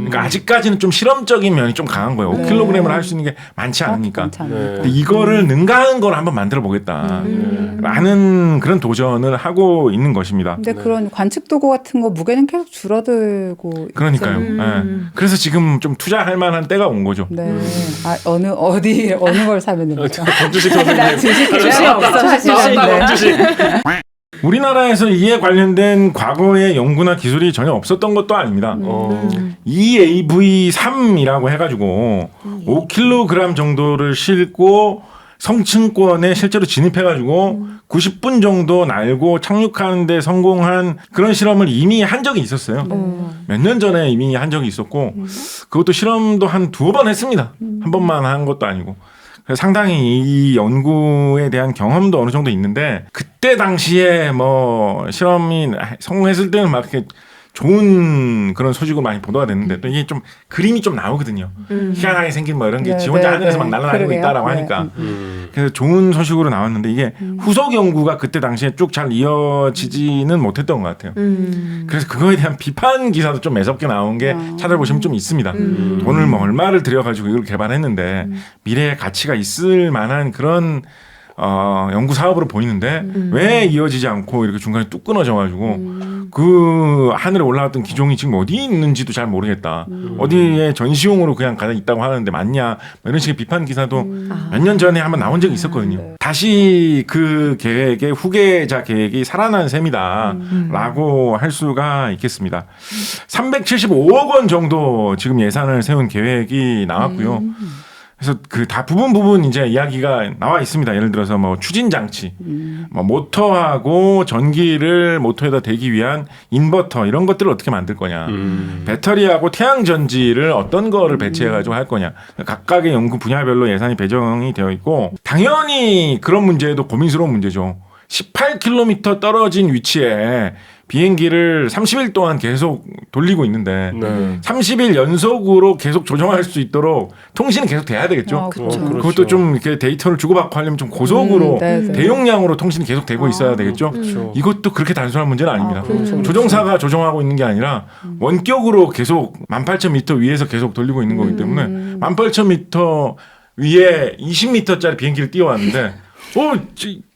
그러니까 아직까지는 좀 실험적인 면이 좀 강한 거예요. 5kg을 할 수 있는 게 많지 않으니까. 근데 이거를 능가하는 걸 한번 만들어 보겠다. 라는 그런 도전을 하고 있는 것입니다. 근데 그런 관측 도구 같은 거 무게는 계속 줄어들고 그러니까요. 네. 그래서 지금 좀 투자할 만한 때가 온 거죠. 네. 아, 어느 걸 사면 됩니까? 권주식 선생님. 나 주식 필요 없어 사실. 권주식. 우리나라에서 이에 관련된 과거의 연구나 기술이 전혀 없었던 것도 아닙니다. EAV3이라고 해가지고 5kg 정도를 싣고 성층권에 실제로 진입해가지고 90분 정도 날고 착륙하는데 성공한 그런 실험을 이미 한 적이 있었어요. 몇 년 전에 이미 한 적이 있었고 그것도 실험도 한 2번 했습니다. 한 번만 한 것도 아니고. 그래서 상당히 이 연구에 대한 경험도 어느 정도 있는데 그때 당시에 뭐 실험이 성공했을 때는 막 이렇게 좋은 그런 소식으로 많이 보도가 됐는데 또 이게 좀 그림이 좀 나오거든요. 희한하게 생긴 뭐 이런 게 지 혼자 하늘에서 막 날아다니고 있다라고 하니까. 그래서 좋은 소식으로 나왔는데 이게 후속 연구가 그때 당시에 쭉 잘 이어지지는 못했던 것 같아요. 그래서 그거에 대한 비판 기사도 좀 매섭게 나온 게 찾아보시면 좀 있습니다. 돈을 뭐 얼마를 들여가지고 이걸 개발했는데 미래의 가치가 있을 만한 그런 연구 사업으로 보이는데 왜 이어지지 않고 이렇게 중간에 뚝 끊어져가지고 그 하늘에 올라왔던 기종이 지금 어디 있는지도 잘 모르겠다. 어디에 전시용으로 그냥 가다 있다고 하는데 맞냐? 뭐 이런 식의 비판 기사도 몇 년 전에 한번 나온 적이 있었거든요. 다시 그 계획의 후계자 계획이 살아난 셈이다라고 할 수가 있겠습니다. 375억 원 정도 지금 예산을 세운 계획이 나왔고요. 그래서 그 다 부분 이제 이야기가 나와 있습니다. 예를 들어서 뭐 추진 장치, 뭐 모터하고 전기를 모터에다 대기 위한 인버터 이런 것들을 어떻게 만들 거냐, 배터리하고 태양 전지를 어떤 거를 배치해가지고 할 거냐, 각각의 연구 분야별로 예산이 배정이 되어 있고 당연히 그런 문제도 고민스러운 문제죠. 18km 떨어진 위치에 비행기를 30일 동안 계속 돌리고 있는데 30일 연속으로 계속 조정할 수 있도록 통신은 계속 돼야 되겠죠. 그것도 그렇죠. 좀 이렇게 데이터를 주고받고 하려면 좀 고속으로 대용량으로 통신이 계속 되고 있어야 되겠죠. 이것도 그렇게 단순한 문제는 아닙니다. 조종사가 조정하고 있는 게 아니라 원격으로 계속 18,000m 위에서 계속 돌리고 있는 거기 때문에 18,000m 위에 20m짜리 비행기를 띄워왔는데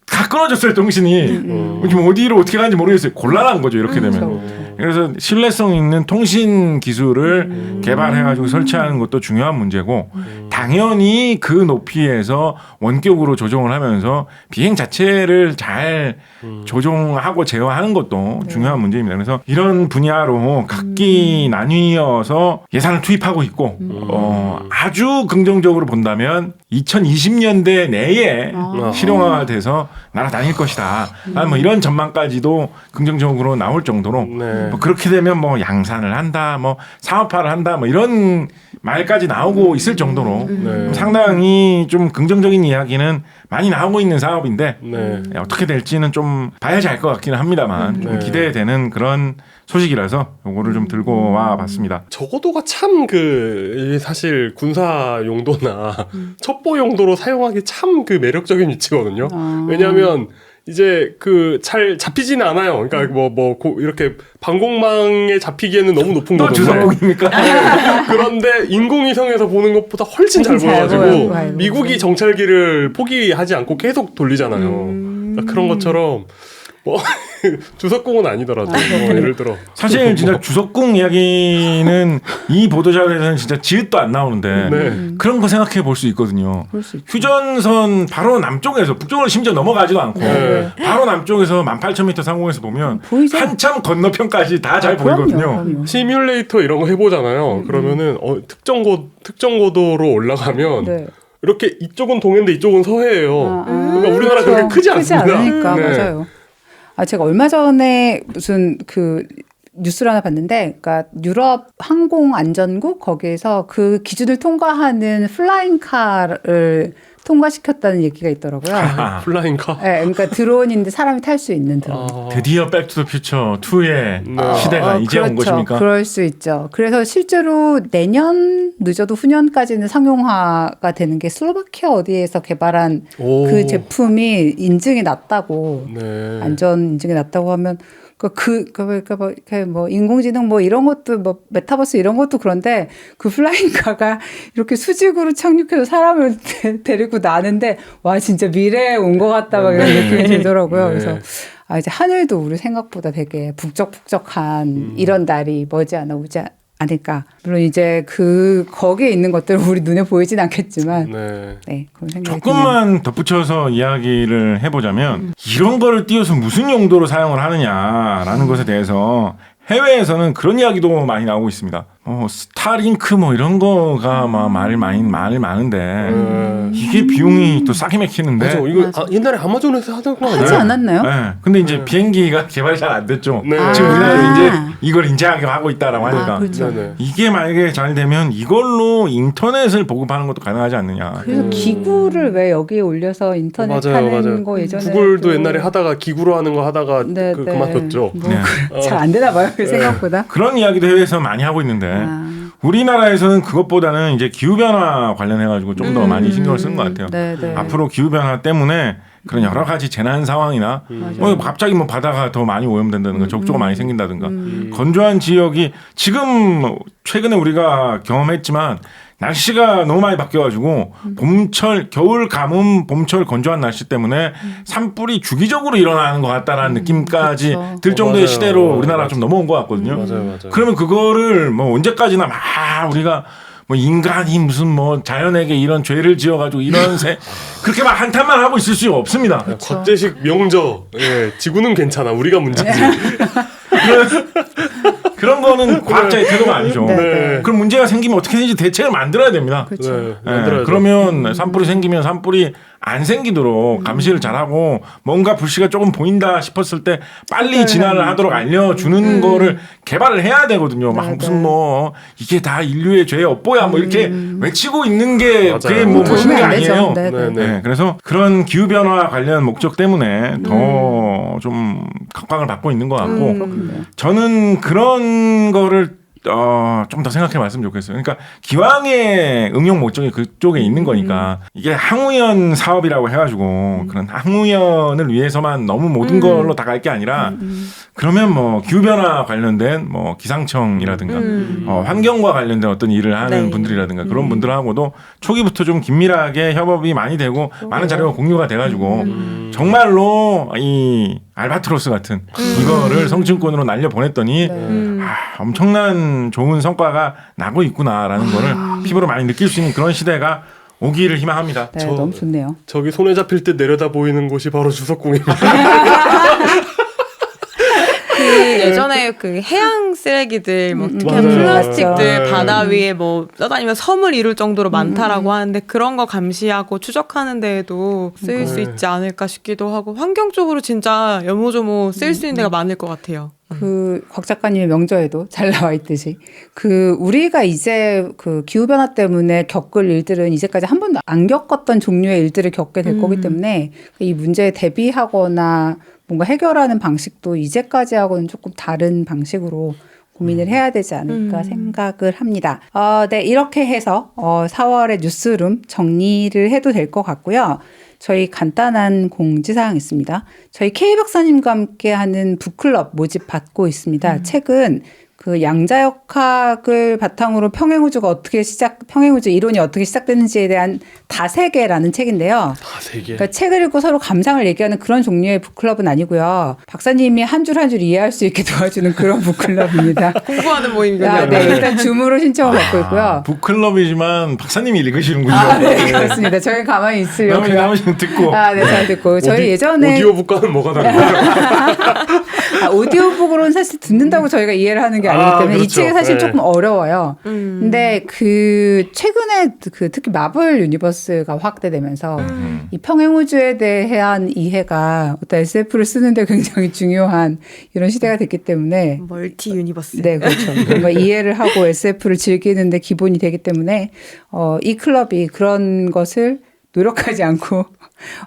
다 끊어졌어요 통신이. 지금 어디로 어떻게 가는지 모르겠어요. 곤란한 거죠 이렇게 되면. 그래서 신뢰성 있는 통신 기술을 개발해가지고 설치하는 것도 중요한 문제고 당연히 그 높이에서 원격으로 조종을 하면서 비행 자체를 잘 조종하고 제어하는 것도 중요한 문제입니다. 그래서 이런 분야로 각기 나뉘어서 예산을 투입하고 있고 아주 긍정적으로 본다면 2020년대 내에 실용화가 돼서 날아다닐 것이다. 뭐 이런 전망까지도 긍정적으로 나올 정도로 뭐 그렇게 되면 뭐 양산을 한다, 뭐 사업화를 한다, 뭐 이런 말까지 나오고 있을 정도로 상당히 좀 긍정적인 이야기는 많이 나오고 있는 사업인데 어떻게 될지는 좀 봐야지 알 것 같기는 합니다만 좀 기대되는 그런 소식이라서 요거를 좀 들고 와봤습니다. 저거도가 참 사실 군사 용도나 첩보 용도로 사용하기 참 매력적인 위치거든요. 왜냐하면 이제 잘 잡히지는 않아요. 그러니까 이렇게 방공망에 잡히기에는 너무 높은 거거든요. 주석국입니까? 그런데 인공위성에서 보는 것보다 훨씬 잘 보여가지고 미국이 정찰기를 포기하지 않고 계속 돌리잖아요. 그러니까 그런 것처럼 주석궁은 아니더라도 예를 들어 사실 진짜 주석궁 이야기는 이 보도자료에서는 진짜 지읒도 안 나오는데 그런 거 생각해 볼 수 있거든요. 휴전선 바로 남쪽에서 북쪽으로 심지어 넘어가지도 않고 바로 남쪽에서 18,000m 상공에서 보면 보이죠? 한참 건너편까지 다 잘 보이거든요. 그럼요. 시뮬레이터 이런 거 해보잖아요. 그러면은 특정 고도로 올라가면 이렇게 이쪽은 동해인데 이쪽은 서해예요. 그러니까 우리나라 그렇게 크지 않습니다. 않으니까 맞아요. 제가 얼마 전에 무슨 그 뉴스를 하나 봤는데, 그러니까 유럽 항공안전국 거기에서 그 기준을 통과하는 플라잉카를 통과시켰다는 얘기가 있더라고요. 플라잉카? 네, 그러니까 드론인데 사람이 탈 수 있는 드론. 드디어 백투더퓨처 2의 시대가 이제 온 그렇죠. 것입니까? 그럴 수 있죠. 그래서 실제로 내년 늦어도 후년까지는 상용화가 되는 게 슬로바키아 어디에서 개발한 그 제품이 인증이 났다고 네. 안전 인증이 났다고 하면 뭐 인공지능 뭐 이런 것도 뭐 메타버스 이런 것도 그런데 그 플라잉카가 이렇게 수직으로 착륙해서 사람을 데리고 나는데 와 진짜 미래에 온 것 같다 막 이런 느낌이 들더라고요. 네. 그래서 이제 하늘도 우리 생각보다 되게 북적북적한 이런 날이 머지않아 오지 않을까. 물론 이제 거기에 있는 것들 우리 눈에 보이진 않겠지만 네, 그런 생각이 조금만 덧붙여서 이야기를 해보자면 이런 거를 띄워서 무슨 용도로 사용을 하느냐라는 것에 대해서 해외에서는 그런 이야기도 많이 나오고 있습니다. 스타링크 뭐 이런 거가 막 말이 많은데 이게 비용이 또 싸게 맥히는데. 맞아. 이거 옛날에 아마존에서 하던 거 하지 않았나요? 네. 근데 이제 비행기가 개발이 잘 안 됐죠. 네. 지금 우리나라 이제 이걸 인정하게 하고 있다라고 하니까. 그렇죠. 이게 만약에 잘 되면 이걸로 인터넷을 보급하는 것도 가능하지 않느냐. 그래서 기구를 왜 여기에 올려서 인터넷 하는 거 예전에 구글도 옛날에 하다가 기구로 하는 거 하다가 그만뒀죠. 잘 안 되나 봐요. 생각보다. 그런 이야기도 해외에서 많이 하고 있는데 우리나라에서는 그것보다는 이제 기후변화 관련해가지고 좀 더 많이 신경을 쓰는 것 같아요. 앞으로 기후변화 때문에 그런 여러 가지 재난 상황이나 갑자기 뭐 바다가 더 많이 오염된다든가 적조가 많이 생긴다든가 건조한 지역이 지금 최근에 우리가 경험했지만 날씨가 너무 많이 바뀌어가지고 봄철, 겨울 가뭄, 봄철 건조한 날씨 때문에 산불이 주기적으로 일어나는 것 같다라는 느낌까지 들 정도의 시대로 우리나라가 좀 넘어온 것 같거든요. 맞아요. 그러면 그거를 뭐 언제까지나 막 우리가 뭐 인간이 무슨 뭐 자연에게 이런 죄를 지어가지고 이런 그렇게 막 한탄만 하고 있을 수 없습니다. 곽재식 명저. 지구는 괜찮아. 우리가 문제지. 그런 거는 과학자의 태도가 아니죠. 네. 그럼 문제가 생기면 어떻게든지 대책을 만들어야 됩니다. 그렇죠. 그러면 산불이 생기면 산불이 안 생기도록 감시를 잘하고 뭔가 불씨가 조금 보인다 싶었을 때 빨리 진화를 하도록 알려주는 거를 개발을 해야 되거든요. 막 무슨 뭐 이게 다 인류의 죄의 업보야 뭐 이렇게 외치고 있는 게 그게 뭐 멋있는 게 아니에요. 네. 그래서 그런 기후변화 관련 목적 때문에 더 좀 각광을 받고 있는 것 같고 저는 그런 거를 좀 더 생각해 봤으면 좋겠어요. 그러니까 기왕의 응용 목적이 그쪽에 있는 거니까 이게 항우연 사업이라고 해가지고 그런 항우연을 위해서만 너무 모든 걸로 다 갈 게 아니라 그러면 뭐 기후변화 관련된 뭐 기상청이라든가 환경과 관련된 어떤 일을 하는 분들이라든가 그런 분들하고도 초기부터 좀 긴밀하게 협업이 많이 되고 많은 자료가 공유가 돼가지고 정말로 이 알바트로스 같은 이거를 성층권으로 날려 보냈더니 엄청난 좋은 성과가 나고 있구나라는 거를 피부로 많이 느낄 수 있는 그런 시대가 오기를 희망합니다. 네, 너무 좋네요. 저기 손에 잡힐 때 내려다 보이는 곳이 바로 주석궁입니다. 예전에 그 해양 쓰레기들 뭐 특히 플라스틱들 바다 위에 뭐 떠다니면 섬을 이룰 정도로 많다라고 하는데 그런 거 감시하고 추적하는 데에도 쓰일 수 있지 않을까 싶기도 하고 환경 쪽으로 진짜 요모조모 쓰일 수 있는 데가 많을 것 같아요. 곽 작가님의 명저에도 잘 나와 있듯이 우리가 이제 그 기후변화 때문에 겪을 일들은 이제까지 한 번도 안 겪었던 종류의 일들을 겪게 될 거기 때문에 이 문제에 대비하거나 뭔가 해결하는 방식도 이제까지하고는 조금 다른 방식으로 고민을 해야 되지 않을까 생각을 합니다. 네, 이렇게 해서 4월의 뉴스룸 정리를 해도 될 것 같고요. 저희 간단한 공지사항 있습니다. 저희 K 박사님과 함께 하는 북클럽 모집 받고 있습니다. 책은 그 양자역학을 바탕으로 평행우주 이론이 어떻게 시작되는지에 대한 다세계라는 책인데요. 다세계. 그러니까 책을 읽고 서로 감상을 얘기하는 그런 종류의 북클럽은 아니고요. 박사님이 한 줄 한 줄 이해할 수 있게 도와주는 그런 북클럽입니다. 공부하는 모임이군요. 네, 일단 줌으로 신청을 받고 있고요. 북클럽이지만 박사님이 읽으시는군요. 네, 그렇습니다. 저희 가만히 있으려고요. 나머지는 듣고. 네, 잘 듣고. 저희 예전에 오디오북과는 뭐가 다른가요? 오디오북으로는 사실 듣는다고 저희가 이해를 하는 게 아니기 때문에 이 그렇죠. 책이 사실 네. 조금 어려워요. 근데 최근에 특히 마블 유니버스가 확대되면서 이 평행우주에 대한 이해가 어떤 SF를 쓰는데 굉장히 중요한 이런 시대가 됐기 때문에 멀티 유니버스. 네, 그렇죠. 뭔가 이해를 하고 SF를 즐기는데 기본이 되기 때문에 이 클럽이 그런 것을 노력하지 않고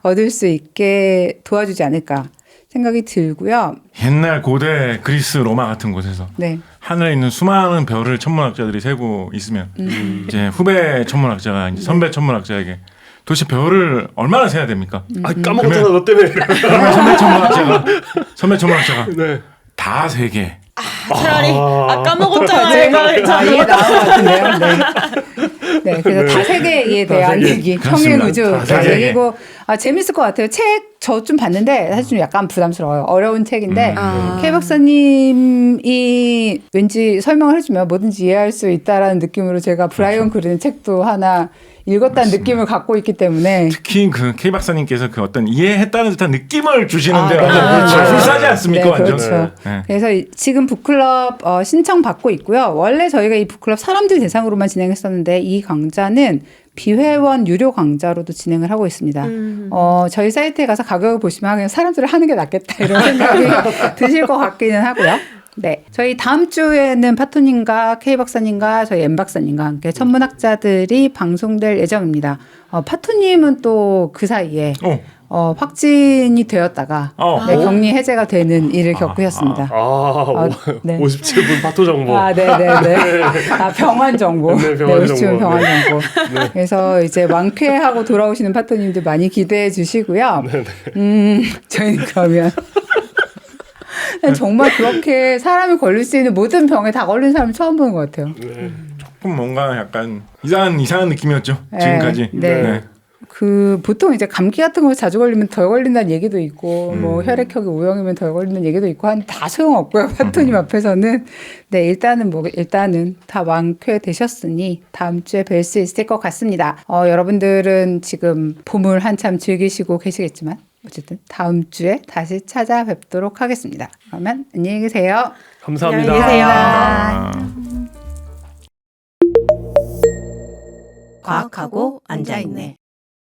얻을 수 있게 도와주지 않을까 생각이 들고요. 옛날 고대 그리스 로마 같은 곳에서 네. 하늘에 있는 수많은 별을 천문학자들이 세고 있으면 이제 후배 천문학자가 이제 선배 천문학자에게 도대체 별을 얼마나 세야 됩니까? 아, 까먹었잖아 너 때문에. 그러면 선배 천문학자가 네. 다 세 개. 차라리 까먹었잖아. 이해 제가 나온 것 같은데요. 네. 네, 그래서 다 세계에 대한 얘기, 그렇습니다. 평행우주 다 세계. 얘기고 재밌을 것 같아요. 책 저 좀 봤는데 사실 좀 약간 부담스러워요. 어려운 책인데 K 박사님이 왠지 설명을 해주면 뭐든지 이해할 수 있다라는 느낌으로 제가 브라이언 그리는 책도 하나 읽었다는 느낌을 갖고 있기 때문에 특히 그 K 박사님께서 그 어떤 이해했다는 듯한 느낌을 주시는데 네. 완전 불사지 않습니까? 네, 완전. 그렇죠. 네. 그래서 지금 북클럽 신청 받고 있고요. 원래 저희가 이 북클럽 사람들 대상으로만 진행했었는데 이 강좌는 비회원 유료 강좌로도 진행을 하고 있습니다. 저희 사이트에 가서 가격을 보시면 그냥 사람들을 하는 게 낫겠다 이런 생각이 드실 것 같기는 하고요. 네, 저희 다음 주에는 파토님과 K 박사님과 저희 M 박사님과 함께 천문학자들이 방송될 예정입니다. 파토님은 또 그 사이에 확진이 되었다가 네, 격리 해제가 되는 일을 겪으셨습니다. 네. 57분 파토 정보. 네네네. 병원 정보. 네, 병원 57분 정보. 병원 정보. 그래서 이제 완쾌하고 돌아오시는 파토님들 많이 기대해 주시고요. 저희는 그러면 정말 그렇게 사람이 걸릴 수 있는 모든 병에 다 걸린 사람 처음 보는 것 같아요. 조금 뭔가 약간 이상한 느낌이었죠. 지금까지. 네. 보통 이제 감기 같은 거 자주 걸리면 덜 걸린다는 얘기도 있고, 뭐 혈액형이 O형이면 덜 걸린다는 얘기도 있고, 다 소용없고요. 파토님 앞에서는. 네, 일단은 다 완쾌되셨으니 다음 주에 뵐 수 있을 것 같습니다. 여러분들은 지금 봄을 한참 즐기시고 계시겠지만, 어쨌든 다음 주에 다시 찾아뵙도록 하겠습니다. 그러면 안녕히 계세요. 감사합니다. 안녕히 계세요. 과학하고 앉아있네.